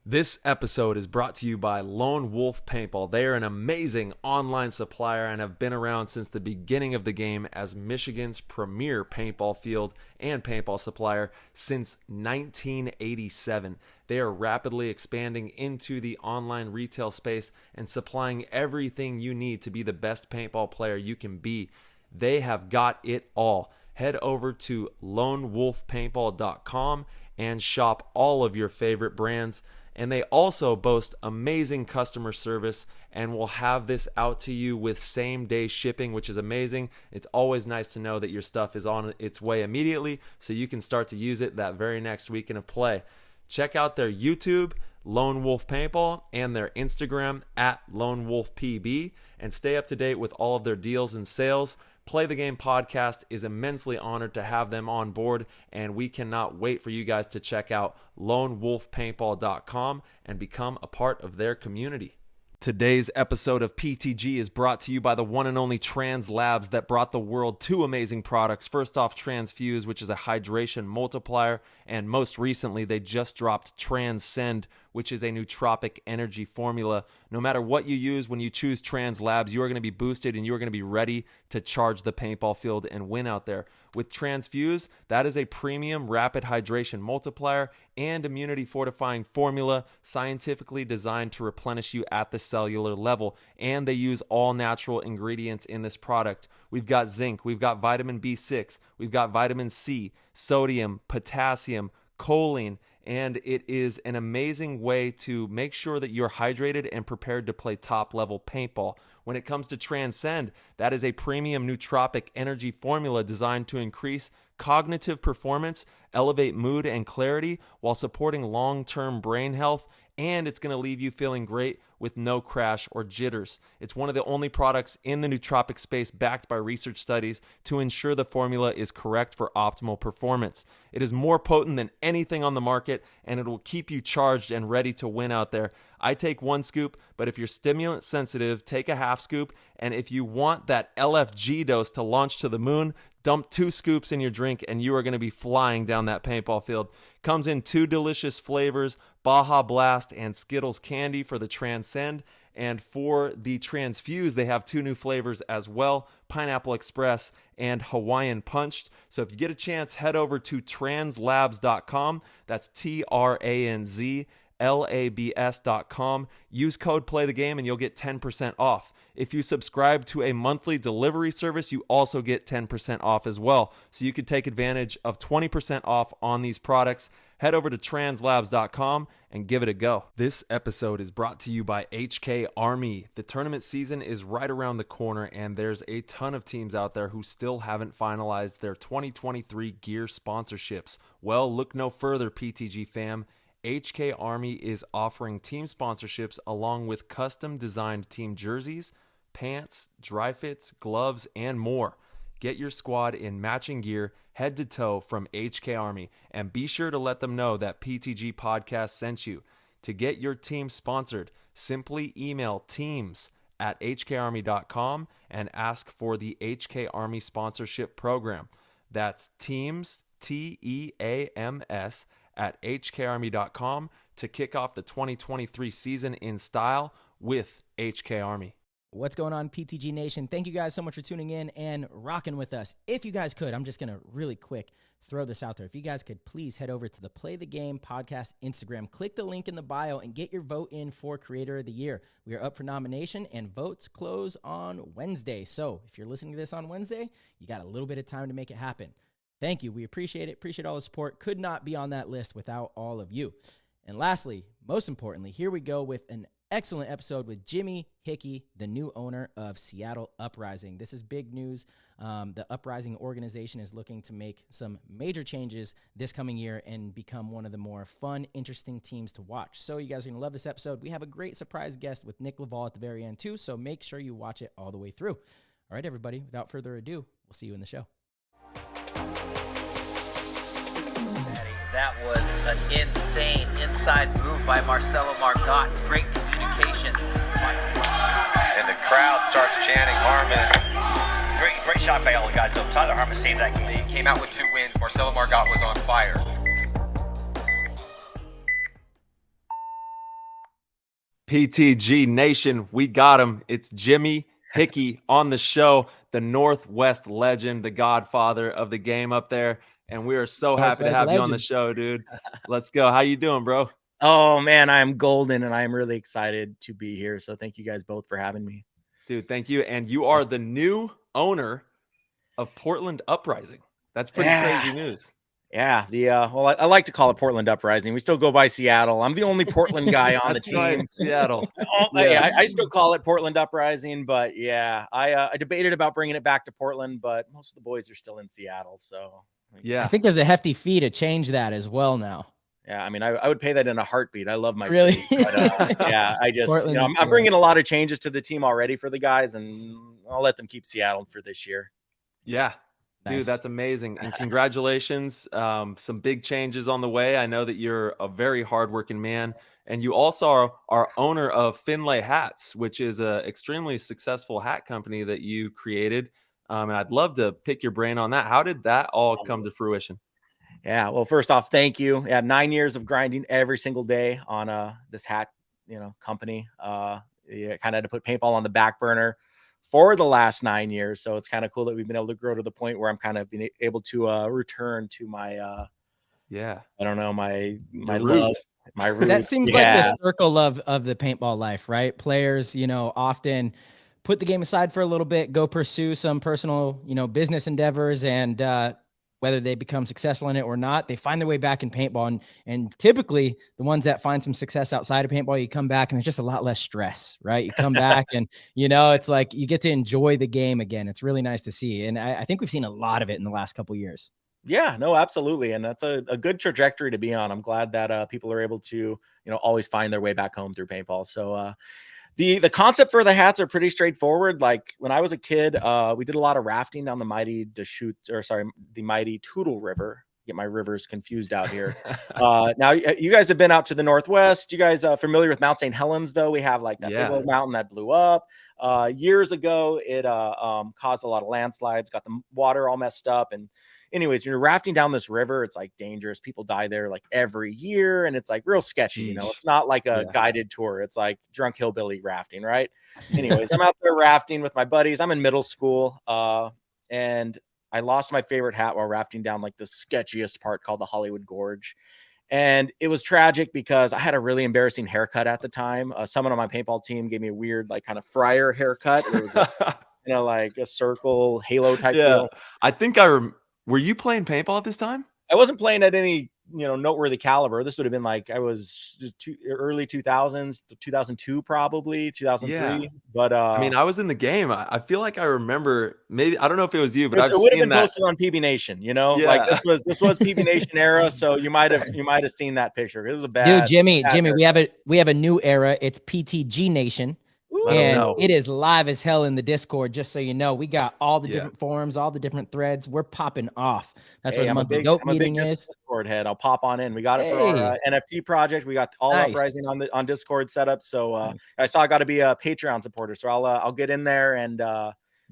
This episode is brought to you by Lone Wolf Paintball. They are an amazing online supplier and have been around since the beginning of the game as Michigan's premier paintball field and paintball supplier since 1987. They are rapidly expanding into the online retail space and supplying everything you need to be the best paintball player you can be. They have got it all. Head over to lonewolfpaintball.com and shop all of your favorite brands. And they also boast amazing customer service and will have this out to you with same-day shipping, which is amazing. It's always nice to know that your stuff is on its way immediately so you can start to use it that very next weekend of play. Check out their YouTube, Lone Wolf Paintball, and their Instagram @LoneWolfPB, and stay up to date with all of their deals and sales. Play the Game podcast is immensely honored to have them on board, and we cannot wait for you guys to check out lonewolfpaintball.com and become a part of their community. Today's episode of PTG is brought to you by the one and only Trans Labs that brought the world two amazing products. First off, Transfuse, which is a hydration multiplier, and most recently they just dropped Transcend, which is a nootropic energy formula. No matter what you use, when you choose Trans Labs, you are going to be boosted and you are going to be ready to charge the paintball field and win out there. With Transfuse, that is a premium rapid hydration multiplier and immunity fortifying formula scientifically designed to replenish you at the cellular level. And they use all natural ingredients in this product. We've got zinc, we've got vitamin B6, we've got vitamin C, sodium, potassium, choline, and it is an amazing way to make sure that you're hydrated and prepared to play top level paintball. When it comes to Transcend, that is a premium nootropic energy formula designed to increase cognitive performance, elevate mood and clarity while supporting long-term brain health, and it's going to leave you feeling great with no crash or jitters. It's one of the only products in the nootropic space backed by research studies to ensure the formula is correct for optimal performance. It is more potent than anything on the market, and it will keep you charged and ready to win out there. I take one scoop, but if you're stimulant sensitive, take a half scoop. And if you want that LFG dose to launch to the moon, dump 2 scoops in your drink and you are going to be flying down that paintball field. Comes in 2 delicious flavors, Baja Blast and Skittles Candy for the Transcend. And for the Transfuse, they have 2 new flavors as well, Pineapple Express and Hawaiian Punched. So if you get a chance, head over to translabs.com. That's TRANZLABS.com. Use code PLAYTHEGAME and you'll get 10% off. If you subscribe to a monthly delivery service, you also get 10% off as well. So you can take advantage of 20% off on these products. Head over to translabs.com and give it a go. This episode is brought to you by HK Army. The tournament season is right around the corner, and there's a ton of teams out there who still haven't finalized their 2023 gear sponsorships. Well, look no further, PTG fam. HK Army is offering team sponsorships along with custom designed team jerseys, pants, dry fits, gloves, and more. Get your squad in matching gear head to toe from HK Army, and be sure to let them know that PTG Podcast sent you. To get your team sponsored, simply email teams@hkarmy.com and ask for the HK Army sponsorship program. That's teams, TEAMS, at hkarmy.com to kick off the 2023 season in style with HK Army. What's going on, PTG Nation? Thank you guys so much for tuning in and rocking with us. If you guys could, I'm just going to really quick throw this out there. If you guys could please head over to the Play the Game podcast Instagram, click the link in the bio, and get your vote in for Creator of the Year. We are up for nomination, and votes close on Wednesday. So if you're listening to this on Wednesday, you got a little bit of time to make it happen. Thank you. We appreciate it. Appreciate all the support. Could not be on that list without all of you. And lastly, most importantly, here we go with an excellent episode with Jimmy Hickey, the new owner of Seattle Uprising. This is big news. The Uprising organization is looking to make some major changes this coming year and become one of the more fun, interesting teams to watch. So you guys are going to love this episode. We have a great surprise guest with Nick Laval at the very end too, so make sure you watch it all the way through. All right, everybody, without further ado, we'll see you in the show. That was an insane inside move by Marcelo Margot. Great communication. And the crowd starts chanting Harmon. Great shot by all the guys. So Tyler Harmon saved that game. He came out with 2 wins. Marcelo Margot was on fire. PTG Nation, we got him. It's Jimmy Hickey on the show, the Northwest legend, the godfather of the game up there. And we are so happy to Northwest have you on the legend. show, dude. Let's go. How you doing, bro? Oh man, I'm golden and I'm really excited to be here. So thank you guys both for having me. Dude, thank you. And you are the new owner of Portland Uprising. That's pretty crazy news. Yeah, well, I like to call it Portland Uprising. We still go by Seattle. I'm the only Portland guy on the team. Right, Seattle. I still call it Portland Uprising, but yeah, I debated about bringing it back to Portland, but most of the boys are still in Seattle. So yeah, I think there's a hefty fee to change that as well now. yeah, I mean, I would pay that in a heartbeat. I love my Really? city, but, yeah, I just Portland, I'm bringing a lot of changes to the team already for the guys, and I'll let them keep Seattle for this year. Yeah. Dude, Nice. that's amazing. And congratulations. Some big changes on the way. I know that you're a very hardworking man. And you also are owner of Findlay Hats, which is an extremely successful hat company that you created. And I'd love to pick your brain on that. How did that all come to fruition? Yeah, well, first off, thank you. Yeah, 9 years of grinding every single day on this hat, company. Yeah, kind of had to put paintball on the back burner for the last 9 years. So it's kind of cool that we've been able to grow to the point where I'm kind of being able to return to my I don't know, my roots. love, my roots. That seems like the circle of the paintball life, right? Players, often put the game aside for a little bit, go pursue some personal, business endeavors, and whether they become successful in it or not, they find their way back in paintball. And typically the ones that find some success outside of paintball, you come back and there's just a lot less stress, right? You come back and, it's like you get to enjoy the game again. It's really nice to see. And I think we've seen a lot of it in the last couple of years. Yeah, no, absolutely. And that's a good trajectory to be on. I'm glad that people are able to, always find their way back home through paintball. So, the concept for the hats are pretty straightforward. Like when I was a kid, we did a lot of rafting down the mighty Tootle River. Get my rivers confused out here. Now you guys have been out to the Northwest. You guys familiar with Mount St. Helens, though? We have like that big old mountain that blew up years ago. It caused a lot of landslides, got the water all messed up. And anyways, you're rafting down this river. It's like dangerous. People die there like every year. And it's like real sketchy. It's not like a guided tour. It's like drunk hillbilly rafting, right? Anyways, I'm out there rafting with my buddies. I'm in middle school. And I lost my favorite hat while rafting down like the sketchiest part called the Hollywood Gorge. And it was tragic because I had a really embarrassing haircut at the time. Someone on my paintball team gave me a weird, like kind of friar haircut. It was like a circle halo type deal. I think were you playing paintball at this time? I wasn't playing at any, noteworthy caliber. This would have been like, I was just early 2000s, 2002, probably 2003. Yeah. But I mean, I was in the game. I feel like I remember, maybe, I don't know if it was you, but it would have been posted on PB Nation, like this was PB Nation era. So you might have seen that picture. It was a bad, dude, Jimmy, era. we have a new era. It's PTG Nation. Ooh, and it is live as hell in the Discord, just so you know. We got all the different forums, all the different threads. We're popping off. That's where the monthly dope meeting is. Discord head. I'll pop on in. We got it for our NFT project. We got all Uprising on Discord set up. So I saw I got to be a Patreon supporter. So I'll get in there and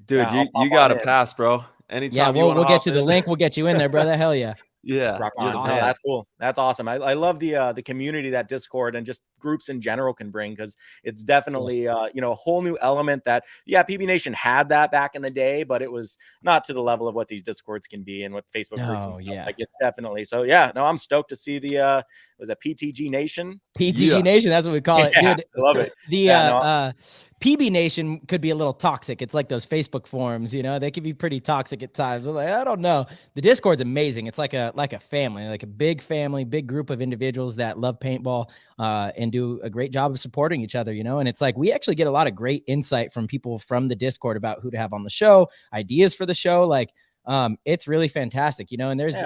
dude, you got to pass, bro. Anytime. Yeah, we'll get you the link. We'll get you in there, brother. Hell yeah. Yeah, awesome. That's cool. That's awesome. I love the community that Discord and just groups in general can bring, because it's definitely a whole new element that PB Nation had that back in the day, but it was not to the level of what these Discords can be and what Facebook groups and stuff. Like it's definitely so. Yeah, no, I'm stoked to see the was that PTG Nation? PTG Nation, that's what we call it. Dude, I love it. The PB Nation could be a little toxic. It's like those Facebook forums, they can be pretty toxic at times. I'm like, I don't know. The Discord's amazing. It's like a family, like a big family, big group of individuals that love paintball and do a great job of supporting each other, And it's like we actually get a lot of great insight from people from the Discord about who to have on the show, ideas for the show. Like it's really fantastic, and there's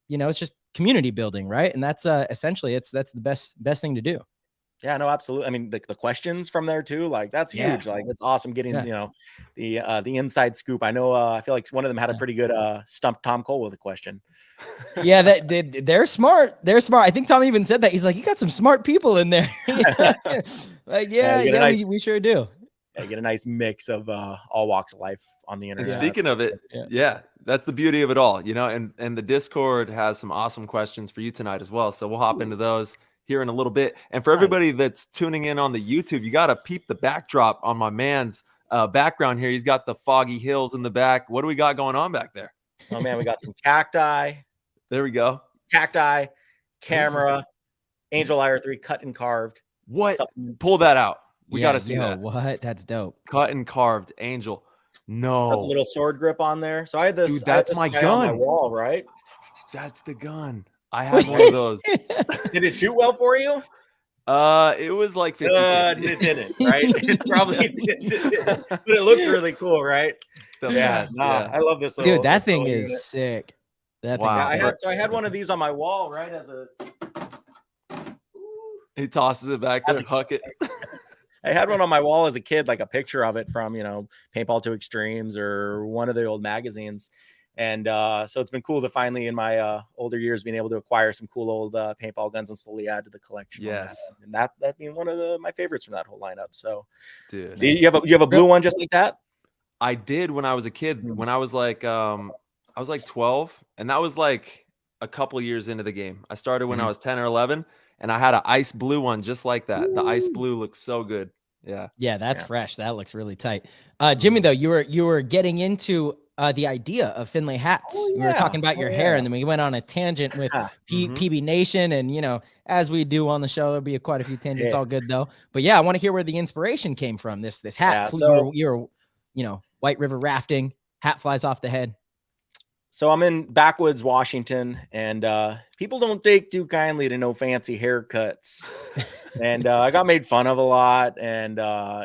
it's just community building, right? And that's essentially that's the best thing to do. Yeah, no, absolutely. I mean, the questions from there too, like that's huge. Like it's awesome getting, the inside scoop. I know, I feel like one of them had a pretty good stump Tom Cole with a question. Yeah, they're smart. They're smart. I think Tom even said that. He's like, you got some smart people in there. Like, we sure do. Yeah, get a nice mix of all walks of life on the internet. And speaking of it, that's the beauty of it all, and the Discord has some awesome questions for you tonight as well. So we'll hop into those. here in a little bit. And for everybody that's tuning in on the YouTube, you got to peep the backdrop on my man's background here. He's got the foggy hills in the back. What do we got going on back there? Oh man, we got some cacti. There we go. Cacti, camera, Angel IR3 cut and carved. What? Pull that out. We got to see that. What? That's dope. Cut and carved Angel. No. Got a little sword grip on there. So I had this. Dude, that's my gun. On my wall, right? That's the gun. I had one of those. Did it shoot well for you? It was like 50. It didn't, right? It probably didn't. But it looked really cool, right? Yeah, I love this. Dude, that thing is sick. That wow. I had one of these on my wall, right? As a he tosses it back there, huck it. I had one on my wall as a kid, like a picture of it from, Paintball to Extremes or one of the old magazines. And so it's been cool to finally, in my older years, being able to acquire some cool old paintball guns and slowly add to the collection. Yes, and that being one of my favorites from that whole lineup. So, dude, you have a blue one just like that? I did when I was a kid. When I was like 12, and that was like a couple years into the game. I started when I was 10 or 11. And I had an ice blue one just like that. The ice blue looks so good. Yeah, that's fresh. That looks really tight. Jimmy, though, you were getting into the idea of Finley Hats. We were talking about your hair, and then we went on a tangent with PB Nation, and as we do on the show, there'll be quite a few tangents. All good though. But yeah, I want to hear where the inspiration came from. This hat. You're White River rafting. Hat flies off the head. So I'm in backwoods Washington, and people don't take too kindly to no fancy haircuts. And I got made fun of a lot, and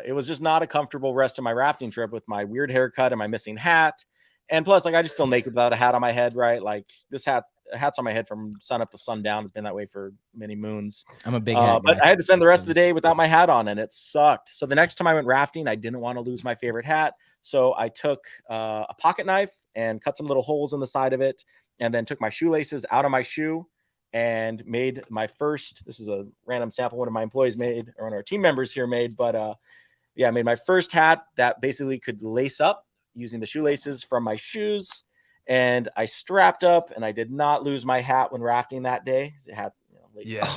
it was just not a comfortable rest of my rafting trip with my weird haircut and my missing hat. And plus, I just feel naked without a hat on my head, right? Like this hat's on my head from sun up to sundown. It's been that way for many moons. I'm a big hat but I had to spend the rest of the day without my hat on, and it sucked. So the next time I went rafting, I didn't want to lose my favorite hat. So I took a pocket knife and cut some little holes in the side of it, and then took my shoelaces out of my shoe and made my first, this is a random sample one of my employees made, or one of our team members here made, but I made my first hat that basically could lace up using the shoelaces from my shoes. And I strapped up, and I did not lose my hat when rafting that day. It had laces.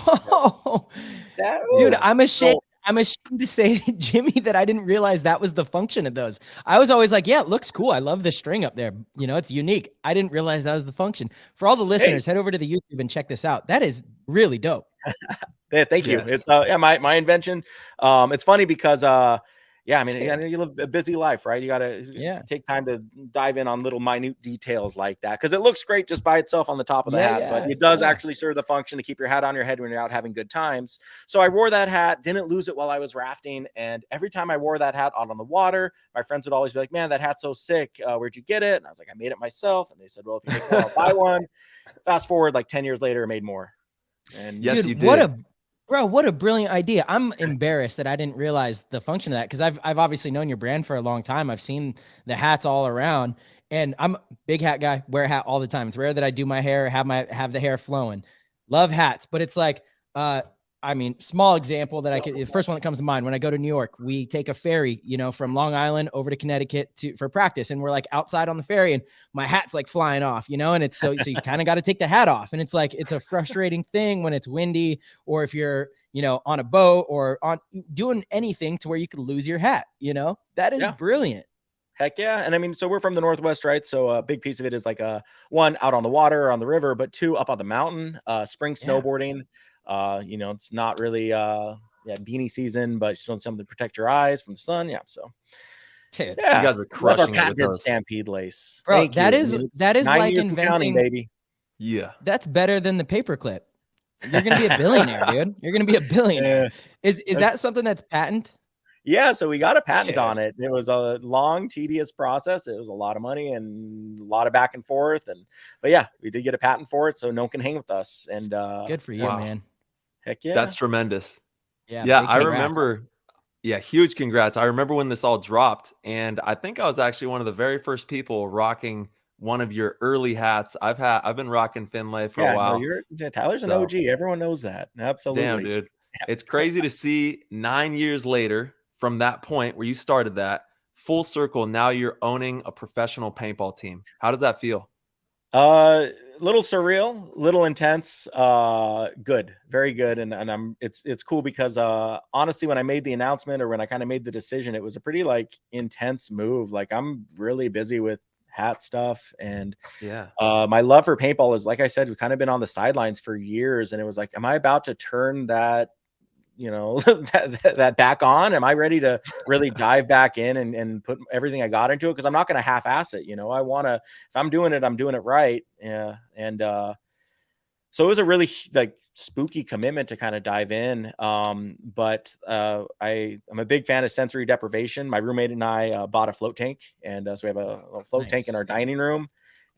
Dude, I'm ashamed. I'm ashamed to say, Jimmy, that I didn't realize that was the function of those. I was always like, yeah, it looks cool. I love the string up there. It's unique. I didn't realize that was the function. For all the listeners, head over to the YouTube and check this out. That is really dope. Thank you. It's my invention. It's funny because you live a busy life, right? You got to take time to dive in on little minute details like that, because it looks great just by itself on the top of the hat, but it does actually serve the function to keep your hat on your head when you're out having good times. So I wore that hat, didn't lose it while I was rafting, and every time I wore that hat out on the water, my friends would always be like, man, that hat's so sick. Where'd you get it? And I was like, I made it myself. And they said, well, if you make one, I'll buy one. Fast forward like 10 years later, I made more. And yes, you did. What a brilliant idea. I'm embarrassed that I didn't realize the function of that, because I've obviously known your brand for a long time. I've seen the hats all around, and I'm a big hat guy, wear a hat all the time. It's rare that I do my hair, have the hair flowing. Love hats, but it's like, small example that the first one that comes to mind, when I go to New York, we take a ferry, from Long Island over to Connecticut for practice. And we're like outside on the ferry, and my hat's like flying off, and it's so you kind of got to take the hat off. And it's like, it's a frustrating thing when it's windy, or if you're, on a boat or on doing anything to where you could lose your hat, that is brilliant. Heck yeah. And so we're from the Northwest, right? So a big piece of it is like one, out on the water or on the river, but two, up on the mountain, spring snowboarding. It's not really beanie season, but still something to protect your eyes from the sun. So you guys were crushing our patented stampede lace. Bro, that is like inventing, counting, baby. Yeah, that's better than the paperclip. You're gonna be a billionaire, dude. You're gonna be a billionaire. Is that something that's patent? Yeah, so we got a patent on it. It was a long, tedious process. It was a lot of money and a lot of back and forth. But we did get a patent for it, so no one can hang with us. And good for you, man. Heck yeah. That's tremendous. Yeah, I remember. Yeah, huge congrats. I remember when this all dropped, and I think I was actually one of the very first people rocking one of your early hats. I've been rocking Finlay for a while. Tyler's an OG. Everyone knows that. Absolutely. Damn, dude. It's crazy to see 9 years later, from that point where you started that, full circle, now you're owning a professional paintball team. How does that feel? little surreal, little intense, good, very good. And it's cool because, honestly, when I made the announcement or when I kind of made the decision, it was a pretty like intense move. Like I'm really busy with hat stuff, and Yeah. my love for paintball is, like I said, we've kind of been on the sidelines for years. And it was like, am I about to turn that, that back on? Am I ready to really dive back in and put everything I got into it? Because I'm not going to half-ass it. I want to, if I'm doing it right. Yeah. And so it was a really like spooky commitment to kind of dive in. But I'm a big fan of sensory deprivation. My roommate and I bought a float tank, and so we have a float tank in our dining room,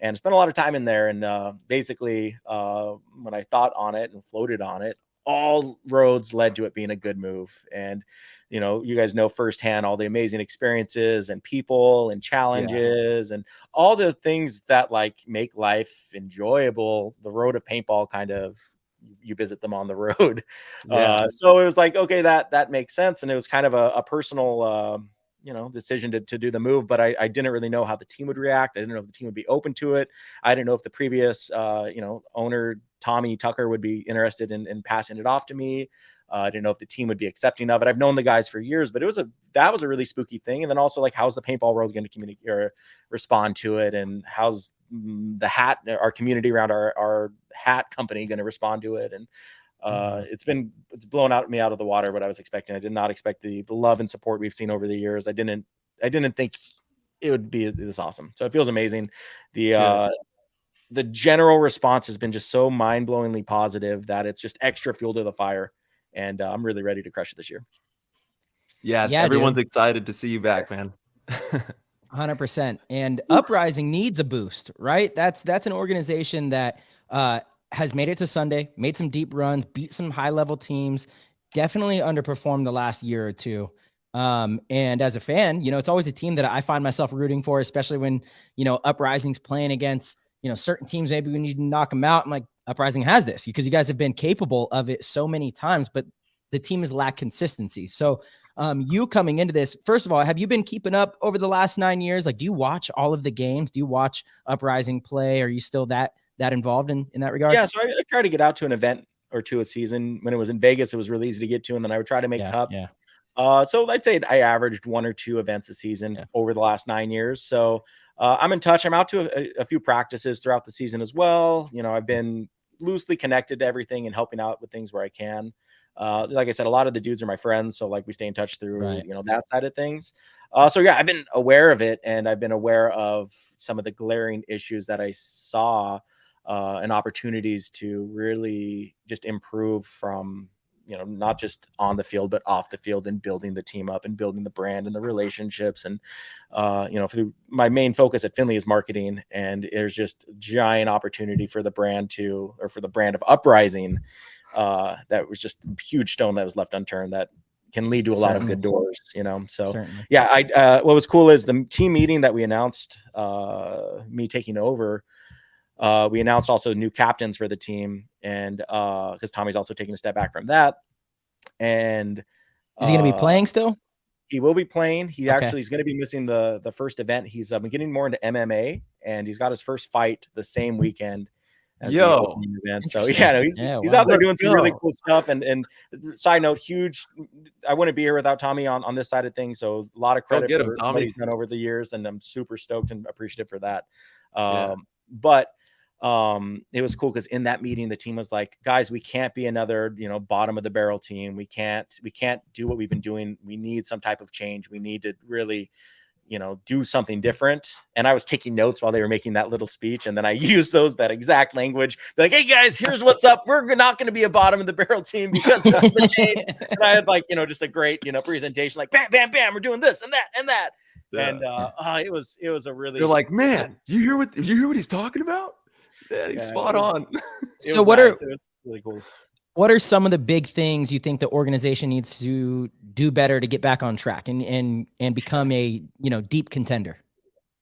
and spent a lot of time in there. And basically, when I thought on it and floated on it, all roads led to it being a good move. And you guys know firsthand all the amazing experiences and people and challenges and all the things that like make life enjoyable. The road of paintball, kind of, you visit them on the road. So it was like, okay, that makes sense. And it was kind of a personal decision to do the move. But I didn't really know how the team would react. I didn't know if the team would be open to it. I didn't know if the previous owner, Tommy Tucker, would be interested in passing it off to me. I didn't know if the team would be accepting of it. I've known the guys for years, but that was a really spooky thing. And then also, like, how's the paintball world going to communicate or respond to it? And how's our community around our hat company going to respond to it? And it's blown me out of the water what I was expecting. I did not expect the love and support we've seen over the years. I didn't think it would be this awesome. So it feels amazing. The general response has been just so mind-blowingly positive that it's just extra fuel to the fire. And I'm really ready to crush it this year. Yeah, everyone's excited to see you back, man. 100%. And Uprising needs a boost, right? That's an organization that has made it to Sunday, made some deep runs, beat some high-level teams, definitely underperformed the last year or two. And as a fan, it's always a team that I find myself rooting for, especially when, Uprising's playing against, certain teams. Maybe we need to knock them out. I'm like, Uprising has this because you guys have been capable of it so many times, but the team has lacked consistency. So you coming into this, first of all, have you been keeping up over the last 9 years? Like, do you watch all of the games? Do you watch Uprising play? Are you still that involved in that regard? Yeah. So I try to get out to an event or two a season. When it was in Vegas, it was really easy to get to. And then I would try to make Cup. Yeah. So I'd say I averaged 1 or 2 events a season over the last 9 years. So I'm in touch. I'm out to a few practices throughout the season as well. I've been loosely connected to everything and helping out with things where I can. Like I said, a lot of the dudes are my friends. So like we stay in touch through, that side of things. So yeah, I've been aware of it, and I've been aware of some of the glaring issues that I saw and opportunities to really just improve from, not just on the field, but off the field, and building the team up and building the brand and the relationships. And, my main focus at Finley is marketing, and there's just giant opportunity for the brand for the brand of Uprising. That was just a huge stone that was left unturned that can lead to a lot of good doors, So Certainly. yeah, what was cool is the team meeting that we announced, me taking over. We announced also new captains for the team, and because Tommy's also taking a step back from that. And is he going to be playing still? He will be playing. He actually is going to be missing the first event. He's been getting more into MMA, and he's got his first fight the same weekend as the opening event. So he's out there doing some really cool stuff. And side note, huge. I wouldn't be here without Tommy on this side of things. So a lot of credit for what he's done over the years, and I'm super stoked and appreciative for that. But it was cool because in that meeting, the team was like, guys, we can't be another, bottom of the barrel team. We can't do what we've been doing. We need some type of change. We need to really, do something different. And I was taking notes while they were making that little speech. And then I used that exact language. Like, hey guys, here's what's up. We're not going to be a bottom of the barrel team because that's the change. And I had just a great, presentation, like bam, bam, bam. We're doing this and that and that. Yeah. And it was a really, you're like, man, you hear what he's talking about? Yeah, he's spot on. So what it was really cool. What are some of the big things you think the organization needs to do better to get back on track and become a, deep contender?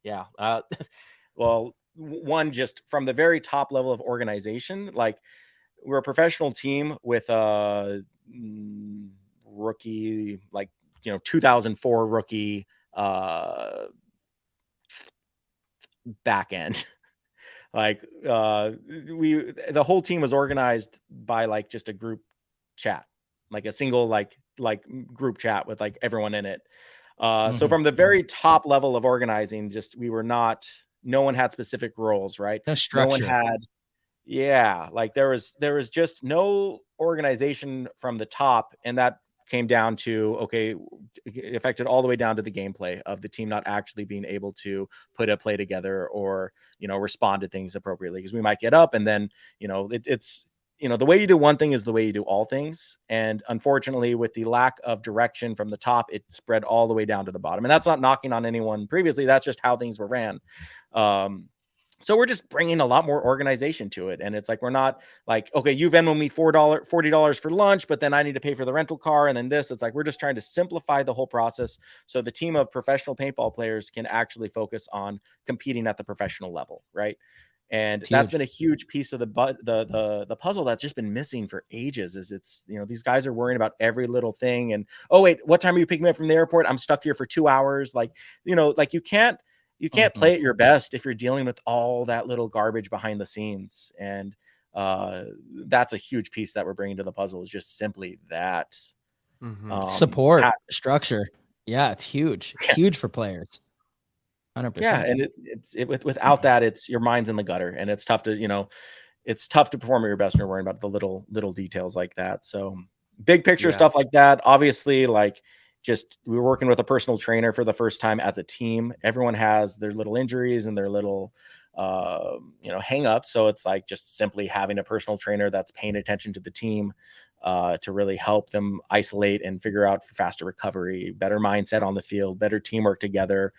Yeah. Well, one, just from the very top level of organization, like we're a professional team with a rookie, 2004 rookie back end. Like the whole team was organized by like just a group chat, like a single like group chat with like everyone in it. So from the very top level of organizing, just no one had specific roles, right? No No one structure. had, like there was just no organization from the top, and that came down to, okay, it affected all the way down to the gameplay of the team not actually being able to put a play together or, respond to things appropriately. Because we might get up and then, it's the way you do one thing is the way you do all things. And unfortunately, with the lack of direction from the top, it spread all the way down to the bottom. And that's not knocking on anyone previously. That's just how things were ran. So we're just bringing a lot more organization to it. And it's like, we're not like, okay, you Venmo me $40 for lunch, but then I need to pay for the rental car. And then this, it's like, we're just trying to simplify the whole process. So the team of professional paintball players can actually focus on competing at the professional level. Right. And that's been a huge piece of the puzzle that's just been missing for ages. Is it's, these guys are worrying about every little thing. And, oh wait, what time are you picking me up from the airport? I'm stuck here for 2 hours. Like, like you can't play at your best if you're dealing with all that little garbage behind the scenes. And that's a huge piece that we're bringing to the puzzle, is just simply that. Support, structure. Yeah, it's huge. It's huge for players. 100%. Yeah, and without that, it's your mind's in the gutter, and it's tough to it's tough to perform at your best when you're worrying about the little details like that. So big picture stuff like that. Obviously, like, just we were working with a personal trainer for the first time as a team. Everyone has their little injuries and their little hang-ups. So it's like just simply having a personal trainer that's paying attention to the team to really help them isolate and figure out faster recovery, better mindset on the field, better teamwork together.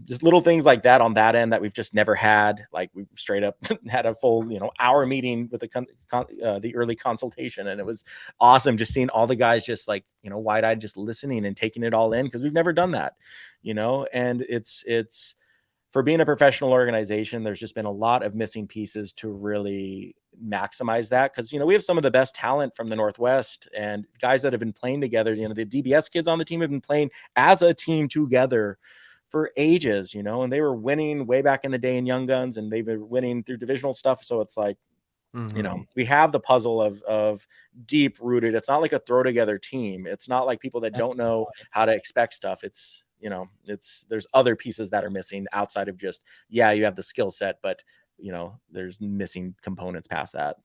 Just little things like that on that end that we've just never had. Like, we straight up had a full, hour meeting with the early consultation. And it was awesome just seeing all the guys just like, wide-eyed, just listening and taking it all in. Cause we've never done that, and it's for being a professional organization, there's just been a lot of missing pieces to really maximize that. Cause, we have some of the best talent from the Northwest and guys that have been playing together. The DBS kids on the team have been playing as a team together for ages, and they were winning way back in the day in Young Guns, and they've been winning through divisional stuff. So it's like, we have the puzzle of deep rooted. It's not like a throw together team. It's not like people that don't know how to expect stuff. It's, there's other pieces that are missing outside of just, you have the skill set, but there's missing components past that.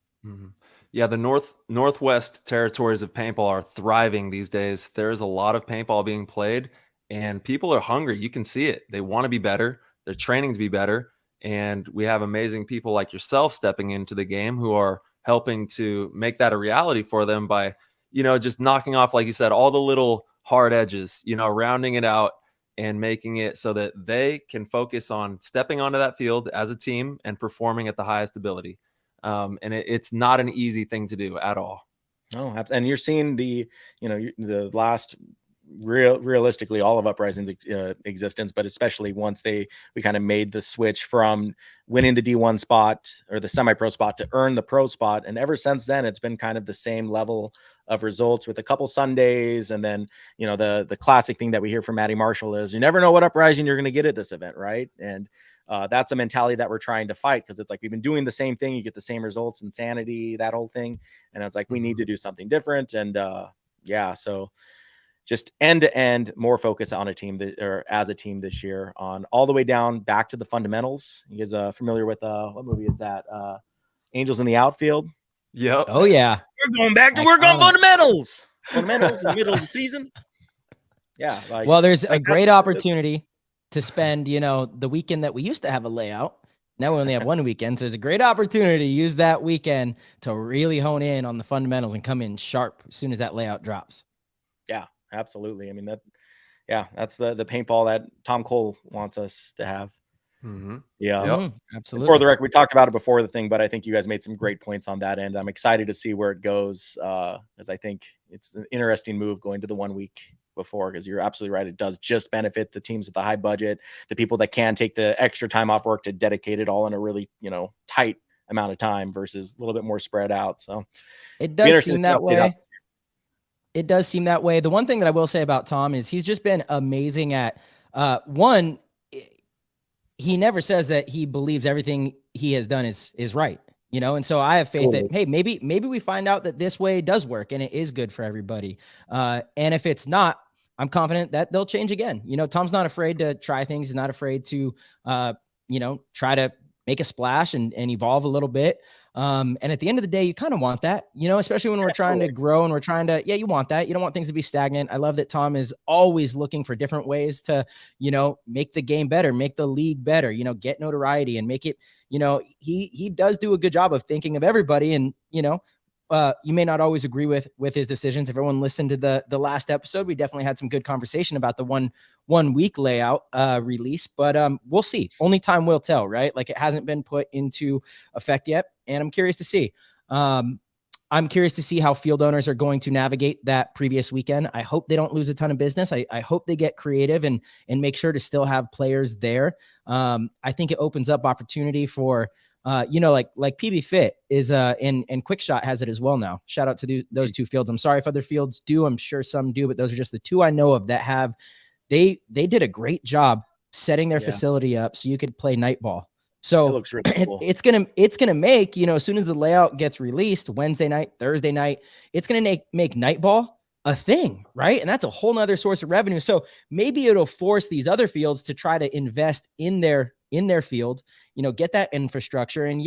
Yeah, the Northwest territories of paintball are thriving these days. There's a lot of paintball being played, and people are hungry. You can see it. They want to be better. They're training to be better. And we have amazing people like yourself stepping into the game who are helping to make that a reality for them by, just knocking off, like you said, all the little hard edges, rounding it out and making it so that they can focus on stepping onto that field as a team and performing at the highest ability. And it's not an easy thing to do at all. Oh, and you're seeing the last realistically all of Uprising's existence, but especially once we kind of made the switch from winning the D1 spot or the semi-pro spot to earn the pro spot. And ever since then, it's been kind of the same level of results with a couple Sundays. And then, the classic thing that we hear from Maddie Marshall is, you never know what Uprising you're going to get at this event. Right. And that's a mentality that we're trying to fight, because it's like, we've been doing the same thing. You get the same results, insanity, that whole thing. And it's like, we need to do something different. And so just end to end, more focus on a team or as a team this year, on all the way down back to the fundamentals. You guys familiar with what movie is that? Angels in the Outfield. Yep. Oh yeah. We're going back to work on fundamentals. Fundamentals in the middle of the season. Yeah. Well, there's a great opportunity to spend, the weekend that we used to have a layout. Now we only have one weekend. So there's a great opportunity to use that weekend to really hone in on the fundamentals and come in sharp as soon as that layout drops. Yeah. Absolutely. I mean, that's the paintball that Tom Cole wants us to have. Yeah, absolutely. For the record, we talked about it before the thing, but I think you guys made some great points on that end. I'm excited to see where it goes, as I think it's an interesting move going to the 1 week before, because you're absolutely right. It does just benefit the teams with the high budget, the people that can take the extra time off work to dedicate it all in a really, tight amount of time versus a little bit more spread out. So it does seem that way. It does seem that way. The one thing that I will say about Tom is he's just been amazing at one. he never says that he believes everything he has done is right, you know? And so I have faith that, hey, maybe we find out that this way does work and it is good for everybody. And if it's not, I'm confident that they'll change again. You know, Tom's not afraid to try things. He's not afraid to, you know, try to make a splash and evolve a little bit. And at the end of the day, you kind of want that, you know, especially when we're trying to grow and we're trying to, you want that. You don't want things to be stagnant. I love that Tom is always looking for different ways to, you know, make the game better, make the league better, you know, get notoriety and make it, you know, he does do a good job of thinking of everybody. And, you know, you may not always agree with his decisions. If everyone listened to the last episode, we definitely had some good conversation about the one week layout release, but we'll see. Only time will tell, right? Like, it hasn't been put into effect yet, and I'm curious to see. I'm curious to see how field owners are going to navigate that previous weekend. I hope they don't lose a ton of business. I hope they get creative and make sure to still have players there. I think it opens up opportunity for you know, like PB Fit is and Quick Shot has it as well now. Shout out to those two fields. I'm sorry if other fields do. I'm sure some do, but those are just the two I know of that have. They did a great job setting their facility up so you could play night ball. So it looks really cool. it's gonna make, you know, as soon as the layout gets released Wednesday night, Thursday night, it's gonna make night ball a thing, right? And that's a whole nother source of revenue. So maybe it'll force these other fields to try to invest in their field, you know, get that infrastructure. And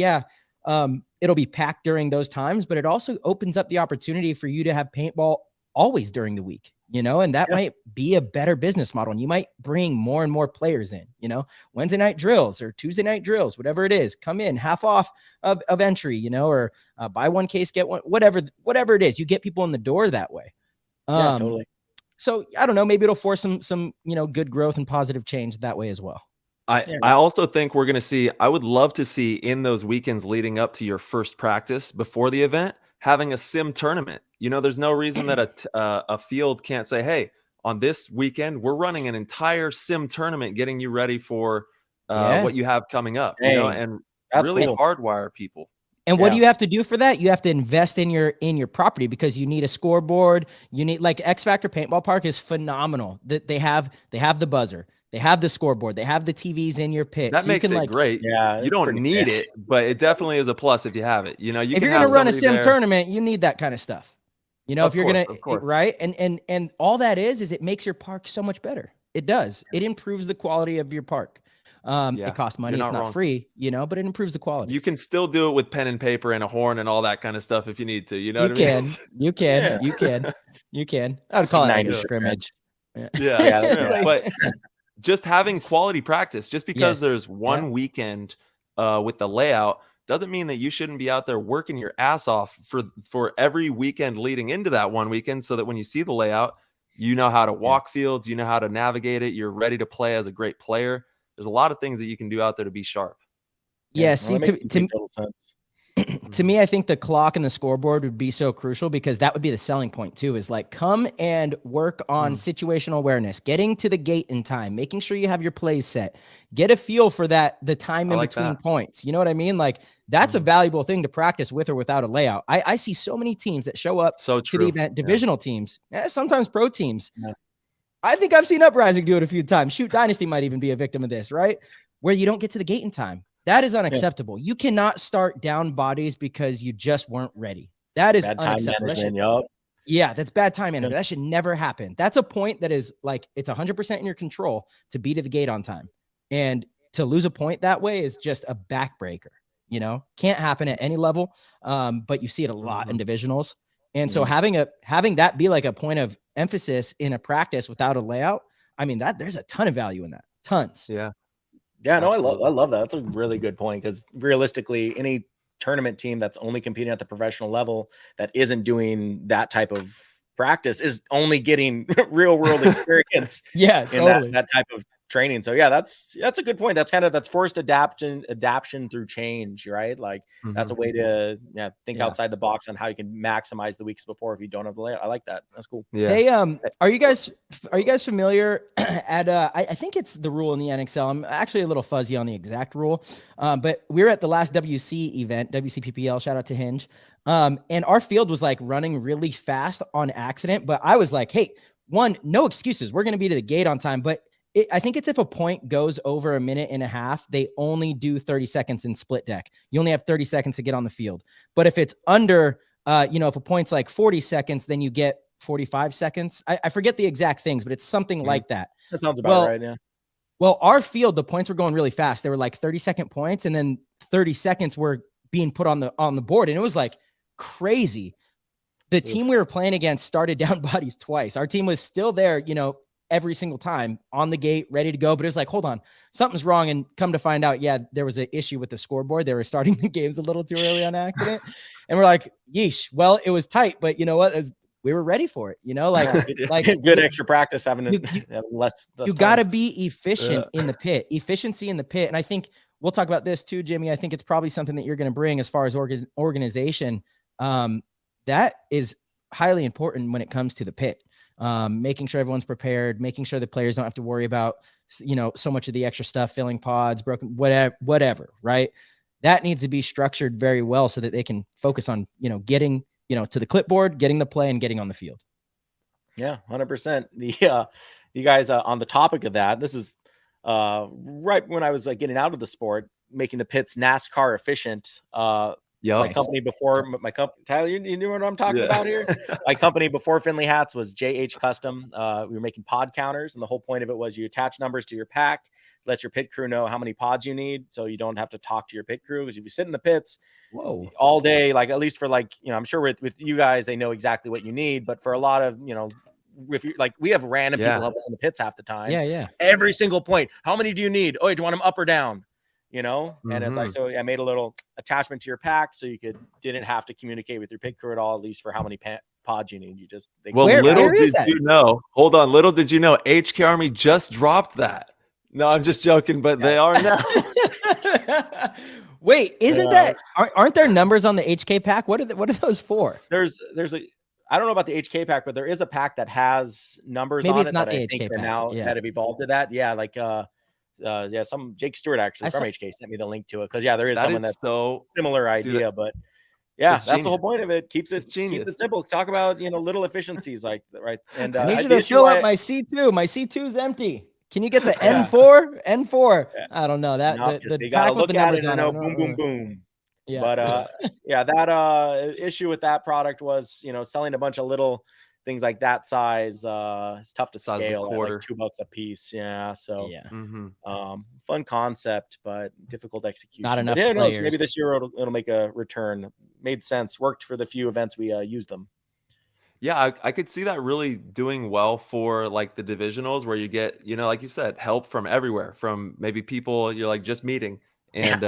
it'll be packed during those times, but it also opens up the opportunity for you to have paintball always during the week, you know, and that might be a better business model. And you might bring more and more players in, you know, Wednesday night drills or Tuesday night drills, whatever it is, come in half off of entry, you know, or buy one case, get one, whatever it is, you get people in the door that way. Totally. So I don't know, maybe it'll force some, you know, good growth and positive change that way as well. I also think we're going to see, I would love to see in those weekends leading up to your first practice before the event, having a sim tournament. You know, there's no reason that a field can't say, hey, on this weekend, we're running an entire sim tournament, getting you ready for what you have coming up, you know, and really hardwire people. And what do you have to do for that? You have to invest in your property, because you need a scoreboard. You need, like, X Factor Paintball Park is phenomenal. That they have the buzzer, they have the scoreboard, they have the TVs in your pit. That makes it great. Yeah, you don't need it, but it definitely is a plus if you have it. You know, if you're going to run a sim tournament, you need that kind of stuff. You know, if you're going to, right? And all that is it makes your park so much better. It does. It improves the quality of your park. It costs money. It's not free, you know, but it improves the quality. You can still do it with pen and paper and a horn and all that kind of stuff if you need to. You know what I mean? You can. I would call it a scrimmage. But just having quality practice, just because there's one weekend with the layout, doesn't mean that you shouldn't be out there working your ass off for every weekend leading into that one weekend, so that when you see the layout, you know how to walk fields, you know how to navigate it, you're ready to play as a great player. There's a lot of things that you can do out there to be sharp. Yeah, see, to me, I think the clock and the scoreboard would be so crucial, because that would be the selling point too, is like, come and work on situational awareness, getting to the gate in time, making sure you have your plays set, get a feel for the time in between points. You know what I mean? Like, that's a valuable thing to practice with or without a layout. I see so many teams that show up to the event, divisional teams, sometimes pro teams. Yeah. I think I've seen Uprising do it a few times. Shoot Dynasty might even be a victim of this, right? Where you don't get to the gate in time. That is unacceptable. You cannot start down bodies because you just weren't ready. That is unacceptable. That's bad time management. That should never happen. That's a point that is like, it's 100% in your control to be to the gate on time. And to lose a point that way is just a backbreaker, you know? Can't happen at any level, but you see it a lot in divisionals. And so having that be like a point of emphasis in a practice without a layout, I mean, there's a ton of value in that. Tons. Yeah, no, I love that. That's a really good point, because realistically, any tournament team that's only competing at the professional level that isn't doing that type of practice is only getting real world experience. Totally. that type of training. So that's a good point. That's forced adaptation through change, right? Like that's a way to think outside the box on how you can maximize the weeks before if you don't have the layout. I like that. That's cool. Yeah. They are you guys familiar at I think it's the rule in the NXL. I'm actually a little fuzzy on the exact rule. But we were at the last WC event, WCPPL, shout out to Hinge. And our field was like running really fast on accident, but I was like, hey, one, no excuses. We're going to be to the gate on time, but I think it's if a point goes over a minute and a half, they only do 30 seconds in split deck. You only have 30 seconds to get on the field. But if it's under, if a point's like 40 seconds, then you get 45 seconds. I forget the exact things, but it's something like that. That sounds about right. Yeah. Well, our field, the points were going really fast. They were like 30-second points, and then 30 seconds were being put on the board, and it was like crazy. The team we were playing against started down bodies twice. Our team was still there, every single time on the gate, ready to go. But it was like, hold on, something's wrong. And come to find out, there was an issue with the scoreboard. They were starting the games a little too early on accident. And we're like, yeesh. Well, it was tight, but you know what? We were ready for it, like good extra practice having less you got to be efficient in the pit, efficiency in the pit. And I think we'll talk about this too, Jimmy. I think it's probably something that you're going to bring as far as organization. That is highly important when it comes to the pit. Making sure everyone's prepared, making sure the players don't have to worry about, so much of the extra stuff, filling pods, broken, whatever, right? That needs to be structured very well so that they can focus on, getting, to the clipboard, getting the play and getting on the field. Yeah, 100%. You guys, on the topic of that, this is right when I was getting out of the sport, making the pits NASCAR efficient. My company before Tyler, you knew what I'm talking about here. My company before Finley Hats was JH Custom. We were making pod counters, and the whole point of it was you attach numbers to your pack, lets your pit crew know how many pods you need, so you don't have to talk to your pit crew. Because if you sit in the pits all day, at least for I'm sure with you guys, they know exactly what you need. But for a lot of if you we have random people help us in the pits half the time. Yeah. Every single point. How many do you need? Oh, do you want them up or down? And it's like, so I made a little attachment to your pack so you didn't have to communicate with your pit crew at all, at least for how many pods you need. Little did you know, little did you know, HK Army just dropped that. No, I'm just joking, but they are now. Wait, aren't there numbers on the HK pack? What are those for? There's I don't know about the HK pack, but there is a pack that has numbers on it that I think are now that have evolved to that. Yeah, some Jake Stewart actually from HK sent me the link to it because there is someone that's so similar idea, but that's the whole point of it. Keeps it simple. Talk about little efficiencies right. And I need you to fill up my C2. My C2 is empty. Can you get the N4? N4. Yeah. I don't know that the pack with the numbers on it. Boom, boom, boom. Yeah. But that issue with that product was selling a bunch of little things like that size. It's tough to scale at $2 a piece. Yeah. So fun concept, but difficult execution. Not enough players. Maybe this year it'll make a return. Made sense. Worked for the few events we used them. Yeah, I could see that really doing well for the divisionals where you get, like you said, help from everywhere, from maybe people you're just meeting. And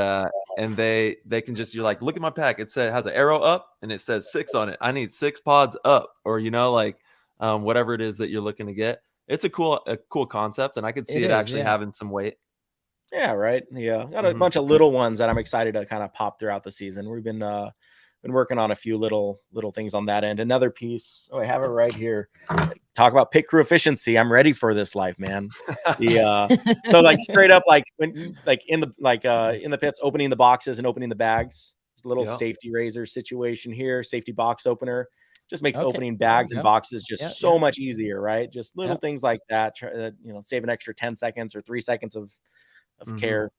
and they can just, you're like, look at my pack. It has an arrow up and it says 6 on it. I need 6 pods up, or whatever it is that you're looking to get. It's a cool concept, and I could see it actually having some weight. Yeah, right. Yeah, got a bunch of little ones that I'm excited to kind of pop throughout the season. We've been working on a few little things on that end. Another piece. Oh, I have it right here. Talk about pit crew efficiency. I'm ready for this life, man. So straight up, when in the pits, opening the boxes and opening the bags. It's a little safety razor situation here. Safety box opener just makes opening bags and boxes just so much easier, right? Just little things like that. Save an extra 10 seconds or 3 seconds of care.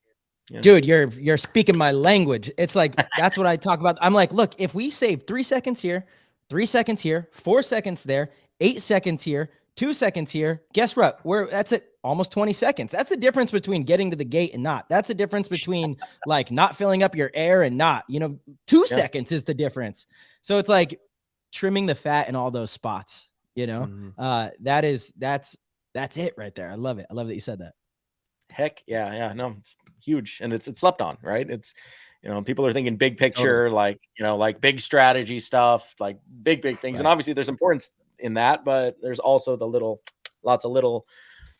Dude, you're speaking my language. It's that's what I talk about. I'm like, look, if we save 3 seconds here, 3 seconds here, 4 seconds there, 8 seconds here, 2 seconds here, guess what? That's it. Almost 20 seconds. That's the difference between getting to the gate and not. That's the difference between not filling up your air and not. 2 seconds is the difference. So it's trimming the fat in all those spots. That's it right there. I love it. I love that you said that. Heck yeah. No, it's huge. And it's slept on, right? It's, people are thinking big picture, big strategy stuff, big things. Right. And obviously there's importance in that, but there's also lots of little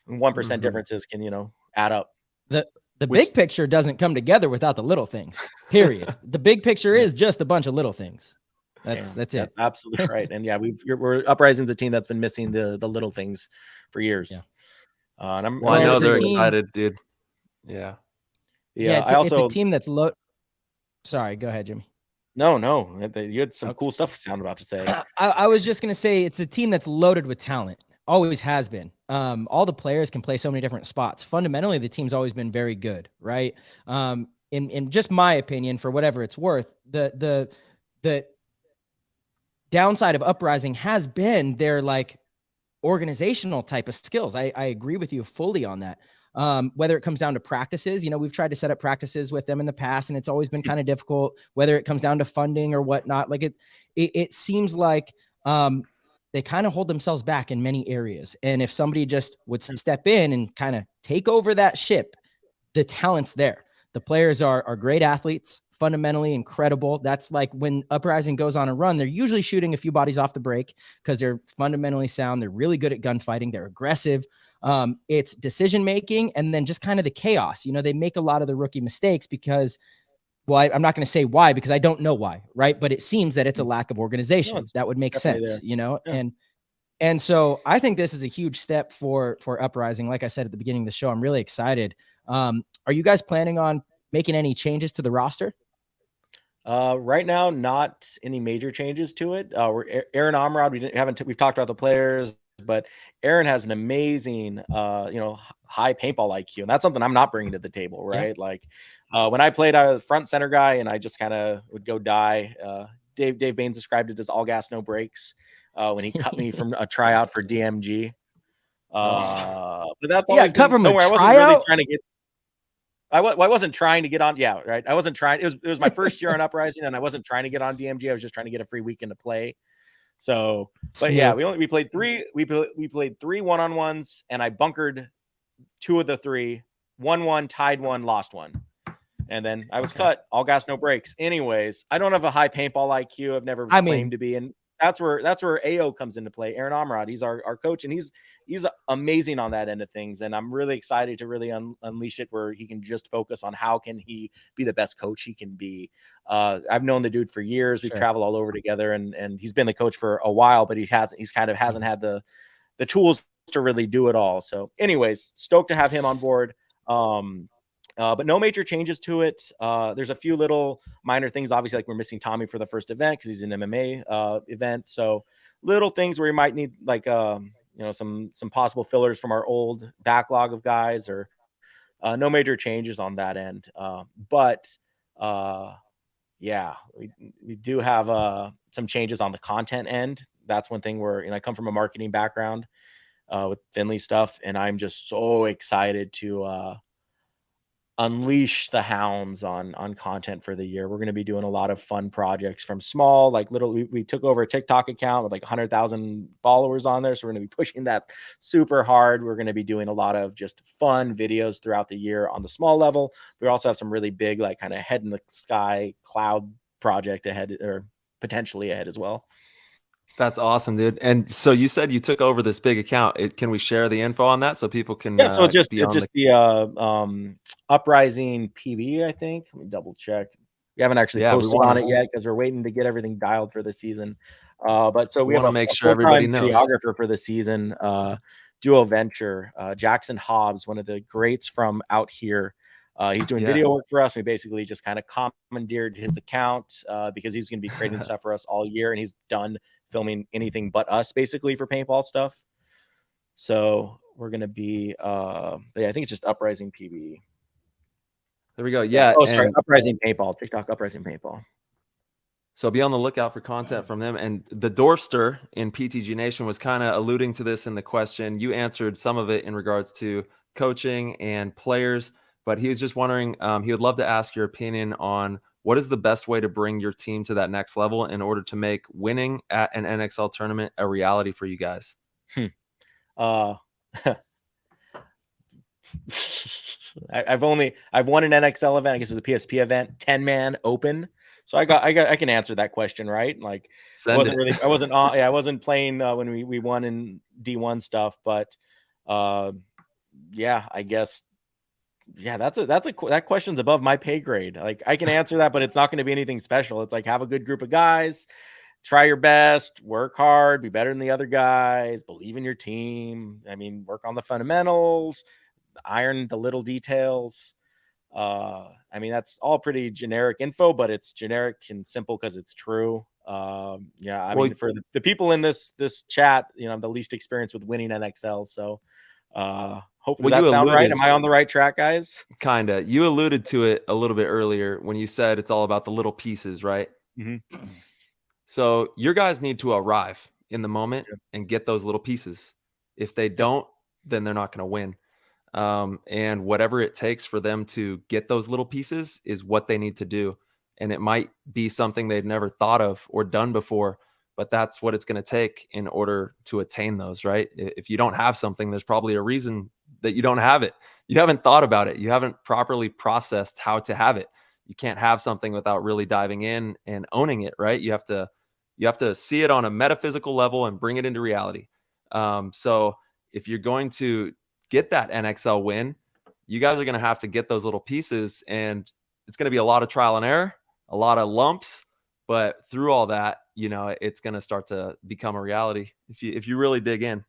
1% differences can, add up. The big picture doesn't come together without the little things, period. The big picture is just a bunch of little things. That's it. That's absolutely right. And we're Uprising's a team that's been missing the little things for years. Yeah. And I know they're excited, dude. Yeah. It's a team that's low. Sorry, go ahead, Jimmy. No, you had some cool stuff to sound about to say. I was just gonna say it's a team that's loaded with talent. Always has been. all the players can play so many different spots. Fundamentally, the team's always been very good, right? In just my opinion, for whatever it's worth, the downside of Uprising has been their like organizational type of skills. I agree with you fully on that. Whether it comes down to practices, we've tried to set up practices with them in the past, and it's always been kind of difficult. Whether it comes down to funding or whatnot, like it seems like they kind of hold themselves back in many areas. And if somebody just would step in and kind of take over that ship, the talent's there. The players are great athletes, fundamentally incredible. That's like when Uprising goes on a run, they're usually shooting a few bodies off the break because they're fundamentally sound. They're really good at gunfighting. They're aggressive. It's decision-making and then just kind of the chaos. They make a lot of the rookie mistakes because, well, I'm not going to say why because I don't know why, right? But it seems that it's a lack of organization. That would make sense, Yeah. And so I think this is a huge step for Uprising. Like I said at the beginning of the show, I'm really excited. Are you guys planning on making any changes to the roster? Right now, not any major changes to it. We're Aaron Amrod. We've talked about the players, but Aaron has an amazing, high paintball IQ, and that's something I'm not bringing to the table, right? Yeah. Like when I played, I was a front center guy, and I just kind of would go die. Dave Baines described it as all gas, no brakes when he cut me from a tryout for DMG. But that's always cut from a tryout. I wasn't really trying to get. I wasn't trying to get on. Yeah, right. I wasn't trying. It was my first year on Uprising, and I wasn't trying to get on DMG. I was just trying to get a free weekend to play. So, but yeah, we played three. We played 3 1-on-1s, and I bunkered 2 of the 3. Won 1, tied 1, lost 1, and then I was cut. All gas, no brakes. Anyways, I don't have a high paintball IQ. I've never claimed to be, and that's where AO comes into play. Aaron Amrod, he's our coach, and he's amazing on that end of things. And I'm really excited to really unleash it where he can just focus on how can he be the best coach he can be. I've known the dude for years. We've traveled all over together, and he's been the coach for a while, but hasn't had the tools to really do it all. So anyways, stoked to have him on board. But no major changes to it. There's a few little minor things. Obviously, like we're missing Tommy for the first event because he's an MMA event. So little things where we might need like some possible fillers from our old backlog of guys, or no major changes on that end. But we do have some changes on the content end. That's one thing where I come from a marketing background with Finley stuff, and I'm just so excited to unleash the hounds on content for the year. We're going to be doing a lot of fun projects from small, like little, we took over a TikTok account with like 100,000 followers on there. So we're going to be pushing that super hard. We're going to be doing a lot of just fun videos throughout the year on the small level. We also have some really big, like kind of head in the sky cloud project ahead, or potentially ahead as well. That's awesome, dude. And so you said you took over this big account. Can we share the info on that so people can? Yeah, so it's just the Uprising PB, I think. Let me double check. We haven't actually posted on it yet because we're waiting to get everything dialed for the season. But so we have to make sure everybody knows. Videographer for the season, Duo Venture, Jackson Hobbs, one of the greats from out here. He's doing video work for us. We basically just kind of commandeered his account because he's going to be creating stuff for us all year, and he's done filming anything but us basically for paintball stuff. So we're going to be, I think it's just Uprising PB. There we go. Yeah. Oh, sorry. Uprising Paintball, TikTok Uprising Paintball. So be on the lookout for content from them. And the Dorfster in PTG Nation was kind of alluding to this in the question. You answered some of it in regards to coaching and players, but he was just wondering, he would love to ask your opinion on what is the best way to bring your team to that next level in order to make winning at an NXL tournament a reality for you guys? I've won an NXL event. I guess it was a PSP event, 10-man open. So I can answer that question, right? Like I wasn't playing when we won in D1 stuff, but I guess. Yeah, that question's above my pay grade. Like I can answer that, but it's not going to be anything special. It's like have a good group of guys, try your best, work hard, be better than the other guys, believe in your team. I mean, work on the fundamentals, iron the little details. I mean, that's all pretty generic info, but it's generic and simple because it's true. Yeah, I mean, for the people in this chat, you know, I'm the least experience with winning NXL, so hopefully that sound right. Am I on the right track, guys? Kinda. You alluded to it a little bit earlier when you said it's all about the little pieces, right? Mm-hmm. So your guys need to arrive in the moment and get those little pieces. If they don't, then they're not going to win. And whatever it takes for them to get those little pieces is what they need to do. And it might be something they've never thought of or done before, but that's what it's going to take in order to attain those, right? If you don't have something, there's probably a reason that you don't have it. You haven't thought about it. You haven't properly processed how to have it. You can't have something without really diving in and owning it, right? You have to see it on a metaphysical level and bring it into reality. So if you're going to get that NXL win, you guys are going to have to get those little pieces, and it's going to be a lot of trial and error, a lot of lumps, but through all that, you know, it's going to start to become a reality if you really dig in.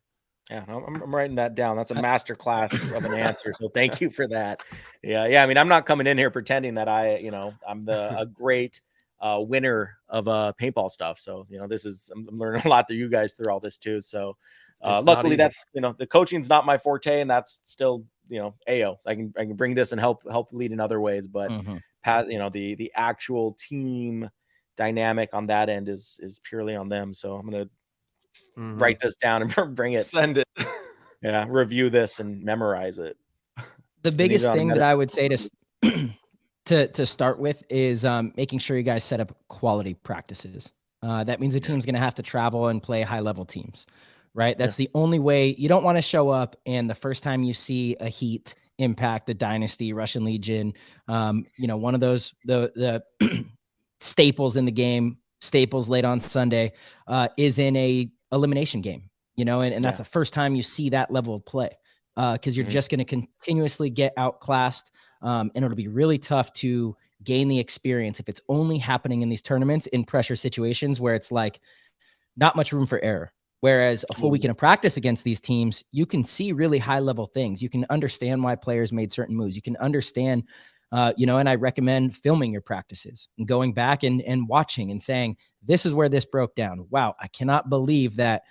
Yeah, I'm writing that down. That's a master class of an answer. So thank you for that. Yeah. I mean, I'm not coming in here pretending that I'm a great winner of paintball stuff. So, you know, I'm learning a lot through you guys through all this too. So luckily that's, you know, the coaching's not my forte, and that's still, you know, AO. I can bring this and help lead in other ways, but you know, the actual team dynamic on that end is purely on them. So I'm going to write this down and bring it, send it. Yeah. Review this and memorize it. The biggest thing that I would say to start with is making sure you guys set up quality practices. That means the team's going to have to travel and play high level teams, right? That's the only way. You don't want to show up and the first time you see a Heat, Impact, the Dynasty, Russian Legion, you know, one of those, the staples in the game, staples late on Sunday, is in a elimination game, you know, and that's the first time you see that level of play, because you're just going to continuously get outclassed, and it'll be really tough to gain the experience if it's only happening in these tournaments in pressure situations where it's like not much room for error. Whereas a full weekend of practice against these teams, you can see really high level things. You can understand why players made certain moves. You can understand, you know, and I recommend filming your practices and going back and watching and saying, this is where this broke down. Wow, I cannot believe that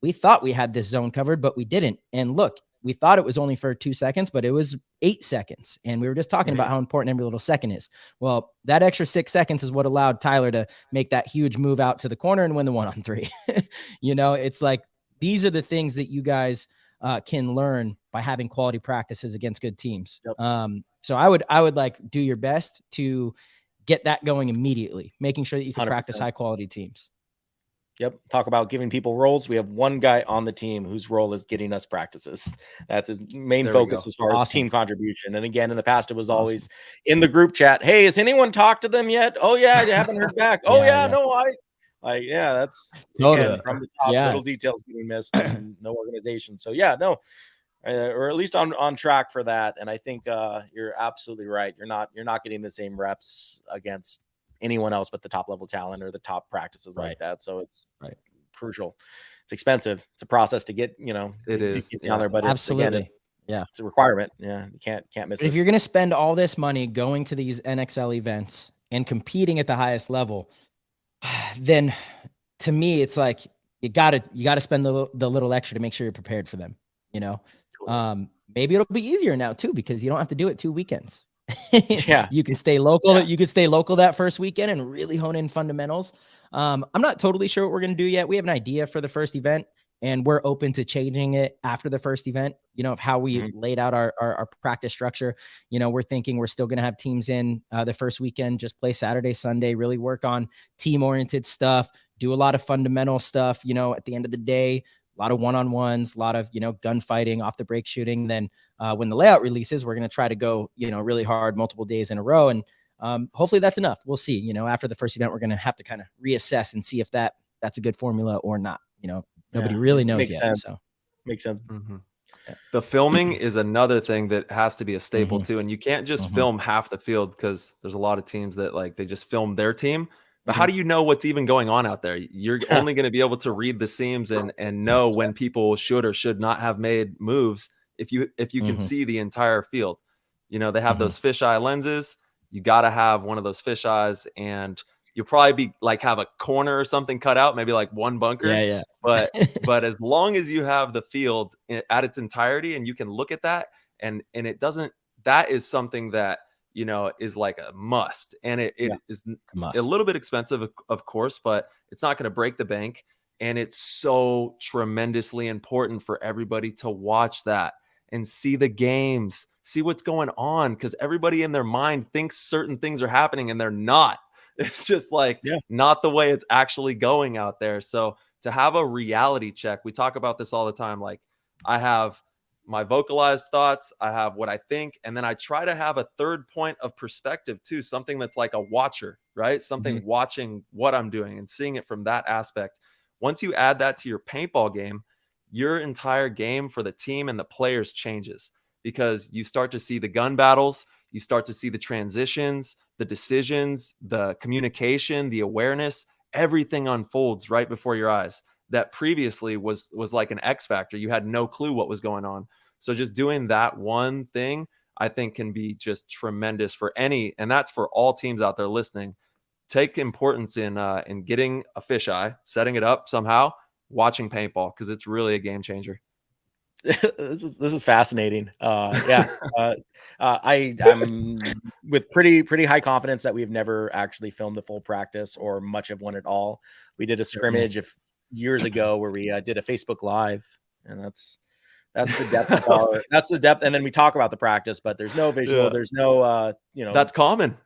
we thought we had this zone covered, but we didn't. And look, we thought it was only for 2 seconds, but it was 8 seconds. And we were just talking about how important every little second is. Well, that extra 6 seconds is what allowed Tyler to make that huge move out to the corner and win the 1-on-3. You know, it's like, these are the things that you guys can learn by having quality practices against good teams. So I would like do your best to get that going immediately, making sure that you can 100%. Practice high quality teams. Yep. Talk about giving people roles. We have one guy on the team whose role is getting us practices. That's his main focus as far as team contribution. And again, in the past, it was always in the group chat. Hey, has anyone talked to them yet? Oh yeah, you haven't heard back. Oh no, that's again, from the top, little details getting missed and no organization. So or at least on track for that. And I think you're absolutely right. You're not getting the same reps against anyone else but the top level talent or the top practices like that. So it's crucial. It's expensive. It's a process to get, you know, it is down there, but absolutely. It's a requirement. Yeah. You can't miss it. If you're going to spend all this money going to these NXL events and competing at the highest level, then to me, it's like, you gotta spend the little extra to make sure you're prepared for them. You know, maybe it'll be easier now too, because you don't have to do it 2 weekends. You can stay local. You could stay local that first weekend and really hone in fundamentals. I'm not totally sure what we're going to do yet. We have an idea for the first event, and we're open to changing it after the first event, you know, of how we laid out our practice structure. You know, we're thinking we're still going to have teams in the first weekend, just play Saturday, Sunday, really work on team-oriented stuff, do a lot of fundamental stuff, you know, at the end of the day, a lot of one-on-ones, a lot of, you know, gunfighting, off the break shooting. Then when the layout releases, we're going to try to go, you know, really hard multiple days in a row. And hopefully that's enough. We'll see. You know, after the first event, we're going to have to kind of reassess and see if that's a good formula or not. You know, nobody really knows yet. Sense. So makes sense. The filming is another thing that has to be a staple too. And you can't just film half the field, because there's a lot of teams that like, they just film their team. But how do you know what's even going on out there? You're only going to be able to read the seams and know when people should or should not have made moves if you can see the entire field. They have those fisheye lenses. You got to have one of those fisheyes, and you'll probably be like have a corner or something cut out, maybe like one bunker. Yeah. But as long as you have the field at its entirety and you can look at that, and it doesn't, that is something that, is like a must. And it is a little bit expensive, of course, but it's not going to break the bank. And it's so tremendously important for everybody to watch that and see the games, see what's going on, because everybody in their mind thinks certain things are happening and they're not. It's just like not the way it's actually going out there. So to have a reality check, we talk about this all the time. Like, I have my vocalized thoughts, I have what I think, and then I try to have a third point of perspective too, something that's like a watcher, right? Something watching what I'm doing and seeing it from that aspect. Once you add that to your paintball game, your entire game for the team and the players changes, because you start to see the gun battles, you start to see the transitions, the decisions, the communication, the awareness, everything unfolds right before your eyes. That previously was like an X factor. You had no clue what was going on. So just doing that one thing, I think, can be just tremendous for any, and that's for all teams out there listening. Take importance in getting a fisheye, setting it up somehow, watching paintball, because it's really a game changer. This is fascinating. I'm with pretty high confidence that we've never actually filmed the full practice or much of one at all. We did a scrimmage years ago where we did a Facebook Live, and that's the depth of that's the depth. And then we talk about the practice, but there's no visual, there's no that's common.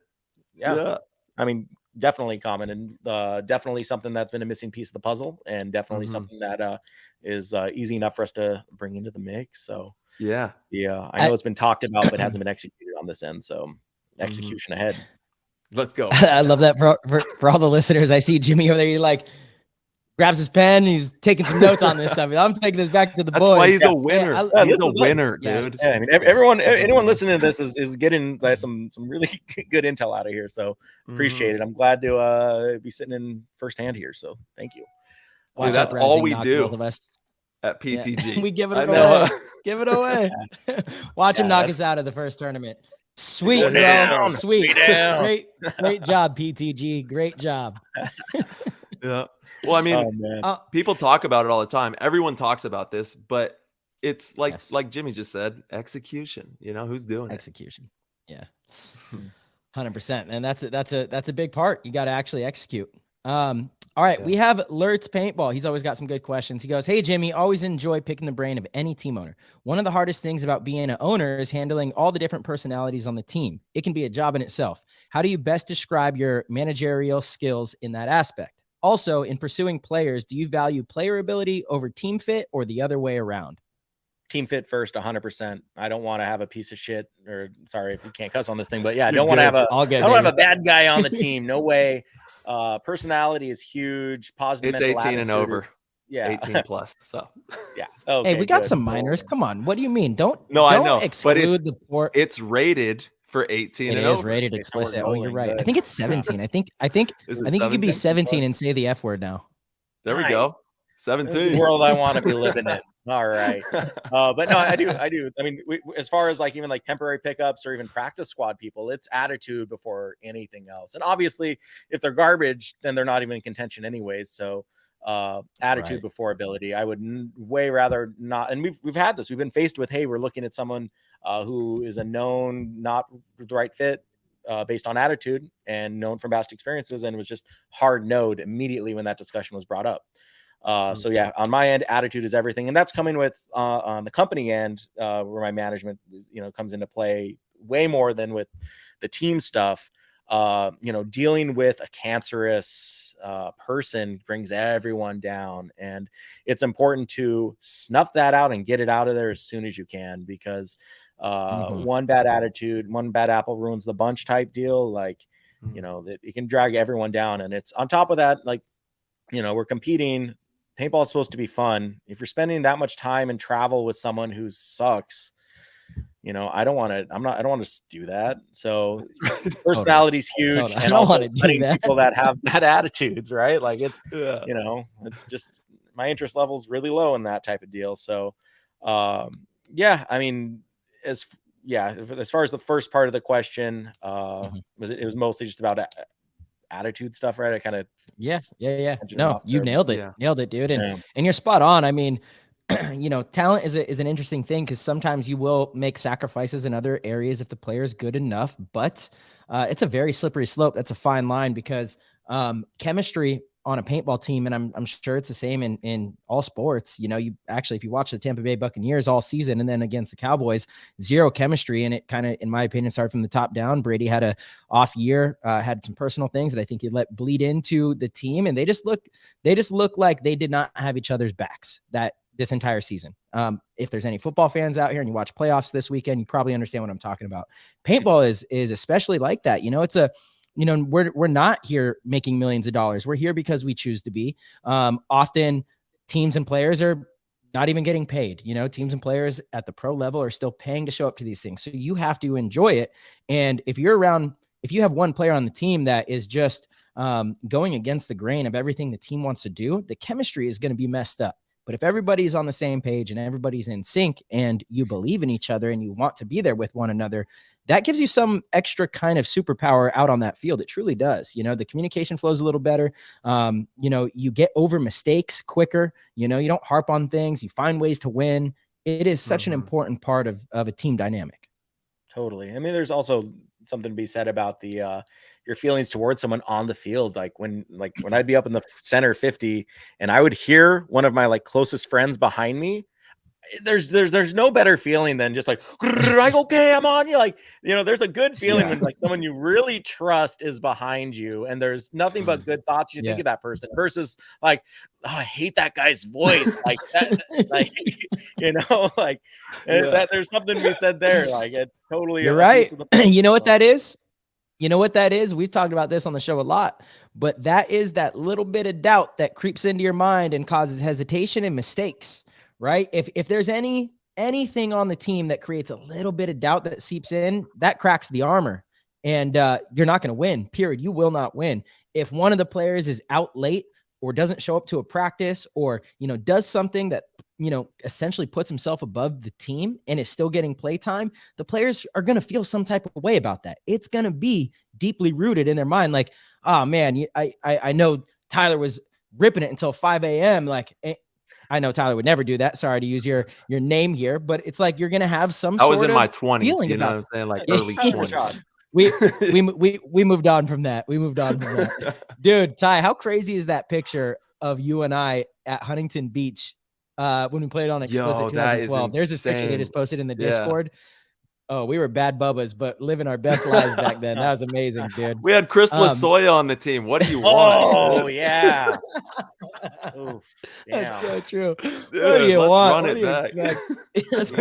Yeah. I mean, definitely common, and definitely something that's been a missing piece of the puzzle, and definitely something that is easy enough for us to bring into the mix. So I know it's been talked about but hasn't been executed on this end, so execution ahead. Let's go. I love that for all the listeners. I see Jimmy over there, he like grabs his pen, he's taking some notes on this stuff. I'm taking this back to the boys. That's why he's a winner. He's a winner, dude. Yeah, I mean, anyone listening to this is getting some really good intel out of here. So appreciate it. I'm glad to be sitting in firsthand here. So thank you. Dude, that's all we do at PTG. We give it away. Give it away. Watch him knock us out of the first tournament. Sweet, bro. Sweet. Great job, PTG. Great job. Yeah. Well, I mean, people talk about it all the time. Everyone talks about this, but it's like Jimmy just said, execution. Who's doing execution? Yeah, 100%. And that's a big part. You got to actually execute. All right, we have Lurtz Paintball. He's always got some good questions. He goes, "Hey Jimmy, always enjoy picking the brain of any team owner. One of the hardest things about being an owner is handling all the different personalities on the team. It can be a job in itself. How do you best describe your managerial skills in that aspect? Also, in pursuing players, do you value player ability over team fit, or the other way around?" Team fit first, 100%. I don't want to have a piece of shit, or sorry if we can't cuss on this thing, but yeah, I don't want to have a bad guy on the team. No way. Personality is huge. Positive. It's 18 and over. Yeah, 18 plus. So yeah. Okay, hey, we got some minors. Come on. What do you mean? I know. Exclude the port. It's rated for 18 and over. It is rated explicit. Oh, you're right. I think it's 17. I think you could be 17 and say the F word now. There we go. 17. This is the world I want to be living in. All right. But no, I do. I mean, as far as even temporary pickups or even practice squad people, it's attitude before anything else. And obviously, if they're garbage, then they're not even in contention anyways. So attitude before ability. I would way rather not. And we've had this. We've been faced with, hey, we're looking at someone who is a known not the right fit based on attitude and known from past experiences, and it was just hard node immediately when that discussion was brought up. So yeah, on my end, attitude is everything. And that's coming with on the company end, where my management, comes into play way more than with the team stuff. Dealing with a cancerous person brings everyone down, and it's important to snuff that out and get it out of there as soon as you can, because one bad attitude, one bad apple ruins the bunch type deal. It can drag everyone down. And it's on top of that, we're competing. Paintball is supposed to be fun. If you're spending that much time and travel with someone who sucks, I don't want to do that. So personality is huge. And also letting people that have bad attitudes, right? It's just my interest level is really low in that type of deal. So, I mean, as as far as the first part of the question, Mhm. it was mostly just about attitude stuff, right? I kind of Yeah. it No, off you there, nailed it. Yeah. Nailed it, dude. Yeah. And you're spot on. I mean, talent is an interesting thing because sometimes you will make sacrifices in other areas if the player is good enough, but it's a very slippery slope. That's a fine line because chemistry on a paintball team, and I'm sure it's the same in all sports. You actually, if you watch the Tampa Bay Buccaneers all season and then against the Cowboys, zero chemistry, and it kind of, in my opinion, started from the top down. Brady had a off year, had some personal things that I think he let bleed into the team, and they just look like they did not have each other's backs this entire season. If there's any football fans out here and you watch playoffs this weekend, you probably understand what I'm talking about. Paintball is especially like that. We're not here making millions of dollars. We're here because we choose to be. Often teams and players are not even getting paid. Teams and players at the pro level are still paying to show up to these things. So you have to enjoy it. And if you have one player on the team that is just going against the grain of everything the team wants to do, the chemistry is going to be messed up. But if everybody's on the same page and everybody's in sync and you believe in each other and you want to be there with one another, that gives you some extra kind of superpower out on that field. It truly does. The communication flows a little better. You get over mistakes quicker. You don't harp on things. You find ways to win. It is such an important part of a team dynamic. Totally. I mean, there's also something to be said about your feelings towards someone on the field. Like when I'd be up in the center 50 and I would hear one of my closest friends behind me, there's no better feeling than just okay, I'm on you. There's a good feeling when someone you really trust is behind you and there's nothing but good thoughts you think of that person versus I hate that guy's voice. There's something to be said there. It totally. You're right. You know what that is? We've talked about this on the show a lot, but that is that little bit of doubt that creeps into your mind and causes hesitation and mistakes, right? If there's anything on the team that creates a little bit of doubt that seeps in, that cracks the armor and you're not going to win, period. You will not win. If one of the players is out late or doesn't show up to a practice or, does something that, essentially puts himself above the team and is still getting play time, the players are going to feel some type of way about that. It's going to be deeply rooted in their mind. Like, oh man, I know Tyler was ripping it until 5 a.m. I know Tyler would never do that. Sorry to use your name here, but it's like, you're going to have some I was sort in of my 20s, feeling you know about what I'm saying? Early 20s. We moved on from that. Dude, Ty, how crazy is that picture of you and I at Huntington Beach when we played on Explicit 2012? There's this picture they just posted in the Discord. Oh, we were bad bubbas, but living our best lives back then. That was amazing, dude. We had Chris Lasoya on the team. What do you want? Oh, yeah. Oof, that's so true. Dude, what do you want? Run it back. Let's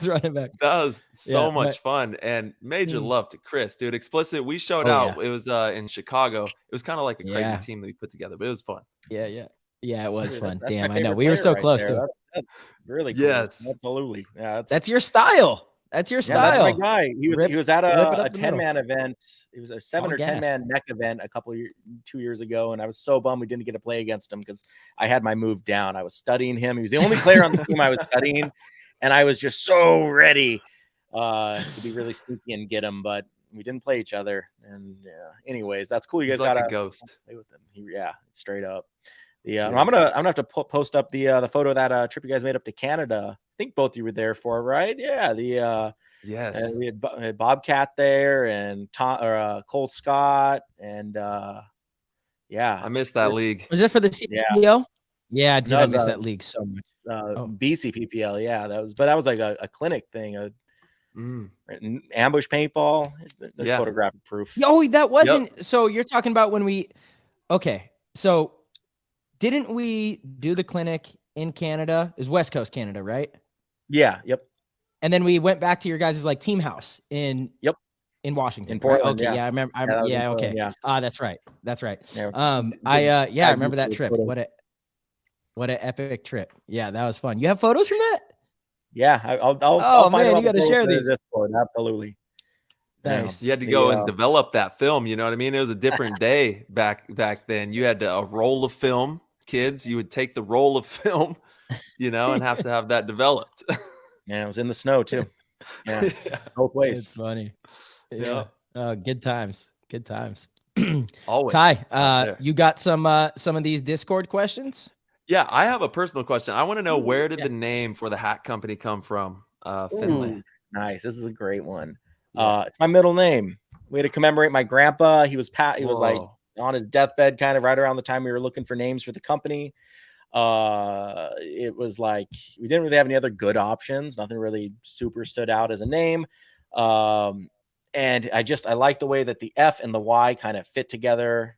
run it back. That was so much fun. And major love to Chris, dude. Explicit, we showed out. Yeah. It was in Chicago. It was kind of like a crazy team that we put together, but it was fun. Yeah, it was fun. Damn, I know. We were so close to it. That's really cool. Yes. Absolutely. Yeah, that's your style. That's your style. That's my guy. He was at a 10-man event. It was a 7 or 10-man neck event 2 years ago, and I was so bummed we didn't get to play against him because I had my move down. I was studying him. He was the only player on the team I was studying, and I was just so ready to be really sneaky and get him, but we didn't play each other. And anyways, that's cool. You guys got a ghost. Play with him. Straight up. I'm gonna have to post up the photo of that trip you guys made up to Canada. I think both of you were there for, right? Yeah. Yes. We had Bobcat there and Cole Scott and I missed that league. Was it for the CPO? Yeah, dude, I missed that league so much. BCPPL, yeah, that was like a clinic thing. Ambush paintball. There's photographic proof. Oh, that wasn't. Yep. So you're talking about when we? Okay, so didn't we do the clinic in Canada? It was West Coast Canada, right? Yeah. Yep. And then we went back to your guys' team house in Washington. In Portland. Right? Okay. Yeah. I remember. Okay. Yeah. That's right. Yeah. I remember that trip. What an epic trip. Yeah, that was fun. You have photos from that? Yeah. I'll find you got to share these. Discord. Absolutely. Nice. You had to go and develop that film. You know what I mean? It was a different day back then. You had a roll of film. Kids, you would take the roll of film, and have to have that developed. Yeah, it was in the snow too. Yeah, both ways. It's funny. Yeah. Good times. Good times. Always. Ty, you got some of these Discord questions? Yeah, I have a personal question. I want to know, where did Yeah. the name for the hat company come from? Finley. Ooh, nice. This is a great one. Yeah. It's my middle name. We had to commemorate my grandpa. He was like Whoa. on his deathbed, kind of right around the time we were looking for names for the company. It was like we didn't really have any other good options. Nothing really super stood out as a name. And I like the way that the F and the Y kind of fit together.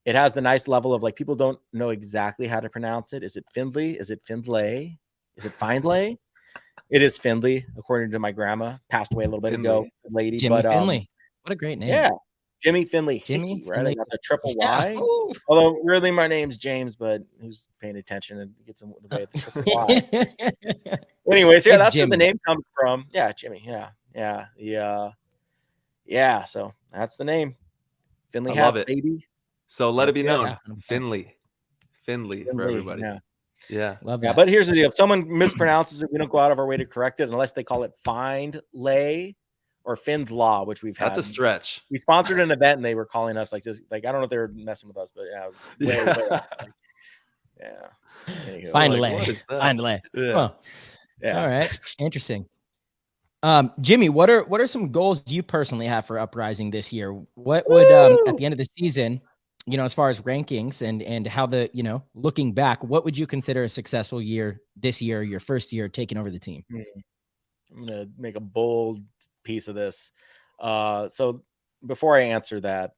It has the nice level of like, people don't know exactly how to pronounce it. Is it Findlay? Is it Findlay? Is it Findlay? It is Findlay, according to my grandma. Passed away a little bit ago, lady. Jimmy but Finley. What a great name. yeah, Jimmy Finley Jimmy Hickey, right? Finley. I got the triple Yeah. Y. Ooh. Although really my name's James, but who's paying attention and gets in the way of the triple Y. Anyways, yeah, It's that's Jimmy. where the name comes from. Yeah, Jimmy. Yeah. So that's the name. Finley I love Hats, it. baby. So let it be known. Yeah. Finley for everybody. Yeah. Yeah. Love Yeah, that. but here's the deal. If someone mispronounces it, we don't go out of our way to correct it unless they call it Findlay or Findlaw, which we've had. That's a stretch. We sponsored an event and they were calling us like, just like, I don't know if they were messing with us, but yeah, it was way yeah. Anywho, Findlay. Yeah. Huh. yeah. All right. Interesting. Jimmy, what are some goals you personally have for Uprising this year? What would at the end of the season, as far as rankings and how looking back, what would you consider a successful year this year, your first year taking over the team? I'm going to make a bold piece of this. So before I answer that,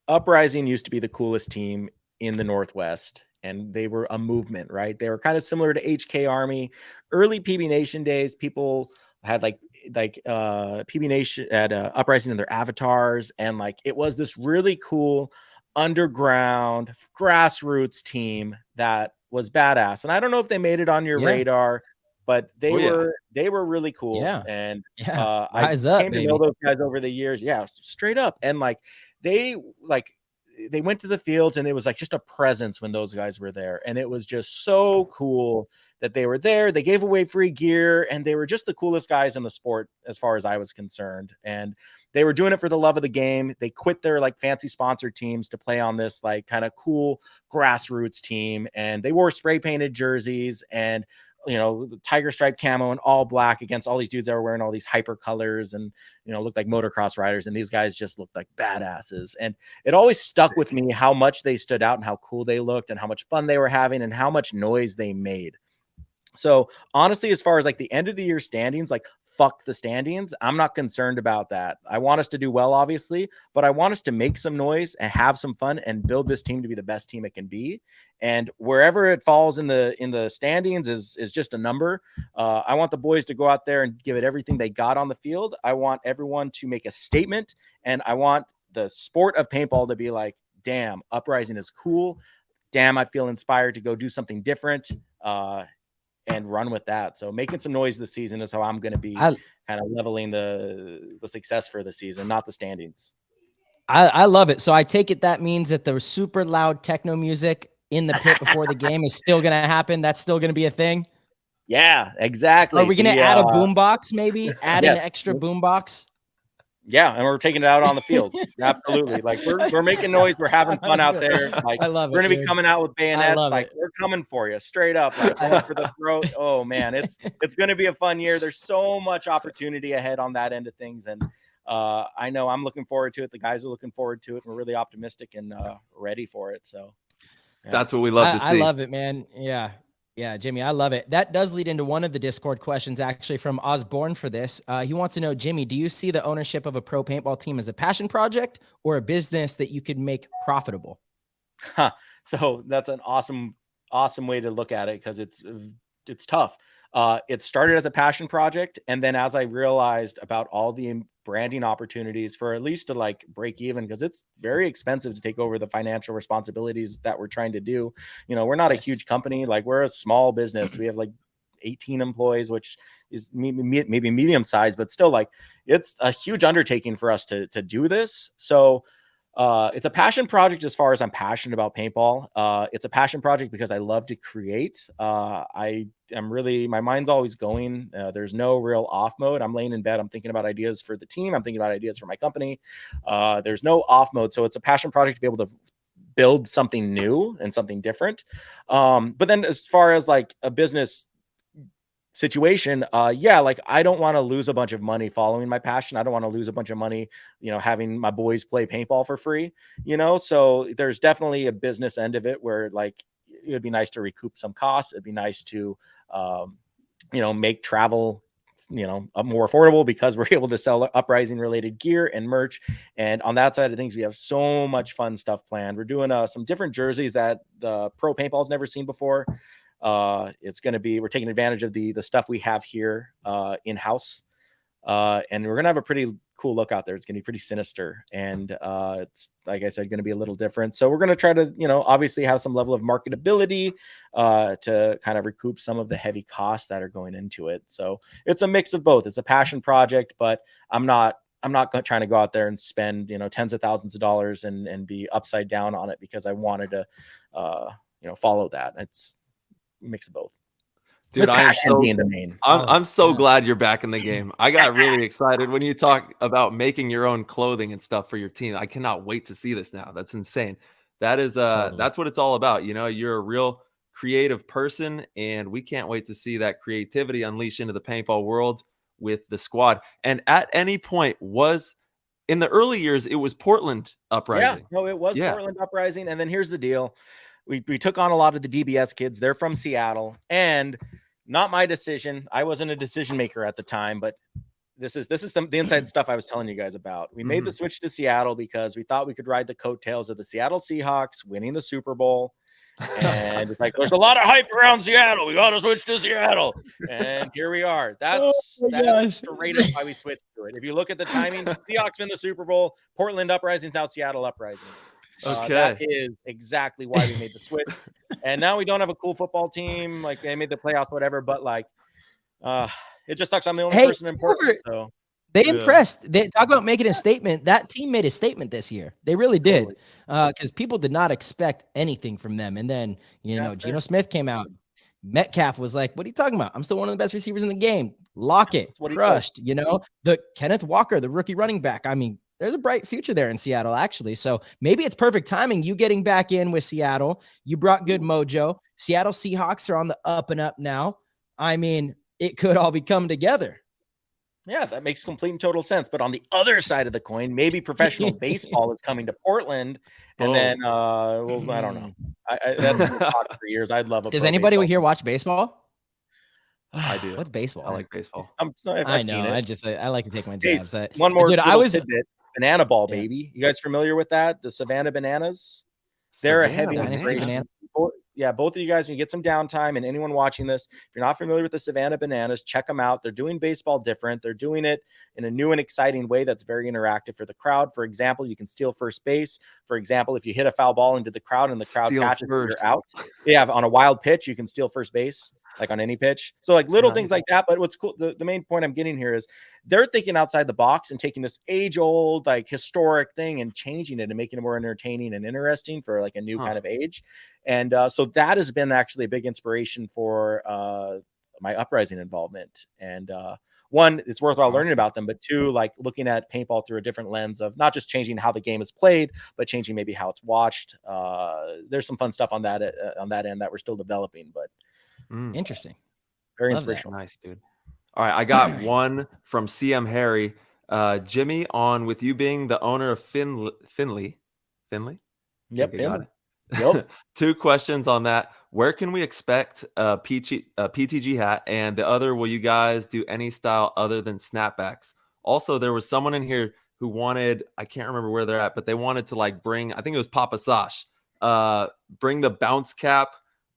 Uprising used to be the coolest team in the Northwest, and they were a movement, right? They were kind of similar to HK Army. Early PB Nation days, people had like PB Nation had Uprising in their avatars, and like it was this really cool underground grassroots team that was badass. And I don't know if they made it on your radar, but they were really cool. Yeah. And I came to know those guys over the years. Yeah, straight up. And like they went to the fields, and it was like just a presence when those guys were there. And it was just so cool that they were there. They gave away free gear, and they were just the coolest guys in the sport as far as I was concerned. And they were doing it for the love of the game. They quit their like fancy sponsored teams to play on this like kind of cool grassroots team. And they wore spray painted jerseys and, the tiger stripe camo and all black against all these dudes that were wearing all these hyper colors and, looked like motocross riders. And these guys just looked like badasses. And it always stuck with me how much they stood out and how cool they looked and how much fun they were having and how much noise they made. So honestly, as far as like the end of the year standings, like fuck the standings, I'm not concerned about that. I want us to do well, obviously, but I want us to make some noise and have some fun and build this team to be the best team it can be. And wherever it falls in the standings is just a number. I want the boys to go out there and give it everything they got on the field. I want everyone to make a statement, and I want the sport of paintball to be like, damn, Uprising is cool. Damn, I feel inspired to go do something different. And run with that. So making some noise this season is how I'm going to be kind of leveling the success for the season, not the standings. I love it. So I take it that means that the super loud techno music in the pit before the game is still going to happen. That's still going to be a thing. Yeah, exactly. Are we going to add a boombox? Maybe add an extra boombox. Yeah, and we're taking it out on the field. Absolutely. Like we're making noise. We're having fun out there. Like I love it. We're gonna be coming out with bayonets. Like it. we're coming for you straight up. Like going for the throat. Oh man, it's gonna be a fun year. There's so much opportunity ahead on that end of things, and I know I'm looking forward to it. The guys are looking forward to it. We're really optimistic and ready for it. So yeah. That's what we love to see. I love it, man. Yeah, Jimmy, I love it. That does lead into one of the Discord questions, actually, from Osborne for this. He wants to know, Jimmy, do you see the ownership of a pro paintball team as a passion project or a business that you could make profitable? So that's an awesome way to look at it, because it's tough. It started as a passion project, and then as I realized about all the branding opportunities for at least to like break even, because it's very expensive to take over the financial responsibilities that we're trying to do. We're not a huge company. Like we're a small business. We have like 18 employees, which is maybe medium sized, but still like it's a huge undertaking for us to do this. So It's a passion project as far as I'm passionate about paintball. It's a passion project because I love to create. I am really, my mind's always going. There's no real off mode. I'm laying in bed. I'm thinking about ideas for the team. I'm thinking about ideas for my company. There's no off mode. So it's a passion project to be able to build something new and something different. But then as far as like a business situation, like I don't want to lose a bunch of money following my passion. I don't want to lose a bunch of money, having my boys play paintball for free, so there's definitely a business end of it where like it would be nice to recoup some costs. It'd be nice to make travel more affordable because we're able to sell Uprising related gear and merch. And on that side of things, we have so much fun stuff planned. We're doing some different jerseys that the pro paintball has never seen before. It's going to be, we're taking advantage of the stuff we have here in-house, and we're going to have a pretty cool look out there. It's going to be pretty sinister, and it's, like I said, going to be a little different. So we're going to try to obviously have some level of marketability to kind of recoup some of the heavy costs that are going into it. So it's a mix of both. It's a passion project, but I'm not trying to go out there and spend tens of thousands of dollars and be upside down on it because I wanted to follow that. It's mix of both. Dude, I'm so glad you're back in the game. I got really excited when you talk about making your own clothing and stuff for your team. I cannot wait to see this now. That's insane. That is that's what it's all about. You're a real creative person, and we can't wait to see that creativity unleash into the paintball world with the squad. And at any point in the early years, it was Portland Uprising. Yeah, no, it was Portland Uprising. And then here's the deal. We took on a lot of the DBS kids. They're from Seattle, and not my decision. I wasn't a decision maker at the time, but this is the inside stuff I was telling you guys about. We made the switch to Seattle because we thought we could ride the coattails of the Seattle Seahawks winning the Super Bowl. And it's like, there's a lot of hype around Seattle. We got to switch to Seattle. And here we are. That's the reason why we switched to it. If you look at the timing, Seahawks win the Super Bowl, Portland Uprising's out, Seattle Uprising. Okay. That is exactly why we made the switch. And now we don't have a cool football team. Like, they made the playoffs, whatever. But like, it just sucks. I'm the only person in Portland. So they impressed. They talk about making a statement. That team made a statement this year. They really did. Because people did not expect anything from them. And then, Geno Smith came out. Metcalf was like, what are you talking about? I'm still one of the best receivers in the game. Lockett crushed, the Kenneth Walker, the rookie running back. I mean, there's a bright future there in Seattle, actually. So maybe it's perfect timing. You getting back in with Seattle. You brought good mojo. Seattle Seahawks are on the up and up now. I mean, it could all be come together. Yeah, that makes complete and total sense. But on the other side of the coin, maybe professional baseball is coming to Portland. And then, I don't know. That's been talked for years. I'd love a Does anybody here watch baseball? I do. What's baseball? I like baseball. I know. I like to take my jabs. One more tidbit. Banana ball, baby. You guys familiar with that? The Savannah Bananas? They're a heavy integration. Both of you guys, when you get some downtime, and anyone watching this, if you're not familiar with the Savannah Bananas, check them out. They're doing baseball different. They're doing it in a new and exciting way that's very interactive for the crowd. For example, you can steal first base. For example, if you hit a foul ball into the crowd and the crowd catches, you're out. Yeah, on a wild pitch, you can steal first base. Like on any pitch. So like little things like that. But what's cool, the main point I'm getting here is they're thinking outside the box and taking this age-old, like historic thing and changing it and making it more entertaining and interesting for like a new kind of age. And so that has been actually a big inspiration for my Uprising involvement. And one, it's worthwhile learning about them, but two, like looking at paintball through a different lens of not just changing how the game is played, but changing maybe how it's watched. There's some fun stuff on that end that we're still developing, but interesting. Very inspirational. Nice, dude. All right. I got one from CM Harry. Jimmy, on with you being the owner of Finley. Yep. Got it. Yep. 2 questions on that. Where can we expect a PTG hat? And the other, will you guys do any style other than snapbacks? Also, there was someone in here who wanted, I can't remember where they're at, but they wanted to like bring, I think it was Papa Sash, bring the bounce cap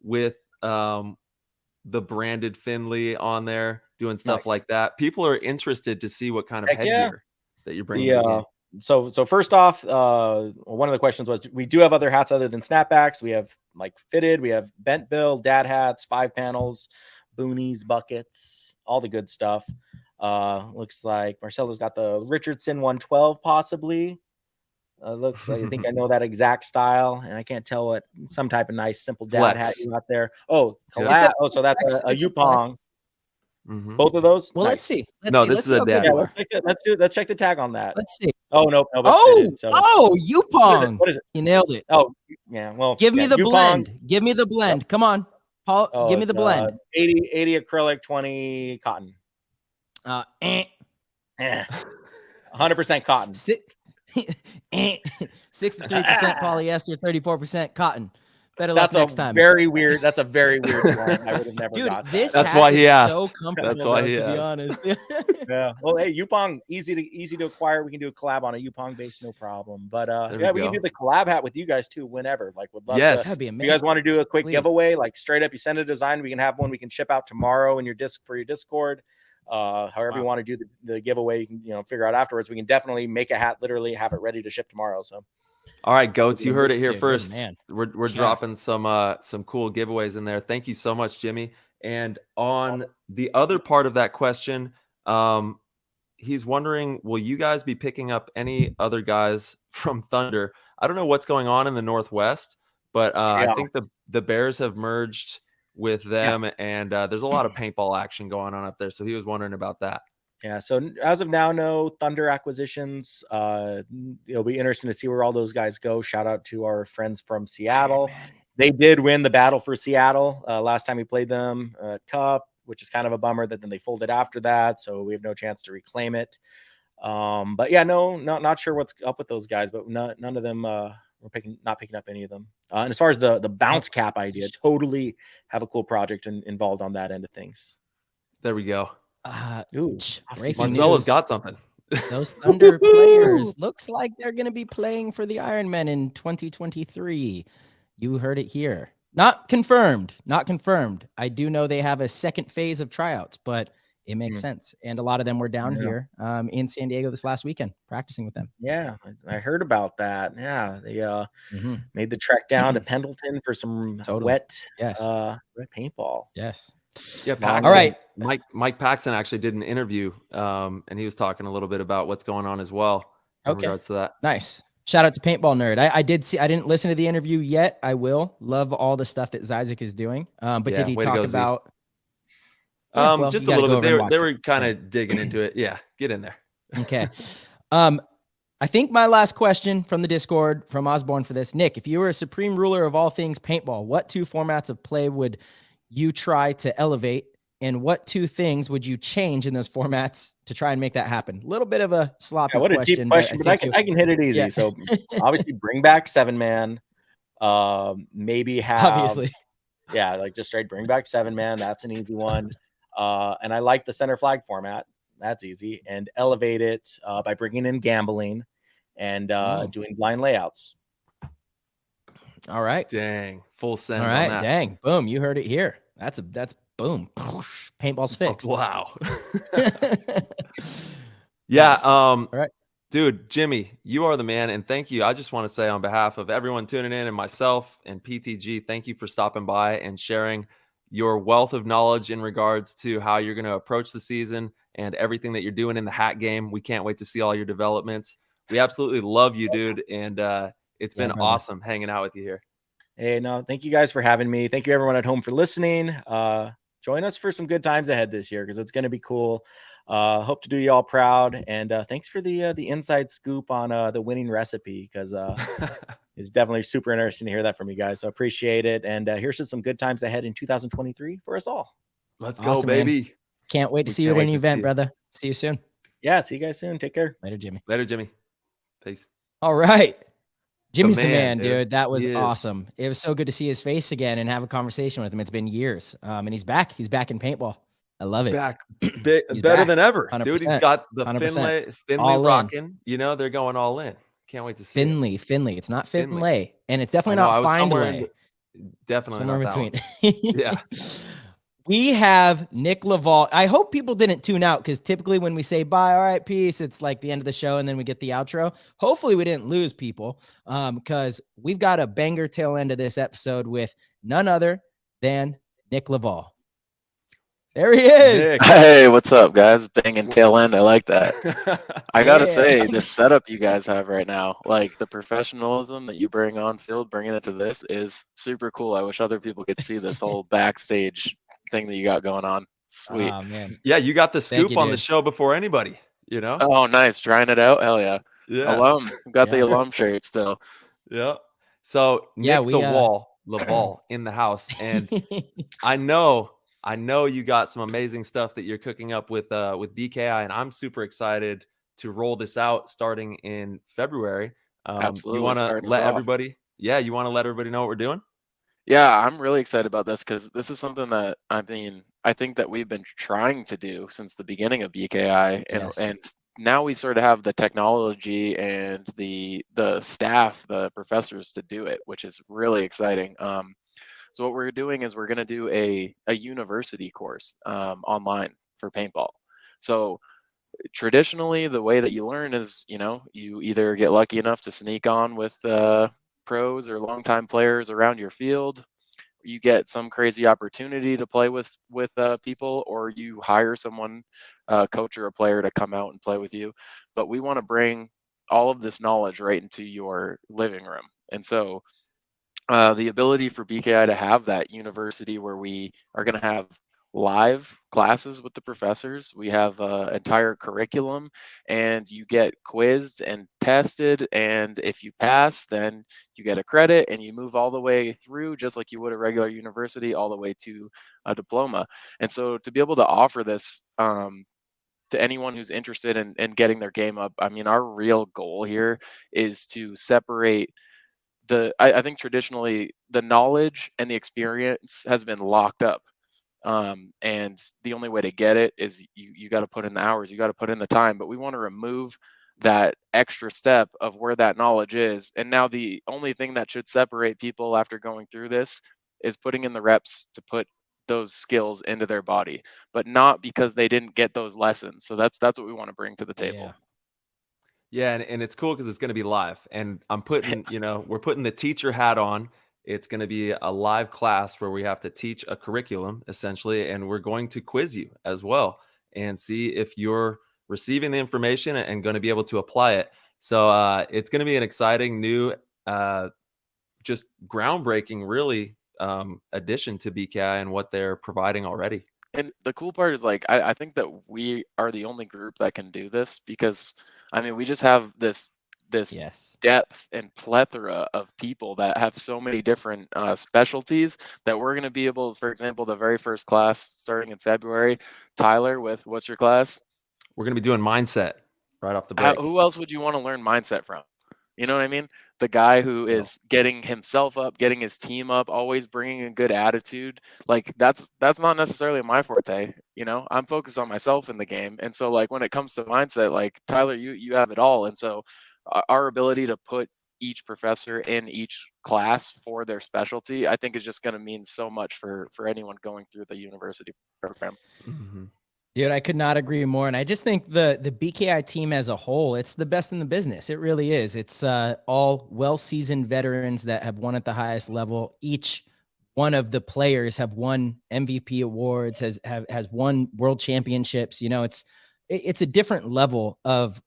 with the branded Finley on there, doing stuff like that. People are interested to see what kind of headgear that you're bringing. So first off, one of the questions was, we do have other hats other than snapbacks. We have like fitted, we have bent bill, dad hats, 5 panels, boonies, buckets, all the good stuff. Looks like Marcelo's got the Richardson 112 possibly. Looks like I think I know that exact style, and I can't tell what some type of nice simple dad hat you got there. Oh, collab. Oh, so that's a Yupong. Mm-hmm. Both of those. Well, Nice. let's see. This is a dad. Yeah, let's check the tag on that. Let's see. Oh no, but Yupong. What is it? You nailed it. Oh yeah. Well, give me the Yupong. blend. Give me the blend. Come on, Paul. Give me the blend. 80 acrylic, 20 cotton. 100% cotton. 63% polyester, 34% cotton. Better luck That's next time. That's a very weird one. I would have never got that. This That's hat why he is asked. so comfortable, That's why he to asked. be honest. Yeah. Well, hey, Yupong, easy to acquire. We can do a collab on a Yupong base, no problem. But we can do the collab hat with you guys too, whenever. Like, would love to. That'd be amazing. You guys want to do a quick giveaway? Like straight up, you send a design, we can have one we can ship out tomorrow in your Discord. However you want to do the giveaway, you can figure out afterwards. We can definitely make a hat, literally have it ready to ship tomorrow. So all right, goats, you heard it here first. Man. We're dropping some cool giveaways in there. Thank you so much, Jimmy. And on the other part of that question, he's wondering, will you guys be picking up any other guys from Thunder? I don't know what's going on in the Northwest, but I think the Bears have merged with them, and there's a lot of paintball action going on up there. So he was wondering about that. Yeah. So as of now, no Thunder acquisitions. It'll be interesting to see where all those guys go. Shout out to our friends from Seattle. They did win the battle for Seattle last time we played them Cup, which is kind of a bummer that then they folded after that. So we have no chance to reclaim it. But yeah, not sure what's up with those guys, but none of them we're not picking up any of them. And as far as the bounce cap idea, totally have a cool project involved on that end of things. There we go. Marcelo's got something. Those Thunder players looks like they're going to be playing for the Ironmen in 2023. You heard it here. Not confirmed. I do know they have a second phase of tryouts, but it makes sense. And a lot of them were down here in San Diego this last weekend practicing with them. Yeah, I heard about that. Yeah, they made the trek down to Pendleton for some wet paintball. Yes. Yeah. Paxton, all right. Mike Paxton actually did an interview, and he was talking a little bit about what's going on as well in regards to that. Nice. Shout out to Paintball Nerd. I didn't listen to the interview yet. I will. Love all the stuff that Zizek is doing. But did he talk about just a little bit? They were kind of digging into it. Yeah, get in there. Okay. I think my last question from the Discord from Osborne for this, Nick, if you were a supreme ruler of all things paintball, what two formats of play would you try to elevate, and what two things would you change in those formats to try and make that happen? A little bit of a sloppy question. What a deep question, but I can hit it easy. Yeah. So obviously bring back 7-man. Maybe have obviously. Yeah, like just straight bring back 7-man. That's an easy one. And I like the center flag format. That's easy. And elevate it by bringing in gambling and doing blind layouts. All right. Dang. Full send. All right. Dang. Boom. You heard it here. That's boom. Paintball's fixed. Wow. Yeah. All right. Dude, Jimmy, you are the man. And thank you. I just want to say on behalf of everyone tuning in and myself and PTG, thank you for stopping by and sharing your wealth of knowledge in regards to how you're going to approach the season and everything that you're doing in the hat game. We can't wait to see all your developments. We absolutely love you, dude. And it's been awesome hanging out with you here. Hey, no, thank you guys for having me. Thank you everyone at home for listening. Join us for some good times ahead this year because it's going to be cool. Hope to do you all proud. And thanks for the inside scoop on the winning recipe because it's definitely super interesting to hear that from you guys. So appreciate it. And here's some good times ahead in 2023 for us all. Let's go, baby. Man. Can't wait to see you at any event, brother. See you soon. Yeah, see you guys soon. Take care. Later, Jimmy. Peace. All right. Jimmy's the man, dude. That was awesome. It was so good to see his face again and have a conversation with him. It's been years. And he's back. He's back in paintball. I love it. Better than ever. 100%. Dude, he's got the 100%. Finley rocking. You know, they're going all in. Can't wait to see Finley. It's not Finlay. And it's definitely not Findlay. Definitely somewhere not in between. Yeah. We have Nick Laval. I hope people didn't tune out because typically when we say bye, all right, peace, it's like the end of the show and then we get the outro. Hopefully we didn't lose people because we've got a banger tail end of this episode with none other than Nick Laval. There he is. Nick. Hey, what's up, guys? Banging tail end. I like that. I gotta Yeah. say, the setup you guys have right now, like the professionalism that you bring on field, bringing it to this is super cool. I wish other people could see this whole backstage thing that you got going on. Sweet. Oh man. Yeah, you got the Thank scoop you, on the dude. show before anybody, you know? Oh, nice. Trying it out. Hell yeah. Yeah. Alum. Got the Yeah. alum shirt still. Yeah. So Yeah, Nick we the Wall, Laval in the house. And I know you got some amazing stuff that you're cooking up with BKI, and I'm super excited to roll this out starting in February. You Absolutely. want to Starting us let off. everybody know what we're doing? Yeah, I'm really excited about this because this is something that I think that we've been trying to do since the beginning of BKI, Yes. and now we sort of have the technology and the staff, the professors to do it, which is really exciting. So what we're doing is we're going to do a university course online for paintball. So traditionally, the way that you learn is, you either get lucky enough to sneak on with pros or longtime players around your field. You get some crazy opportunity to play with people, or you hire someone, a coach or a player, to come out and play with you. But we want to bring all of this knowledge right into your living room. And so the ability for BKI to have that university where we are going to have live classes with the professors. We have an entire curriculum, and you get quizzed and tested. And if you pass, then you get a credit, and you move all the way through, just like you would a regular university, all the way to a diploma. And so to be able to offer this to anyone who's interested in getting their game up, I mean, our real goal here is to separate I think traditionally the knowledge and the experience has been locked up. And the only way to get it is you got to put in the hours, you got to put in the time. But we want to remove that extra step of where that knowledge is. And now the only thing that should separate people after going through this is putting in the reps to put those skills into their body, but not because they didn't get those lessons. So that's what we want to bring to the table. Yeah. Yeah, and it's cool because it's going to be live, and I'm putting, we're putting the teacher hat on. It's going to be a live class where we have to teach a curriculum essentially, and we're going to quiz you as well and see if you're receiving the information and going to be able to apply it. So it's going to be an exciting new, just groundbreaking, really, addition to BKI and what they're providing already. And the cool part is, like, I think that we are the only group that can do this because, I mean, we just have this Yes. depth and plethora of people that have so many different specialties that we're going to be able, for example, the very first class starting in February, Tyler, with what's your class? We're going to be doing mindset right off the break. Who else would you want to learn mindset from? You know what I mean? The guy who is getting himself up, getting his team up, always bringing a good attitude. Like that's not necessarily my forte. I'm focused on myself in the game. And so, like, when it comes to mindset, like, Tyler, you have it all. And so our ability to put each professor in each class for their specialty, I think, is just going to mean so much for anyone going through the university program. Mm-hmm. Dude, I could not agree more. And I just think the BKI team as a whole, it's the best in the business. It really is. It's all well-seasoned veterans that have won at the highest level. Each one of the players have won MVP awards, has won world championships. It's a different level of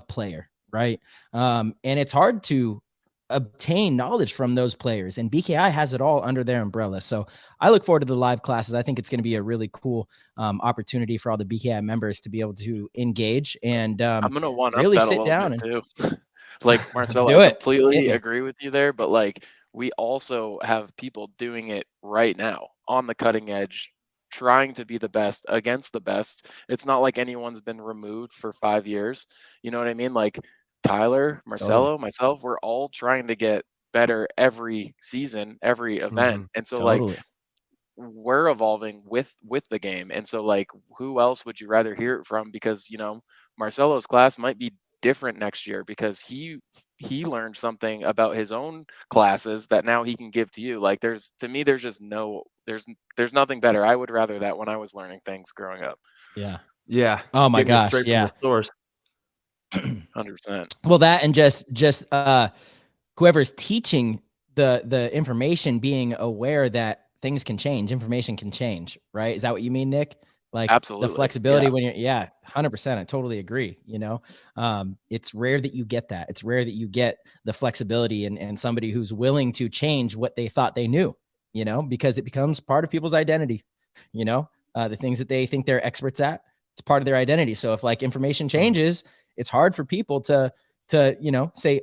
player, right? And it's hard to obtain knowledge from those players, and BKI has it all under their umbrella. So I look forward to the live classes. I think it's going to be a really cool opportunity for all the BKI members to be able to engage and I'm going to one really up that sit a down little bit too. Like, Marcel, do I it. completely agree with you there, but, like, we also have people doing it right now on the cutting edge, trying to be the best against the best. It's not like anyone's been removed for 5 years. You know what I mean? Like, Tyler, Marcelo, myself, we're all trying to get better every season, every event. Mm-hmm. And so, Totally. like, we're evolving with the game. And so, like, who else would you rather hear it from? Because, Marcelo's class might be different next year because he learned something about his own classes that now he can give to you. Like, there's just there's nothing better. I would rather that when I was learning things growing up. Yeah. Oh my Getting it gosh. straight Yeah. from the source. 100%. Well, that and just whoever's teaching the information being aware that things can change, information can change, right? Is that what you mean, Nick? Like Absolutely. the flexibility Yeah. when you're, 100%. I totally agree. It's rare that you get that. It's rare that you get the flexibility and somebody who's willing to change what they thought they knew, because it becomes part of people's identity, the things that they think they're experts at, it's part of their identity. So if like information changes, it's hard for people to say,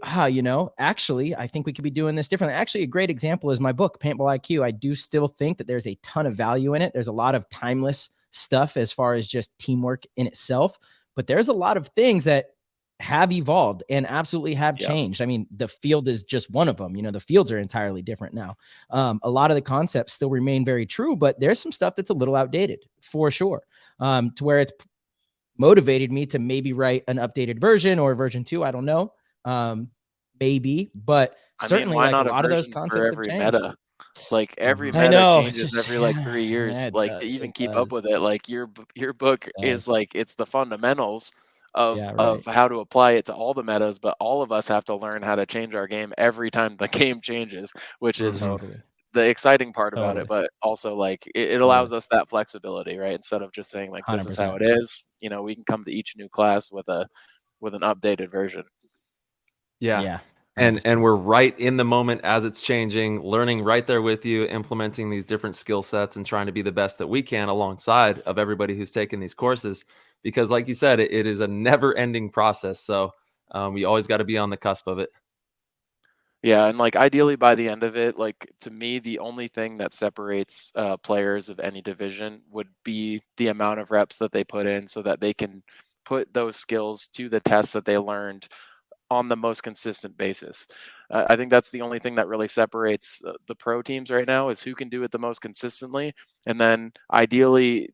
actually, I think we could be doing this differently. Actually, a great example is my book, Paintball IQ. I do still think that there's a ton of value in it. There's a lot of timeless stuff as far as just teamwork in itself, but there's a lot of things that have evolved and absolutely have changed. I mean, the field is just one of them. The fields are entirely different now. A lot of the concepts still remain very true, but there's some stuff that's a little outdated for sure, to where it's motivated me to maybe write an updated version or version 2. I don't know. Maybe, but certainly why like not a lot of those concepts for every have changed. meta? Like every I meta know. changes every like 3 years. It Like does, to even it keep up does. with it, like your book is like, it's the fundamentals of how to apply it to all the metas, but all of us have to learn how to change our game every time the game changes, which is Totally. the exciting part about it. But also like it allows us that flexibility, right? Instead of just saying like, this is how it is, we can come to each new class with an updated version. Yeah. And we're right in the moment as it's changing, learning right there with you, implementing these different skill sets and trying to be the best that we can alongside of everybody who's taking these courses. Because like you said, it is a never ending process. So we always got to be on the cusp of it. Yeah, and like ideally by the end of it, like to me, the only thing that separates players of any division would be the amount of reps that they put in so that they can put those skills to the test that they learned on the most consistent basis. I think that's the only thing that really separates the pro teams right now, is who can do it the most consistently. And then ideally,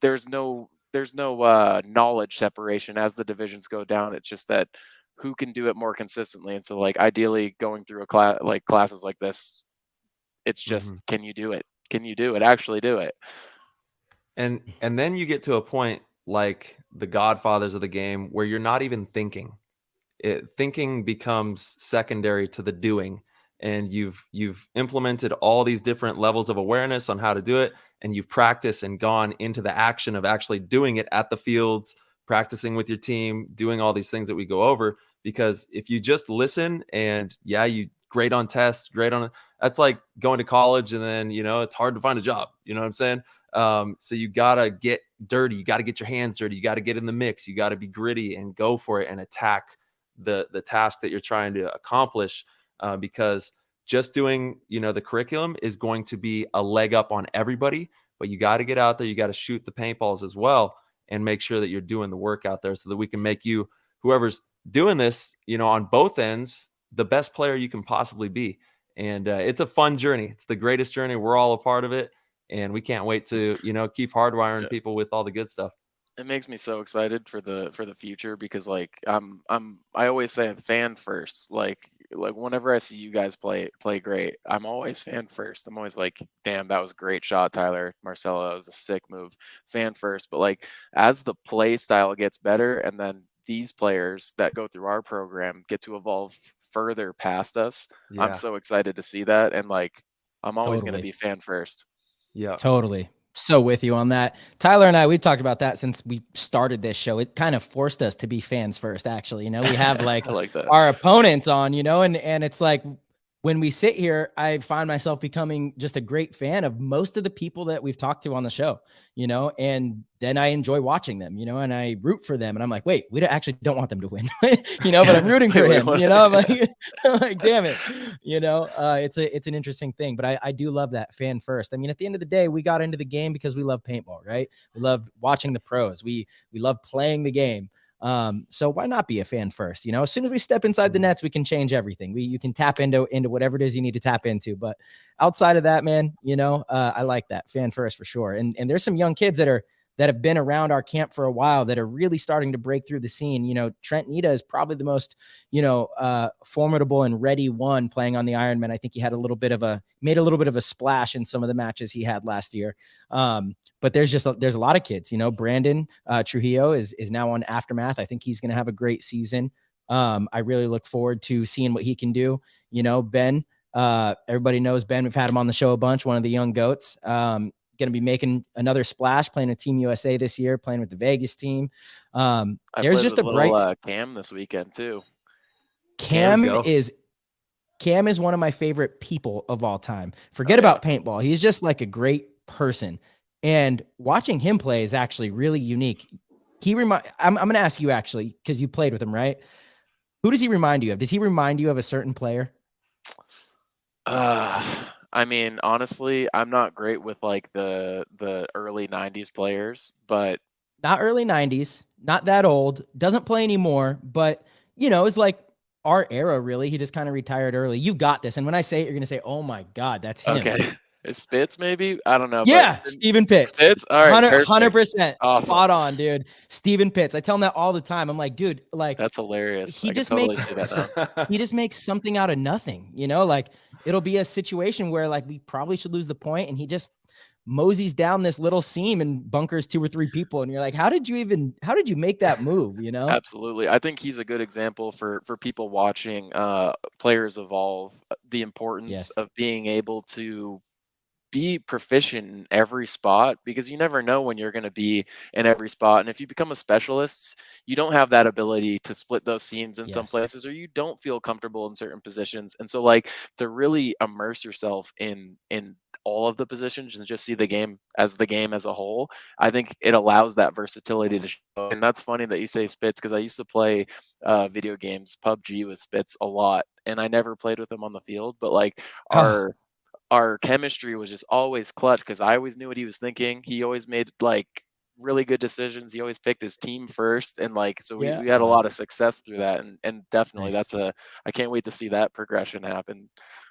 there's no knowledge separation as the divisions go down. It's just that who can do it more consistently. And so like ideally going through a class, like classes like this, it's just, can you do it? Can you do it? Actually do it. And then you get to a point like the godfathers of the game where you're not even thinking. Thinking becomes secondary to the doing, and you've implemented all these different levels of awareness on how to do it, and you've practiced and gone into the action of actually doing it at the fields, practicing with your team, doing all these things that we go over. Because if you just listen and you great on tests, that's like going to college and then it's hard to find a job, you know what I'm saying? So you gotta get dirty, you gotta get your hands dirty, you gotta get in the mix, you gotta be gritty and go for it and attack the task that you're trying to accomplish, because just doing the curriculum is going to be a leg up on everybody, but you got to get out there, you got to shoot the paintballs as well and make sure that you're doing the work out there so that we can make you, whoever's doing this, on both ends, the best player you can possibly be. And it's a fun journey. It's the greatest journey. We're all a part of it, and we can't wait to keep hardwiring people with all the good stuff. It makes me so excited for the future, because like I always say I'm fan first. Like whenever I see you guys play great, I'm always fan first. I'm always like, damn, that was a great shot, Tyler, Marcelo, that was a sick move. Fan first. But like as the play style gets better, and then these players that go through our program get to evolve further past us, I'm so excited to see that. And like I'm always going to be fan first. Yeah, totally. So with you on that. Tyler and I, we've talked about that since we started this show. It kind of forced us to be fans first, actually. We have like, like our opponents on, and it's like when we sit here, I find myself becoming just a great fan of most of the people that we've talked to on the show, and then I enjoy watching them, and I root for them. And I'm like, wait, we actually don't want them to win, but I'm rooting for him, I'm like, damn it, it's an interesting thing, but I do love that fan first. I mean, at the end of the day, we got into the game because we love paintball, right? We love watching the pros. We love playing the game. So why not be a fan first? As soon as we step inside the nets, we can change everything. You can tap into whatever it is you need to tap into. But outside of that, man, I like that fan first for sure. And there's some young kids that have been around our camp for a while that are really starting to break through the scene. Trent Nita is probably the most, formidable and ready one playing on the Ironman. I think he had made a little bit of a splash in some of the matches he had last year. But there's a lot of kids, Brandon Trujillo is now on Aftermath. I think he's going to have a great season. I really look forward to seeing what he can do. Ben Everybody knows Ben. We've had him on the show a bunch. One of the young goats. Going to be making another splash, playing with Team USA this year, playing with the Vegas team. There's just a bright Cam this weekend too. Cam is one of my favorite people of all time. Forget about paintball. He's just like a great person. And watching him play is actually really unique. I'm going to ask you actually, because you played with him, right? Who does he remind you of? Does he remind you of a certain player? I mean, honestly, I'm not great with like the early 90s players, but not early 90s, not that old, doesn't play anymore, but it's like our era, really. He just kind of retired early. You've got this. And when I say it, you're going to say, oh my God, that's him. Okay. Is Spitz maybe? I don't know. Yeah, Stephen Pitts. Spitz? All right, 100%. Awesome. Spot on, dude. Stephen Pitts. I tell him that all the time. I'm like, dude, like that's hilarious. He just makes something out of nothing. Like it'll be a situation where like we probably should lose the point, and he just moseys down this little seam and bunkers 2 or 3 people, and you're like, how did you make that move? Absolutely. I think he's a good example for people watching players evolve, the importance of being able to be proficient in every spot, because you never know when you're going to be in every spot. And if you become a specialist, you don't have that ability to split those seams in some places, or you don't feel comfortable in certain positions. And so like to really immerse yourself in all of the positions and just see the game as a whole, I think it allows that versatility to show. And that's funny that you say Spitz, because I used to play video games, PUBG, with Spitz a lot, and I never played with him on the field, but like our chemistry was just always clutch, because I always knew what he was thinking. He always made like really good decisions. He always picked his team first, and like so we had a lot of success through that, and definitely I can't wait to see that progression happen.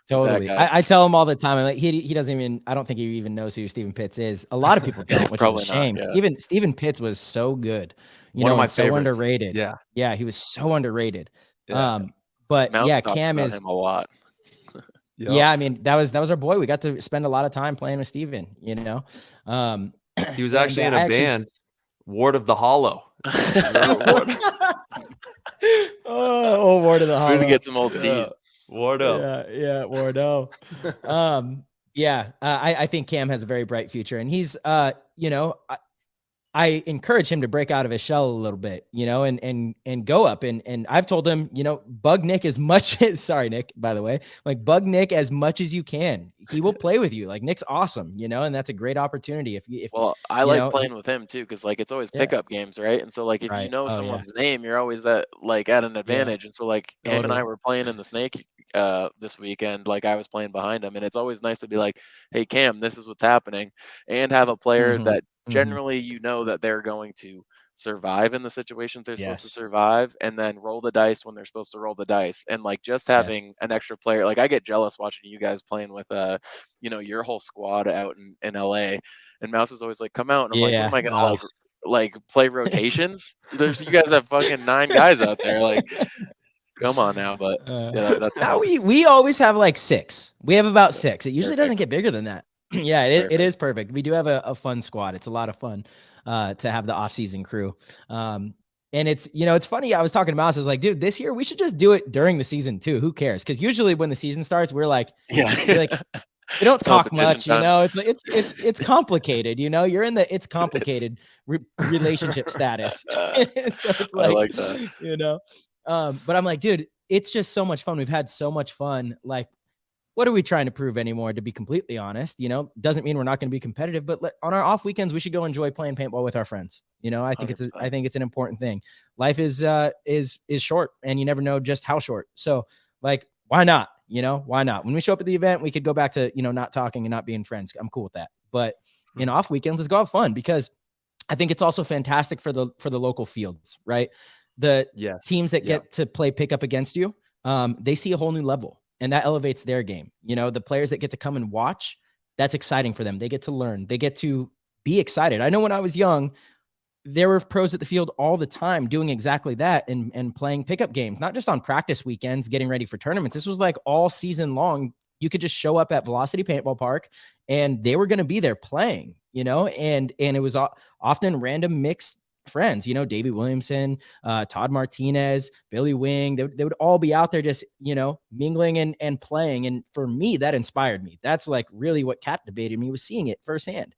Totally. I tell him all the time. I'm like, he doesn't even, I don't think he even knows who Stephen Pitts is. A lot of people don't, which is a shame. Even Stephen Pitts was so good. One of my so favorites. Underrated. Yeah, he was so underrated. But Mouse Cam is him a lot. Yep. Yeah, I mean, that was our boy. We got to spend a lot of time playing with Steven, He was actually in a band, Ward of the Hollow. Ward of the Hollow. We're gonna get some old teas. Wardo. Yeah, Wardo. I think Cam has a very bright future, and he's I encourage him to break out of his shell a little bit, and go up. And I've told him, bug Nick as much as, sorry, Nick, by the way, like bug Nick as much as you can. He will play with you. Like Nick's awesome, and that's a great opportunity. I like playing with him too, because like it's always pickup games, right? And so like if you know someone's name, you're always at an advantage. And so like him and I were playing in the snake this weekend. Like I was playing behind him, and it's always nice to be like, hey Cam, this is what's happening, and have a player that generally that they're going to survive in the situations they're supposed to survive, and then roll the dice when they're supposed to roll the dice. And like just having an extra player, like I get jealous watching you guys playing with your whole squad out in LA, and Mouse is always like, come out, and I'm like, what am I gonna like play rotations? You guys have fucking 9 guys out there, like come on now. But that's now we always have like 6. We have about 6. It usually doesn't get bigger than that. Yeah, it is perfect. We do have a fun squad. It's a lot of fun to have the off-season crew. And it's, it's funny. I was talking to Mouse. I was like, dude, this year we should just do it during the season too. Who cares? Because usually when the season starts, we're like, we don't talk much. It's complicated. You're in the it's complicated relationship status. So it's like, I like that. But I'm like, dude, it's just so much fun. We've had so much fun. Like, what are we trying to prove anymore, to be completely honest? Doesn't mean we're not going to be competitive, but on our off weekends, we should go enjoy playing paintball with our friends. I think it's an important thing. Life is short, and you never know just how short. So like, why not? Why not? When we show up at the event, we could go back to, not talking and not being friends. I'm cool with that. But in off weekends, let's go have fun, because I think it's also fantastic for the local fields, right? The teams that get to play pickup against you, they see a whole new level. And that elevates their game. The players that get to come and watch, that's exciting for them. They get to learn. They get to be excited. I know when I was young, there were pros at the field all the time doing exactly that and playing pickup games, not just on practice weekends, getting ready for tournaments. This was like all season long. You could just show up at Velocity Paintball Park and they were going to be there playing, and it was often random mixed friends, Davey Williamson, Todd Martinez, Billy Wing. They would all be out there just, mingling and playing. And for me, that inspired me. That's like really what captivated me, was seeing it firsthand.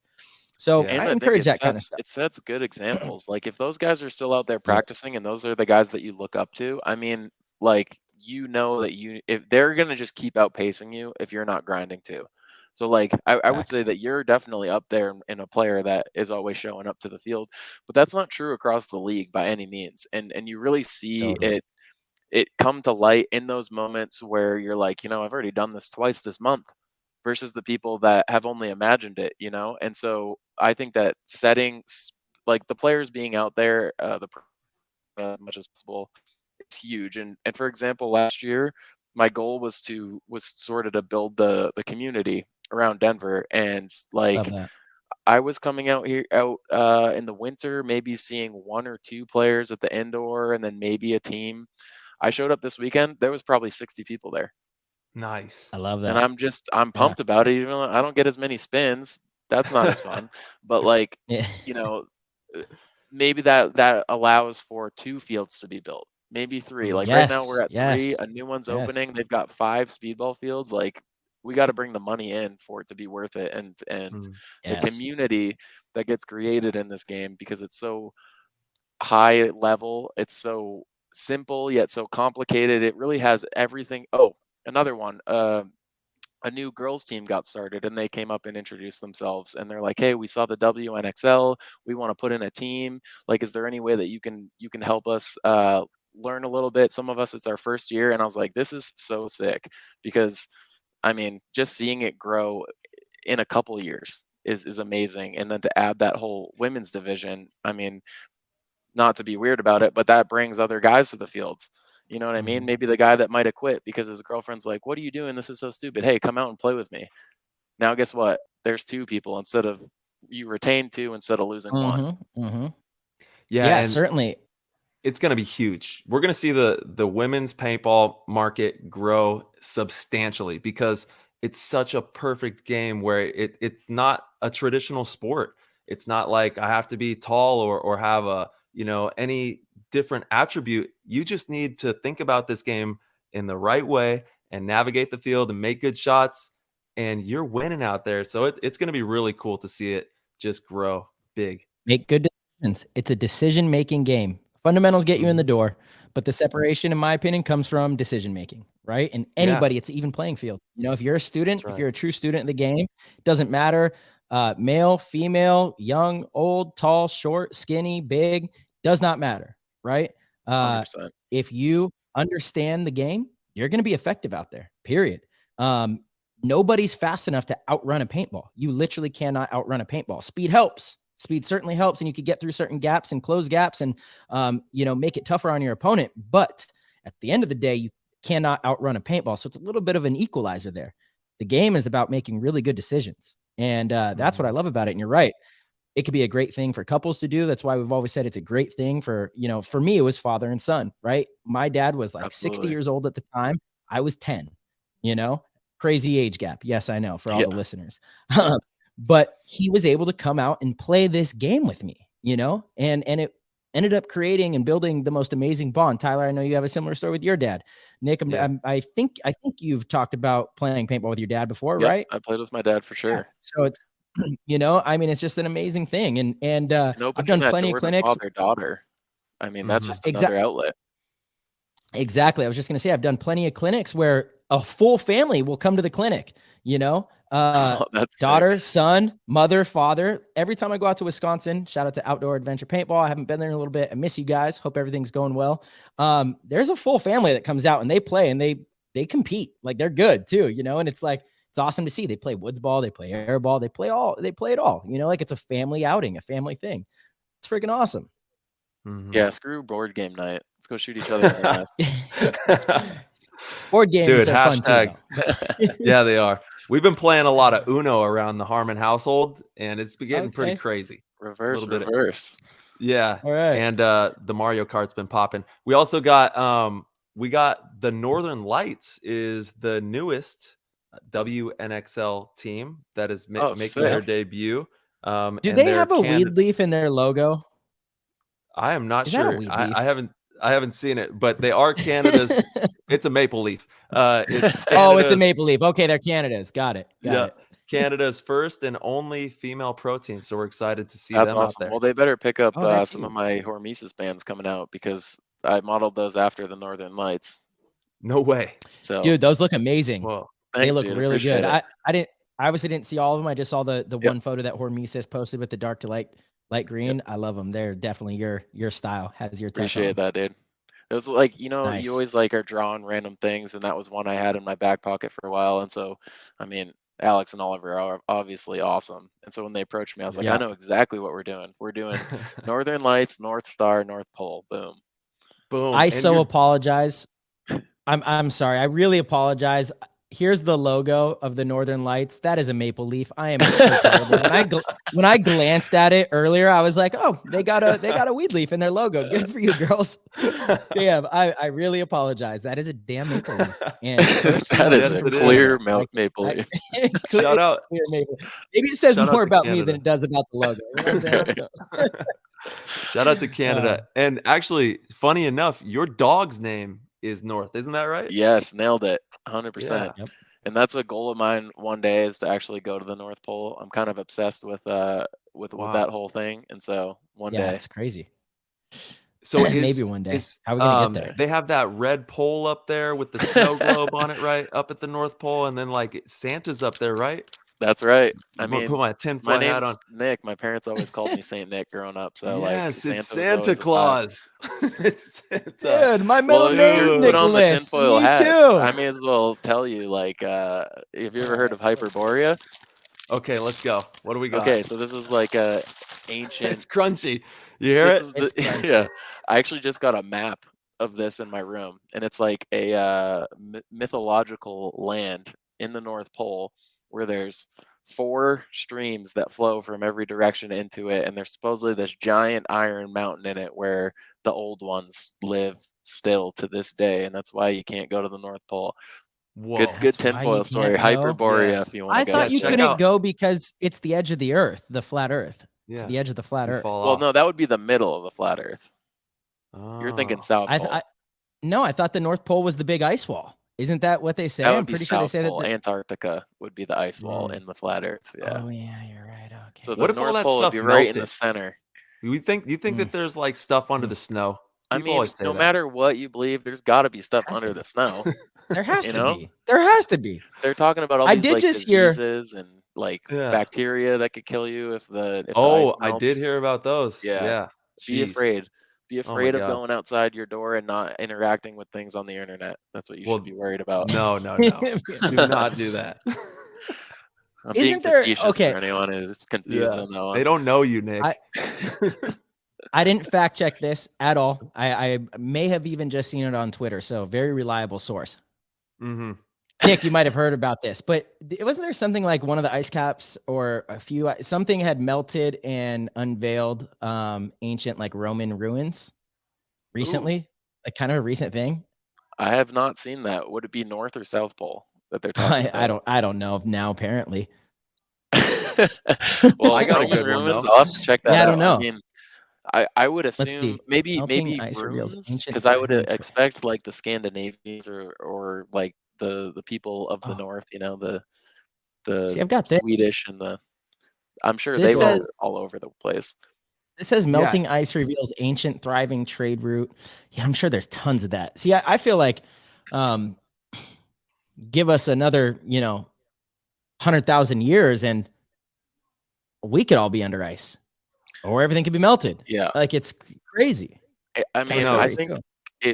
So And I I think encourage that kind of stuff. it sets good examples. Like if those guys are still out there practicing and those are the guys that you look up to, I mean, like, that if they're going to just keep outpacing you if you're not grinding too. So like I would say that you're definitely up there in a player that is always showing up to the field, but that's not true across the league by any means. And you really see it come to light in those moments where you're like, I've already done this twice this month, versus the people that have only imagined it, And so I think that settings, like the players being out there, as much as possible, it's huge. And for example, last year, my goal was sort of to build the community around Denver, and like I was coming out in the winter, maybe seeing 1 or 2 players at the indoor, and then maybe a team. I showed up this weekend. There was probably 60 people there. Nice. I love that. And I'm pumped about it. Even though I don't get as many spins, that's not as fun. But like, maybe that allows for 2 fields to be built, maybe 3. Like right now we're at 3. A new one's opening. They've got 5 speedball fields. Like we got to bring the money in for it to be worth it, and the community that gets created in this game, because it's so high level, it's so simple yet so complicated. It really has everything. Oh, another one. A new girls team got started, and they came up and introduced themselves, and they're like, hey, we saw the WNXL, we want to put in a team. Like, is there any way that you can help us learn a little bit? Some of us, it's our first year. And I was like, this is so sick, because I mean, just seeing it grow in a couple years is amazing. And then to add that whole women's division, I mean, not to be weird about it, but that brings other guys to the fields. You know what I mean? Maybe the guy that might have quit because his girlfriend's like, what are you doing? This is so stupid. Hey, come out and play with me. Now, guess what? There's 2 people instead of you retain 2 instead of losing 1. Yeah, certainly. It's going to be huge. We're going to see the women's paintball market grow substantially, because it's such a perfect game where it's not a traditional sport. It's not like I have to be tall or have a, any different attribute. You just need to think about this game in the right way and navigate the field and make good shots, and you're winning out there. So it's going to be really cool to see it just grow big. Make good decisions. It's a decision-making game. Fundamentals get you in the door, but the separation, in my opinion, comes from decision-making, right? And anybody, it's an even playing field. If you're a student, if you're a true student in the game, it doesn't matter, male, female, young, old, tall, short, skinny, big, does not matter, right? 100%. If you understand the game, you're going to be effective out there, period. Nobody's fast enough to outrun a paintball. You literally cannot outrun a paintball. Speed helps. Speed certainly helps, and you could get through certain gaps and close gaps and, make it tougher on your opponent. But at the end of the day, you cannot outrun a paintball. So it's a little bit of an equalizer there. The game is about making really good decisions. And that's what I love about it. And you're right. It could be a great thing for couples to do. That's why we've always said it's a great thing for, for me, it was father and son, right? My dad was like 60 years old at the time. I was 10, crazy age gap. Yes, I know, for all the listeners. But he was able to come out and play this game with me, and it ended up creating and building the most amazing bond. Tyler, I know you have a similar story with your dad. Nick, I think you've talked about playing paintball with your dad before, right? I played with my dad for sure. Yeah. So it's, it's just an amazing thing. And I've done plenty of clinics. Father-daughter. I mean, that's just another outlet. Exactly. I was just going to say, I've done plenty of clinics where a full family will come to the clinic, daughter, sick. Son, mother, father. Every time I go out to Wisconsin, shout out to Outdoor Adventure Paintball. I haven't been there in a little bit. I miss you guys. Hope everything's going well. There's a full family that comes out and they play and they compete. Like, they're good too, and it's like, it's awesome to see. They play woods ball, they play air ball, they play it all, like it's a family outing, a family thing. It's freaking awesome. Yeah, screw board game night. Let's go shoot each other in the ass. Board games are fun too. Yeah, they are. We've been playing a lot of Uno around the Harmon household, and it's been getting pretty crazy. Reverse. Yeah. All right. And the Mario Kart's been popping. We also got the Northern Lights is the newest WNXL team that is making their debut. Do they have a weed leaf in their logo? I am not Is that a sure. weed I, leaf? I haven't seen it, but they are Canada's. It's a maple leaf. It's Oh, it's a Canada's- maple leaf. Okay, they're Canada's. Got it. Got it. Canada's first and only female pro team. So we're excited to see That's them out awesome. there. Well, they better pick up Oh, that's some of huge. my hormesis bands coming out because I modeled those after the Northern Lights. No way. So, Dude, those look amazing. Whoa. They thanks, look dude. really Appreciate good. it. I obviously didn't see all of them. I just saw the Yep. one photo that Hormesis posted with the dark to light green. I love them. They're definitely your style. Has your touch on Appreciate them. that, dude. It was like, you know, Nice. you always like are drawing random things, and that was one I had in my back pocket for a while. And so, I mean, Alex and Oliver are obviously awesome. And so when they approached me, I was like, Yeah. I know exactly what we're doing. We're doing Northern Lights, North Star, North Pole. Boom. Boom. I And so you're- apologize. I'm sorry. I really apologize. Here's the logo of the Northern Lights. That is a maple leaf. I am so terrible. When I glanced at it earlier, I was like, "Oh, they got a weed leaf in their logo. Good for you, girls." Damn, I really apologize. That is a damn maple leaf. And That is Yes, a it is. clear maple leaf. Shout out. Clear maple. Maybe it says Shout out more to about me Canada. than it does about the logo. You know what I'm saying? So- Shout out to Canada. And actually, funny enough, your dog's name is North. Isn't that right? Yes, nailed it. 100%. Yep. And that's a goal of mine one day is to actually go to the North Pole. I'm kind of obsessed with Wow. that whole thing. And so one Yeah, day. it's crazy. So Maybe one day. How are we gonna get there? They have that red pole up there with the snow globe on it, right? Up at the North Pole, and then like Santa's up there, right? That's right. I I'm gonna mean, put my my tinfoil hat on. name's Nick. My parents always called me Saint Nick growing up. So Yes, like it's Santa was Santa always a vibe. Claus. It's Santa. Dude, my middle Well, if name's you put on the Nicholas. tinfoil Me hats, too. I may as well tell you, like, have you ever heard of Hyperborea? Okay, let's go. What do we got? Okay, so this is like a It's ancient. crunchy. You hear This it? is the, yeah. I actually just got a map of this in my room, and it's like a mythological land in the North Pole where there's 4 streams that flow from every direction into it, and there's supposedly this giant iron mountain in it where the old ones live still to this day, and that's why you can't go to the North Pole. Whoa. Good That's why you tinfoil story. can't go? Hyperborea, Yes. if you want I to go. thought you check couldn't out- go because it's the edge of the earth, the flat earth. It's Yeah. the edge of the flat You earth. fall Well, off. no, that would be the middle of the flat Earth. You're thinking Oh. South Pole. No, I thought the North Pole was the big ice wall. Isn't that what they say? That I'm would be pretty sure they South say that. Pole. Antarctica would be the ice wall in the flat Earth. Yeah. Oh yeah, you're right. Okay. So What the if all North that Pole would stuff be right in the melted? center. You think that there's like stuff under the snow? I People mean, always say no that. matter what you believe, there's got to be stuff Has under to the snow. There has You to know? be. There has to be. They're talking about all I these did like just hear- diseases and like Yeah. bacteria that could kill you if the ice Oh, I melts. did hear about those. Yeah. Yeah. Be Jeez. afraid. Be my afraid of God. going outside your door and not interacting with things on the internet. That's what you Well, should be worried about. No. Do not do that. I'm being Isn't there- facetious okay. for anyone who's confused Yeah. on that one. They don't know you, Nick. I didn't fact check this at all. I may have even just seen it on Twitter. So very reliable source. Mm-hmm. Nick, you might have heard about this, but wasn't there something like one of the ice caps or something had melted and unveiled ancient like Roman ruins recently? Like kind of a recent thing? I have not seen that. Would it be North or South Pole that they're talking about? I don't know now apparently. Well, I got a Roman good one, ruins, though. I'll have to check that Yeah, I out. don't know. I mean, I would see. assume maybe Melting ice reveals ruins ancient because I would Roman expect like the Scandinavians or like the people of the Oh. north, you know, the See, I've got this. Swedish and the I'm sure This they were says- all over the place. It says melting ice reveals ancient thriving trade route. Yeah, I'm sure there's tons of that. See, I feel like give us another, 100,000 years and we could all be under ice or everything could be melted. Yeah. Like it's crazy. I mean, know, I it's think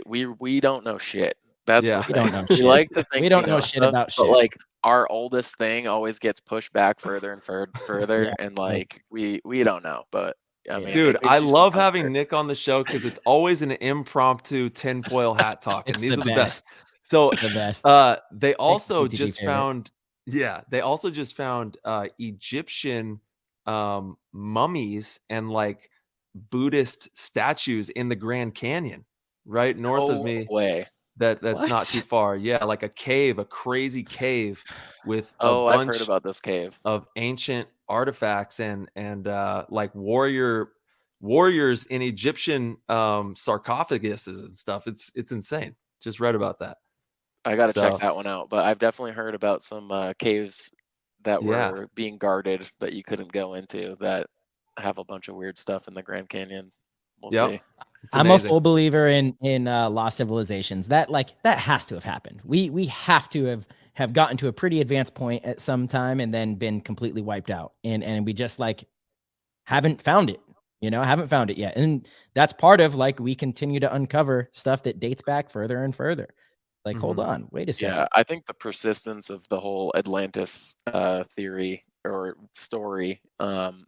we don't know shit. That's Yeah. the We thing. don't know We shit. like to think We don't know shit stuff, about but shit. like our oldest thing always gets pushed back further and further, Yeah. and like we don't know. But I mean, Dude, it gives I you some love having comfort. Nick on the show because it's always an impromptu tinfoil hat talk, and It's these the are the best. best. So The best. they also PTG just favorite. found Egyptian mummies and like Buddhist statues in the Grand Canyon, right north of me. Way. That's not What? too far. Yeah, like a crazy cave with a Oh, I've bunch heard about this cave. of ancient artifacts and like warrior warriors in Egyptian sarcophaguses and stuff. It's insane. Just read about that. I got to check that one out. But I've definitely heard about some caves that were being guarded that you couldn't go into that have a bunch of weird stuff in the Grand Canyon. We'll see. I'm a full believer in lost civilizations. That has to have happened. We have to have gotten to a pretty advanced point at some time and then been completely wiped out. And we just haven't found it. Haven't found it yet. And that's part of we continue to uncover stuff that dates back further and further. Hold on, wait a second. Yeah, I think the persistence of the whole Atlantis theory or story, and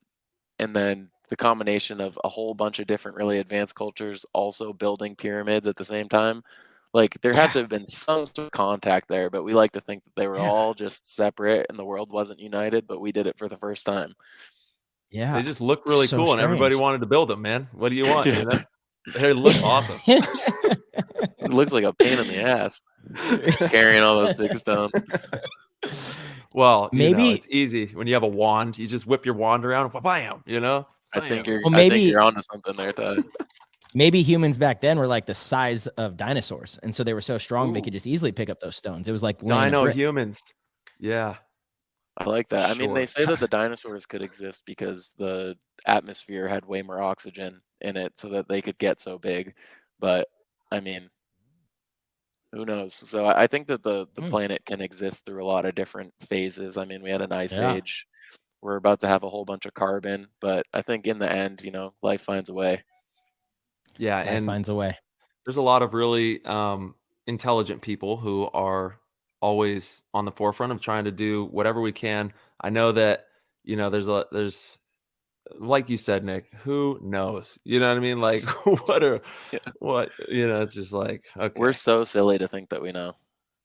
then the combination of a whole bunch of different really advanced cultures also building pyramids at the same time. There had to have been some sort of contact there, but we like to think that they were all just separate and the world wasn't united, but we did it for the first time. Yeah. They just look really cool and everybody wanted to build them, man. What do you want? They look awesome. It looks like a pain in the ass carrying all those big stones. Well, maybe it's easy when you have a wand. You just whip your wand around, bam. I think you're onto something there, Todd. Maybe humans back then were the size of dinosaurs, and so they were so strong they could just easily pick up those stones. It was like dino humans. Yeah, I like that. Sure. I mean, they say that the dinosaurs could exist because the atmosphere had way more oxygen in it, so that they could get so big. But I mean, who knows? So I think that the planet can exist through a lot of different phases. I mean, we had an ice age. We're about to have a whole bunch of carbon, but I think in the end, life finds a way. Yeah, life finds a way. There's a lot of really intelligent people who are always on the forefront of trying to do whatever we can. I know that there's like you said, Nick, who knows? You know what I mean? It's just okay. We're so silly to think that we know.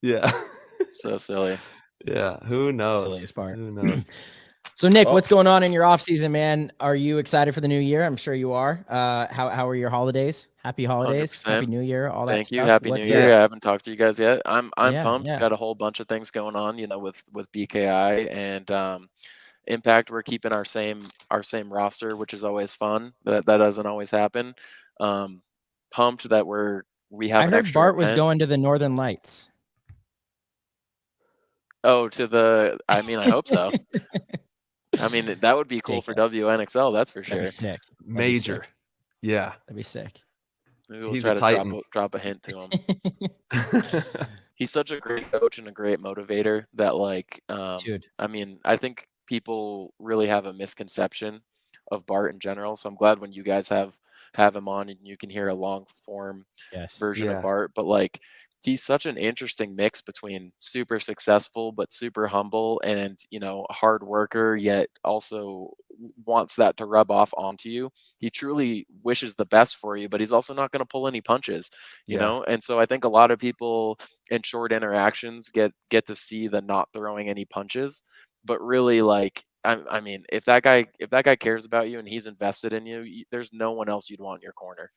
Yeah. So silly. Yeah. Who knows? Silliest part. Who knows? So Nick, what's going on in your off season, man? Are you excited for the new year? I'm sure you are. How are your holidays? Happy holidays. 100%. Happy New Year. All that Thank stuff. you. Happy New Year. I haven't talked to you guys yet. I'm pumped. Yeah. Got a whole bunch of things going on, with BKI and Impact. We're keeping our same roster, which is always fun. That doesn't always happen. Pumped that we have. I heard Bart was going to the Northern Lights. Oh, I hope so. I mean, that would be cool for WNXL. That's for sure. That'd be sick. Major. Yeah. That'd be sick. Maybe we'll try to drop a hint to him. He's such a great coach and a great motivator that Dude. I mean, I think people really have a misconception of Bart in general. So I'm glad when you guys have him on and you can hear a long form version of Bart. But he's such an interesting mix between super successful but super humble and a hard worker, yet also wants that to rub off onto you. He truly wishes the best for you, but he's also not going to pull any punches, you know. And so I think a lot of people in short interactions get to see the not throwing any punches, but really I mean, if that guy cares about you and he's invested in you, there's no one else you'd want in your corner.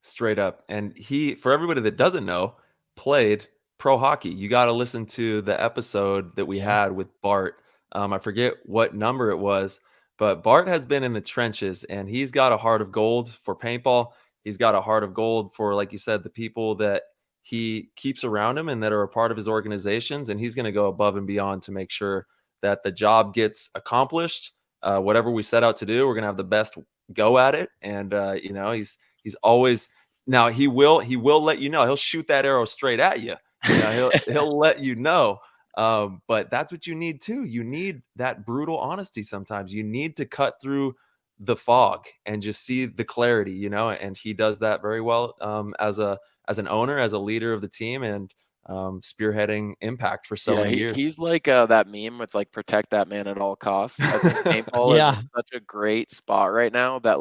Straight up. And he, for everybody that doesn't know, played pro hockey. You got to listen to the episode that we had with Bart. I forget what number it was, but Bart has been in the trenches and he's got a heart of gold for paintball. He's got a heart of gold for, like you said, the people that he keeps around him and that are a part of his organizations. And he's going to go above and beyond to make sure that the job gets accomplished. Whatever we set out to do, we're going to have the best go at it. And, he's always, now he will let you know, he'll shoot that arrow straight at you. He'll let you know. But that's what you need too. You need that brutal honesty. Sometimes you need to cut through the fog and just see the clarity, and he does that very well, as an owner, as a leader of the team, and spearheading Impact for so many years. He's like that meme. It's protect that man at all costs. I think paintball is in such a great spot right now that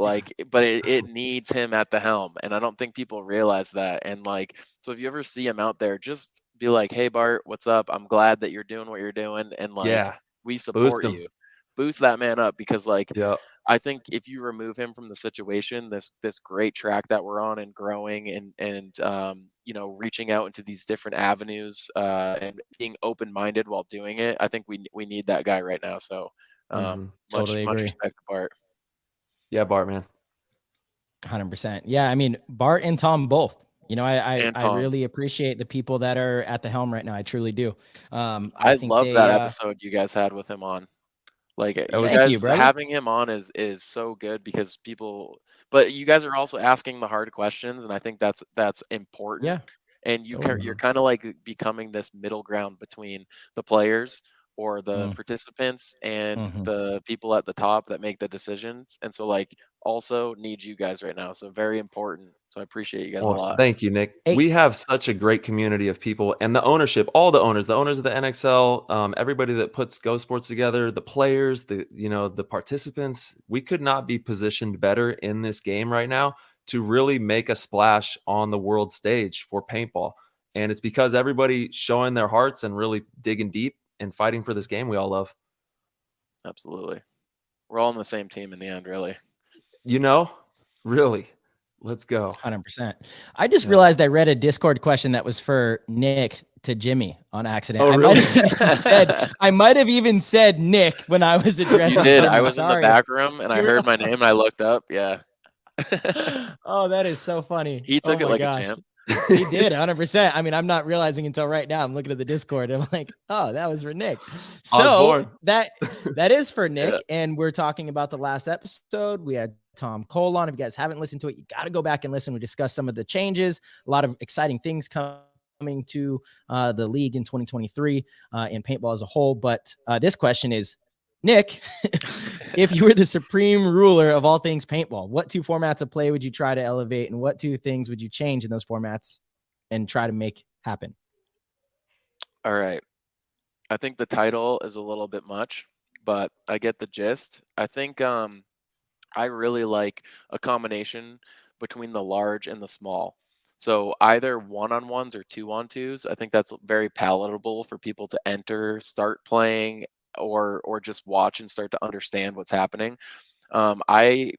but it needs him at the helm, and I don't think people realize that. And so if you ever see him out there, just be like, "Hey Bart, what's up? I'm glad that you're doing what you're doing, and we support you." Boost that man up, because I think if you remove him from the situation, this great track that we're on and growing and reaching out into these different avenues and being open-minded while doing it, I think we need that guy right now. So totally much respect to Bart. Yeah, Bart, man. 100%. Yeah, I mean, Bart and Tom both. You know, And I Tom. really appreciate the people that are at the helm right now. I truly do. I I think love that they. episode you guys had with him on. Like That you was Thank you, guys brother. having him on is so good because people, but you guys are also asking the hard questions, and I think that's important. Yeah, And totally. you're kind of like becoming this middle ground between the players or the Mm, participants and mhm. the people at the top that make the decisions. And so like also need you guys right now. So very important. So I appreciate you guys a Well, lot. thank you, Nick. Hey, We have such a great community of people and the ownership, all the owners of the NXL, everybody that puts Go Sports together, the players, the participants. We could not be positioned better in this game right now to really make a splash on the world stage for paintball. And it's because everybody showing their hearts and really digging deep and fighting for this game we all love. Absolutely. We're all on the same team in the end, really. You know, really. Let's go. 100%. I just Yeah. realized I read a Discord question that was for Nick to Jimmy on accident. Oh, I really? might have even said Nick when I was addressing You did. Jimmy. I was in the Sorry. back room and I You were- heard my name and I looked up. Yeah. Oh, that is so funny. He Oh took it my like a gosh. champ. He did 100%. I mean, I'm not realizing until right now. I'm looking at the Discord. I'm like, oh, that was for Nick. So Osborne. that is for Nick. Yeah. And we're talking about the last episode. We had Tom Cole on. If you guys haven't listened to it, you got to go back and listen. We discussed some of the changes, a lot of exciting things coming to the league in 2023 in paintball as a whole. But this question is, Nick, if you were the supreme ruler of all things paintball, what 2 formats of play would you try to elevate, and what 2 things would you change in those formats and try to make happen? All right. I think the title is a little bit much, but I get the gist. I think I really like a combination between the large and the small. So either 1-on-1s or 2-on-2s. I think that's very palatable for people to enter, start playing, or just watch and start to understand what's happening. I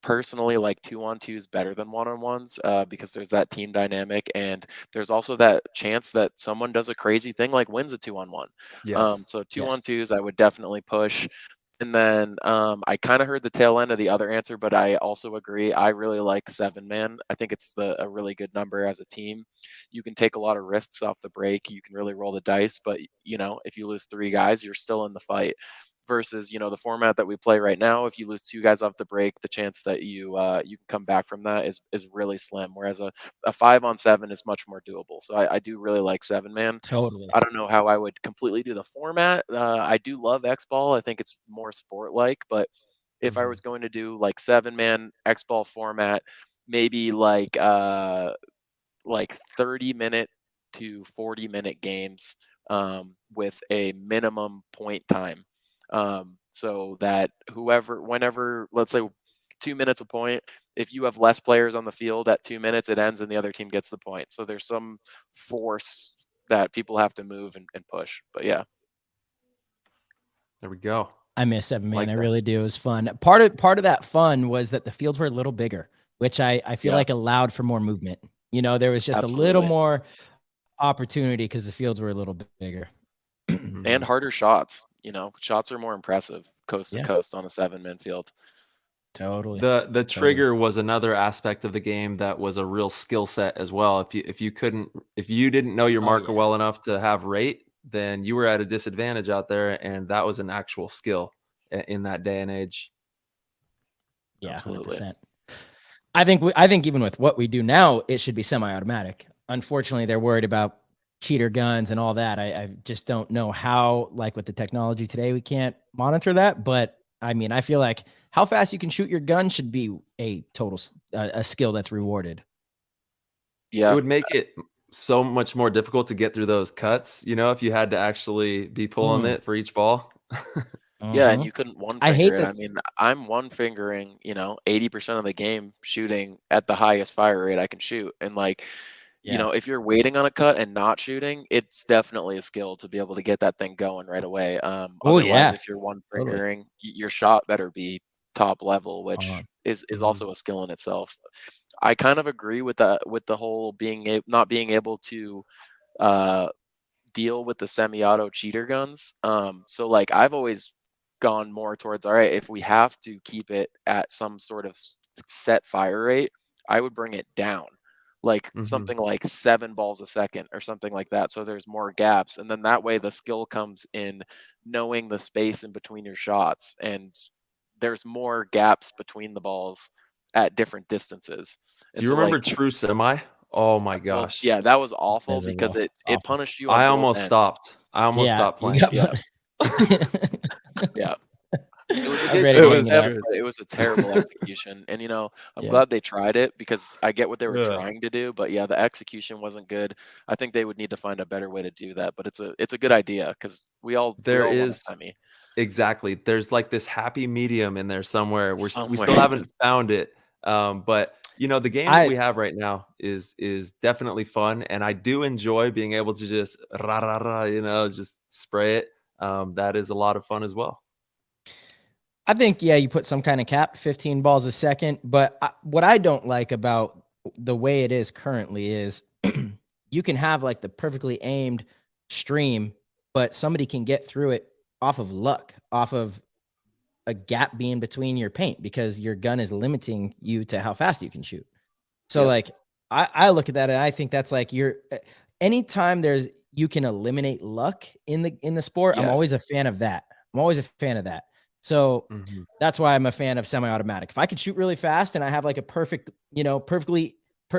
personally like 2-on-2s better than 1-on-1s because there's that team dynamic and there's also that chance that someone does a crazy thing like wins a 2-on-1. Yes. So 2-on-2s I would definitely push. And then I kind of heard the tail end of the other answer, but I also agree. I really like 7-man. I think it's a really good number as a team. You can take a lot of risks off the break. You can really roll the dice, but if you lose 3 guys, you're still in the fight. Versus the format that we play right now, if you lose 2 guys off the break, the chance that you can come back from that is really slim. Whereas a 5-on-7 is much more doable. So I do really like 7-man. Totally. I don't know how I would completely do the format. I do love X-Ball. I think it's more sport-like. But if I was going to do like 7-man X-Ball format, maybe like 30-minute to 40-minute games with a minimum point time. So that whenever, let's say 2 minutes a point, if you have less players on the field at 2 minutes, it ends and the other team gets the point. So there's some force that people have to move and push. But yeah. There we go. I miss 7-man. Like I that. really do. It was fun. Part of that fun was that the fields were a little bigger, which I feel Yeah. like allowed for more movement. There was just a little Absolutely. more opportunity because the fields were a little bit bigger. And harder shots. Shots are more impressive coast to Yeah. coast on a 7-man field. Totally. The trigger was another aspect of the game that was a real skill set as well. If you didn't know your marker well enough to have rate, then you were at a disadvantage out there, and that was an actual skill in that day and age. Yeah, Absolutely. 100%. I think even with what we do now, it should be semi-automatic. Unfortunately, they're worried about cheater guns and all that. I just don't know how, like with the technology today, we can't monitor that. But I mean, I feel like how fast you can shoot your gun should be a total a skill that's rewarded. Yeah. It would make it so much more difficult to get through those cuts, if you had to actually be pulling it for each ball. Yeah, and you couldn't one I hate finger it. that- I mean, I'm one fingering, 80% of the game shooting at the highest fire rate I can shoot. And if you're waiting on a cut and not shooting, it's definitely a skill to be able to get that thing going right away. Otherwise, if you're one fingering, your shot better be top level, which is also a skill in itself. I kind of agree with the whole not being able to deal with the semi-auto cheater guns. So I've always gone more towards, all right, if we have to keep it at some sort of set fire rate, I would bring it down, like something like 7 balls a second or something like that. So there's more gaps. And then that way the skill comes in knowing the space in between your shots. And there's more gaps between the balls at different distances. Do you remember True Semi? Oh my Well, gosh. yeah, that was awful Miserable. because it Awful. punished you on I both almost ends. stopped. I almost stopped playing. Yeah. Yeah. It was a I was good ready to hang it concept, up. but it was a terrible execution. And I'm Yeah. glad they tried it because I get what they were Yeah. trying to do, but yeah, the execution wasn't good. I think they would need to find a better way to do that, but it's a good idea because we all There want a is semi. exactly. There's like this happy medium in there somewhere. We still Somewhere. haven't found it. But the game that we have right now is definitely fun, and I do enjoy being able to just just spray it. That is a lot of fun as well. I think, you put some kind of cap, 15 balls a second. But what I don't like about the way it is currently is you can have like the perfectly aimed stream, but somebody can get through it off of luck, off of a gap being between your paint because your gun is limiting you to how fast you can shoot. So like I look at that and I think that's like anytime you can eliminate luck in the sport, I'm always a fan of that. So that's why I'm a fan of semi-automatic. If I could shoot really fast and I have like a perfect,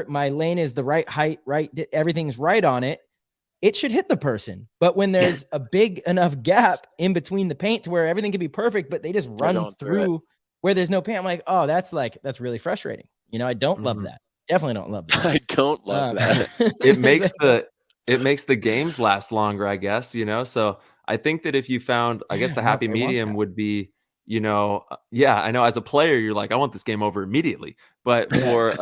my lane is the right height, right, everything's right on it, it should hit the person. But when there's a big enough gap in between the paint to where everything can be perfect, but they just run through where there's no paint, I'm like, oh, that's really frustrating. I don't love that. Definitely don't love that. I don't love that. It makes the games last longer, I guess, So I think that if you found, I guess the happy medium would be, I know as a player, you're like, I want this game over immediately. But for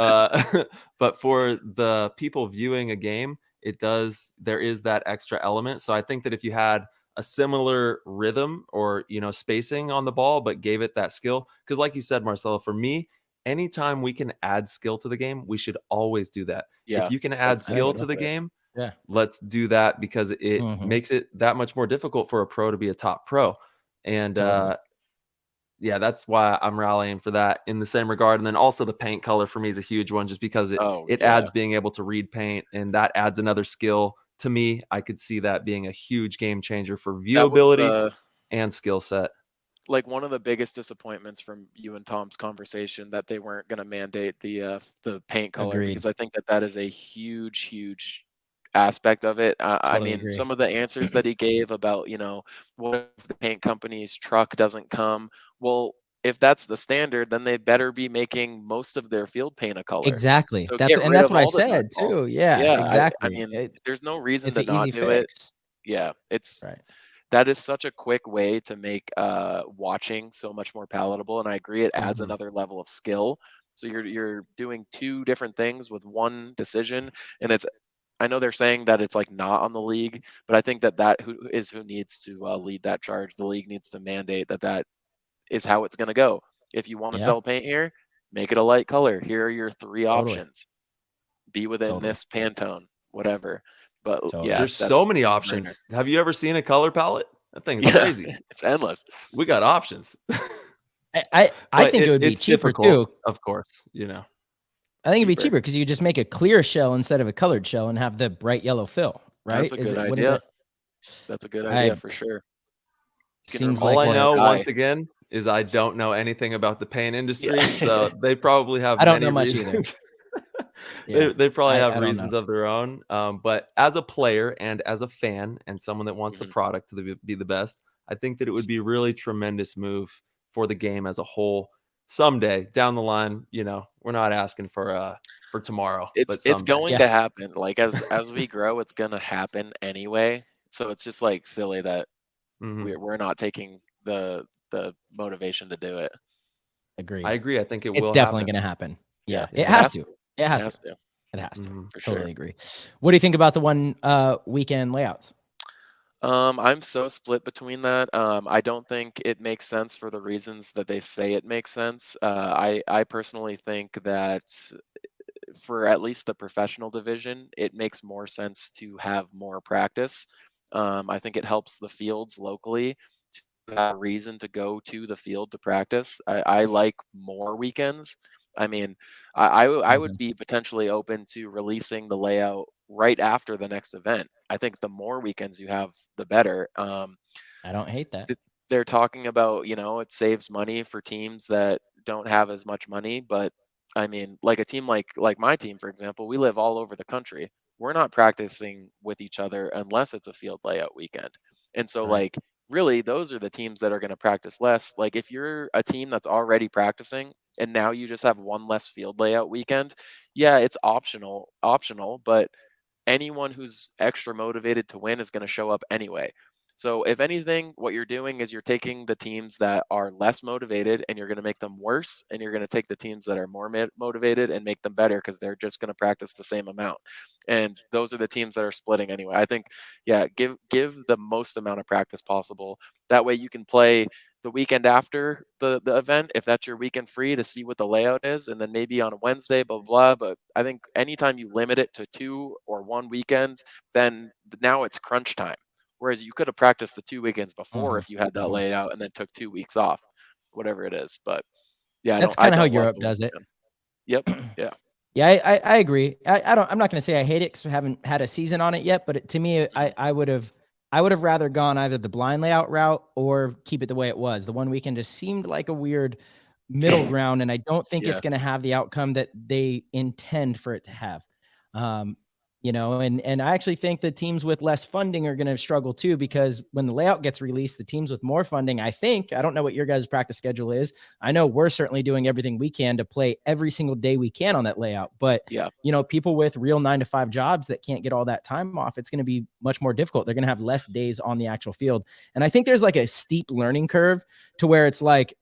but for the people viewing a game, there is that extra element. So I think that if you had a similar rhythm or, spacing on the ball, but gave it that skill, because like you said, Marcelo, for me, anytime we can add skill to the game, we should always do that. Yeah, if you can add skill to the game, let's do that because it makes it that much more difficult for a pro to be a top pro. And that's why I'm rallying for that in the same regard. And then also the paint color for me is a huge one just because it adds being able to read paint, and that adds another skill to me. I could see that being a huge game changer for viewability and skill set. Like one of the biggest disappointments from you and Tom's conversation that they weren't going to mandate the paint color. Agreed. Because I think that is a huge aspect of it. I mean, agree. some of the answers that he gave about, what if the paint company's truck doesn't come? Well, if that's the standard, then they better be making most of their field paint a color. Exactly. So that's what I said too. Yeah, exactly. I mean, there's no reason it's to an not easy do fix. it. Yeah, it's right. That is such a quick way to make watching so much more palatable, and I agree it adds another level of skill. So you're doing two different things with one decision, and I know they're saying that it's like not on the league, but I think that who needs to lead that charge. The league needs to mandate that is how it's going to go. If you want to sell paint here, make it a light color. Here are your 3 options. Be within this Pantone, whatever. But there's so many options. Have you ever seen a color palette? That thing's crazy. It's endless. We got options. I think it would be cheaper too. Of course, I think it'd be cheaper because you just make a clear shell instead of a colored shell and have the bright yellow fill. Right? That's a good idea. That's a good idea for sure. Seems all I know once again is I don't know anything about the paint industry, so they probably have. I don't know much either. They probably have reasons of their own. But as a player and as a fan and someone that wants the product to be the best, I think that it would be a really tremendous move for the game as a whole. Someday down the line, we're not asking for tomorrow. It's going to happen. Like as we grow, it's gonna happen anyway. So it's just like silly that we're not taking the motivation to do it. Agreed. I agree. I think it's definitely going to happen. Yeah, it has to. It has to. It has to. For totally agree. What do you think about the one weekend layouts? I'm so split between that. I don't think it makes sense for the reasons that they say it makes sense. I personally think that for at least the professional division, it makes more sense to have more practice. I think it helps the fields locally have a reason to go to the field to practice. I like more weekends. I mean, I would be potentially open to releasing the layout right after the next event. I think the more weekends you have, the better. I don't hate that. They're talking about, it saves money for teams that don't have as much money, but I mean, like a team like my team, for example, we live all over the country. We're not practicing with each other unless it's a field layout weekend. And so Right. like really those are the teams that are going to practice less. Like if you're a team that's already practicing and now you just have one less field layout weekend, yeah, it's optional, but anyone who's extra motivated to win is going to show up anyway. So if anything, what you're doing is you're taking the teams that are less motivated and you're going to make them worse, and you're going to take the teams that are more motivated and make them better because they're just going to practice the same amount. And those are the teams that are splitting anyway. I think, yeah, give the most amount of practice possible. That way you can play the weekend after the event, if that's your weekend free, to see what the layout is, and then maybe on a Wednesday, blah, blah, blah. But I think anytime you limit it to 2 or 1 weekend, then now it's crunch time. Whereas you could have practiced the 2 weekends before if you had that laid out and then took 2 weeks off, whatever it is. But yeah, That's I kind of how don't love Europe the does it. weekend. Yep. Yeah. Yeah, I agree. I'm not going to say I hate it because I haven't had a season on it yet, but to me, I would have rather gone either the blind layout route or keep it the way it was. The 1 weekend just seemed like a weird middle ground, and I don't think it's Yeah. going to have the outcome that they intend for it to have. And I actually think the teams with less funding are going to struggle too, because when the layout gets released, the teams with more funding, I don't know what your guys' practice schedule is. I know we're certainly doing everything we can to play every single day we can on that layout. But, Yeah. People with real 9-to-5 jobs that can't get all that time off, it's going to be much more difficult. They're going to have less days on the actual field. And I think there's like a steep learning curve to where it's like,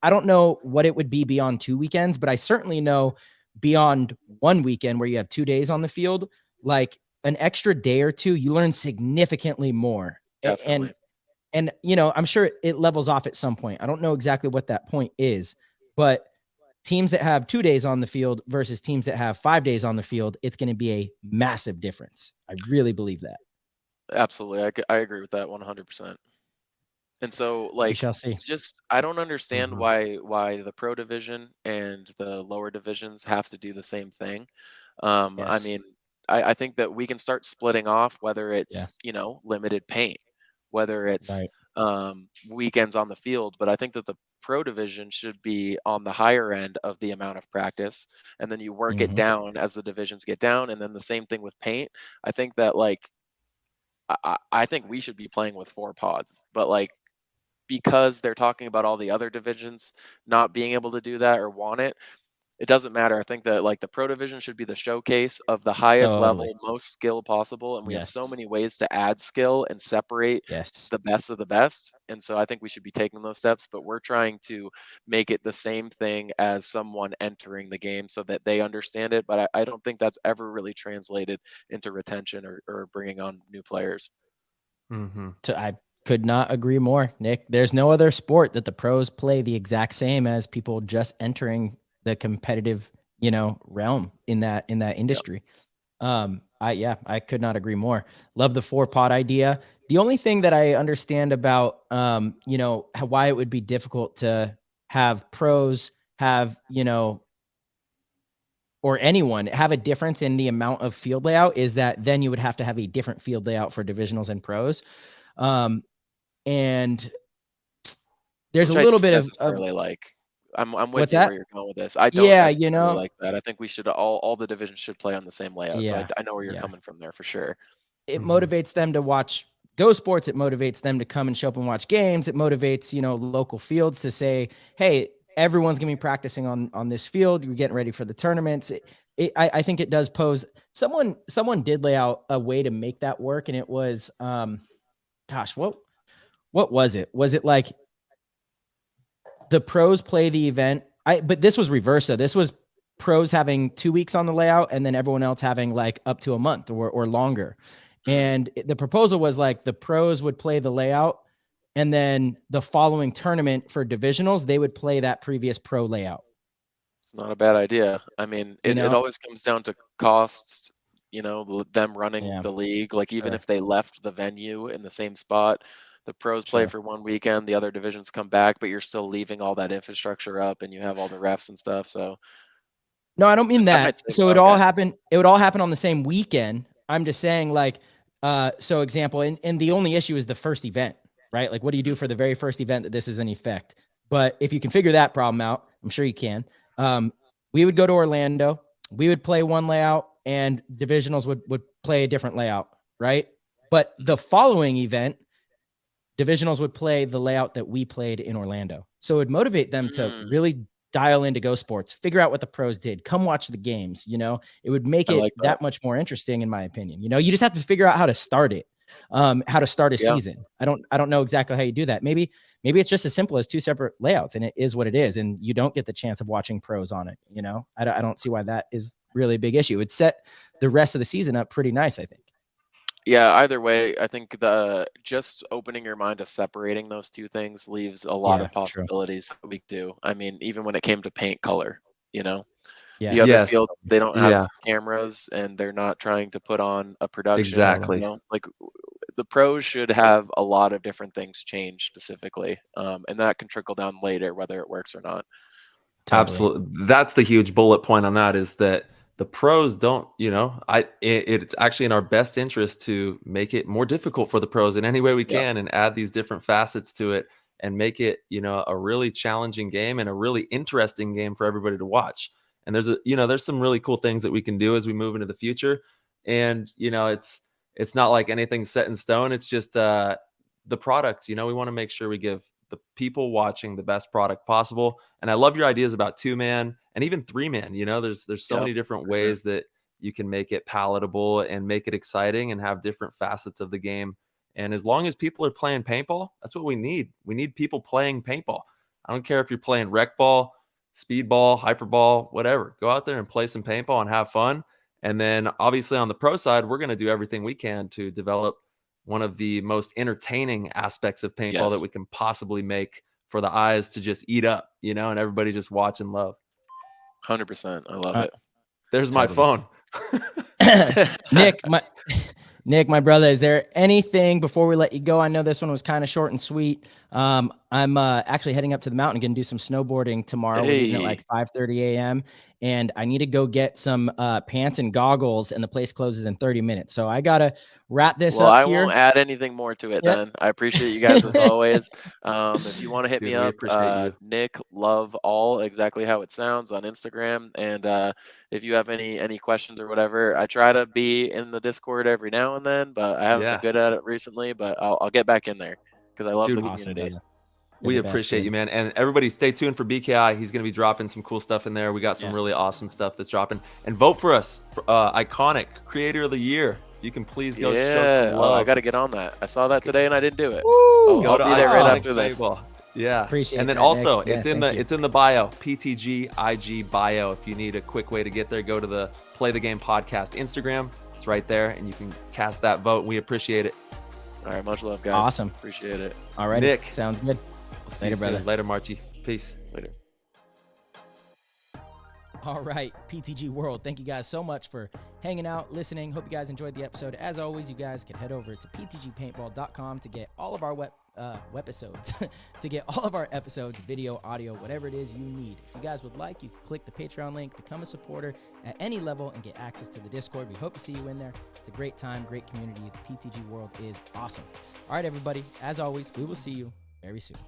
I don't know what it would be beyond 2 weekends, but I certainly know beyond 1 weekend where you have 2 days on the field, like an extra day or two, you learn significantly more. Definitely. And I'm sure it levels off at some point. I don't know exactly what that point is, but teams that have 2 days on the field versus teams that have 5 days on the field, it's going to be a massive difference. I really believe that. Absolutely. I agree with that 100%. And so We like shall see. just I don't understand why the pro division and the lower divisions have to do the same thing. I Yes. mean, I think that we can start splitting off, whether it's, limited paint, whether it's Right. weekends on the field. But I think that the pro division should be on the higher end of the amount of practice. And then you work it down as the divisions get down. And then the same thing with paint. I think that like, I think we should be playing with 4 pods, but like, because they're talking about all the other divisions not being able to do that or want it, it doesn't matter. I think that like the pro division should be the showcase of the highest Totally. level, most skill possible. And we have so Yes. many ways to add skill and separate Yes. the best of the best. And so I think we should be taking those steps, but we're trying to make it the same thing as someone entering the game so that they understand it. But I don't think that's ever really translated into retention or bringing on new players. I could not agree more, Nick. There's no other sport that the pros play the exact same as people just entering the competitive, realm in that industry. I could not agree more. Love the 4-pod idea. The only thing that I understand about, why it would be difficult to have pros have, or anyone have a difference in the amount of field layout is that then you would have to have a different field layout for divisionals and pros. And there's Which a I little don't bit necessarily like. I'm with what's you that? where you're going with this. I don't Yeah, necessarily like that. I think we should all the divisions should play on the same layout. So Yeah. I know where you're Yeah. coming from there for sure. It motivates them to watch Go Sports. It motivates them to come and show up and watch games. It motivates, local fields to say, hey, everyone's going to be practicing on this field. You're getting ready for the tournaments. I think it does pose. Someone did lay out a way to make that work, and it was, what was it? Was it like the pros play the event? But this was reverse. So this was pros having 2 weeks on the layout, and then everyone else having like up to a month or longer. And the proposal was like the pros would play the layout, and then the following tournament for divisionals, they would play that previous pro layout. It's not a bad idea. I mean, it always comes down to costs, them running the league. Like even if they left the venue in the same spot, the pros play for one weekend, the other divisions come back, but you're still leaving all that infrastructure up, and you have all the refs and stuff. So no, I don't mean that. So it all happen. It would all happen on the same weekend. I'm just saying, like, so example, and the only issue is the first event, right? Like, what do you do for the very first event that this is in effect? But if you can figure that problem out, I'm sure you can. We would go to Orlando. We would play one layout, and divisionals would play a different layout, right? But the following event, divisionals would play the layout that we played in Orlando. So it would motivate them to really dial into Go Sports, figure out what the pros did, come watch the games. You know, it would make it that much more interesting, in my opinion. You know, you just have to figure out how to start it, how to start a season. I don't know exactly how you do that. Maybe it's just as simple as 2 separate layouts, and it is what it is. And you don't get the chance of watching pros on it. You know, I don't see why that is really a big issue. It would set the rest of the season up pretty nice, I think. Yeah, either way, I think just opening your mind to separating those two things leaves a lot of possibilities that we do. I mean, even when it came to paint color, you know, the other fields, they don't have cameras, and they're not trying to put on a production. Exactly. You know? Like, the pros should have a lot of different things changed specifically, and that can trickle down later, whether it works or not. Totally. Absolutely. That's the huge bullet point on that, is that the pros don't, you know, it's actually in our best interest to make it more difficult for the pros in any way we can, and add these different facets to it, and make it, you know, a really challenging game and a really interesting game for everybody to watch. And there's some really cool things that we can do as we move into the future. And, you know, it's not like anything's set in stone. It's just the product, you know, we want to make sure we give the people watching the best product possible. And I love your ideas about 2-man and even 3-man. You know, there's so many different ways that you can make it palatable and make it exciting and have different facets of the game. And as long as people are playing paintball, that's what we need. We need people playing paintball. I don't care if you're playing rec ball, speedball, hyperball, whatever. Go out there and play some paintball and have fun. And then obviously on the pro side, we're going to do everything we can to develop one of the most entertaining aspects of paintball that we can possibly make for the eyes to just eat up, you know, and everybody just watch and love. 100%. I love it. There's my phone. Nick, my brother, is there anything before we let you go? I know this one was kind of short and sweet. I'm actually heading up to the mountain, going to do some snowboarding tomorrow. We're leaving at like 5:30 a.m. and I need to go get some pants and goggles, and the place closes in 30 minutes. So I got to wrap this up here. I won't add anything more to it then. I appreciate you guys as always. If you want to hit me up, Nick Love All, exactly how it sounds, on Instagram. And if you have any questions or whatever, I try to be in the Discord every now and then, but I haven't been good at it recently, but I'll get back in there because I love the community. We appreciate you, man. And everybody stay tuned for BKI. He's going to be dropping some cool stuff in there. We got some really awesome stuff that's dropping. And vote for us for Iconic Creator of the Year. You can please go show some love. I got to get on that. I saw that today and I didn't do it. Go to be there right after this. Yeah. Appreciate and then that, also Nick. it's in the bio, PTG IG bio. If you need a quick way to get there, go to the Play the Game podcast Instagram. It's right there, and you can cast that vote. We appreciate it. All right, much love, guys. Awesome. Appreciate it. All right, Nick. Sounds good. Later, brother. Later, Marchie. Peace. Later. All right, PTG World, thank you guys so much for hanging out, listening. Hope you guys enjoyed the episode. As always, you guys can head over to ptgpaintball.com to get all of our episodes, to get all of our episodes, video, audio, whatever it is you need. If you guys would like, you can click the Patreon link, become a supporter at any level, and get access to the Discord. We hope to see you in there. It's a great time, great community. The PTG World is awesome. All right, everybody, as always, we will see you very soon.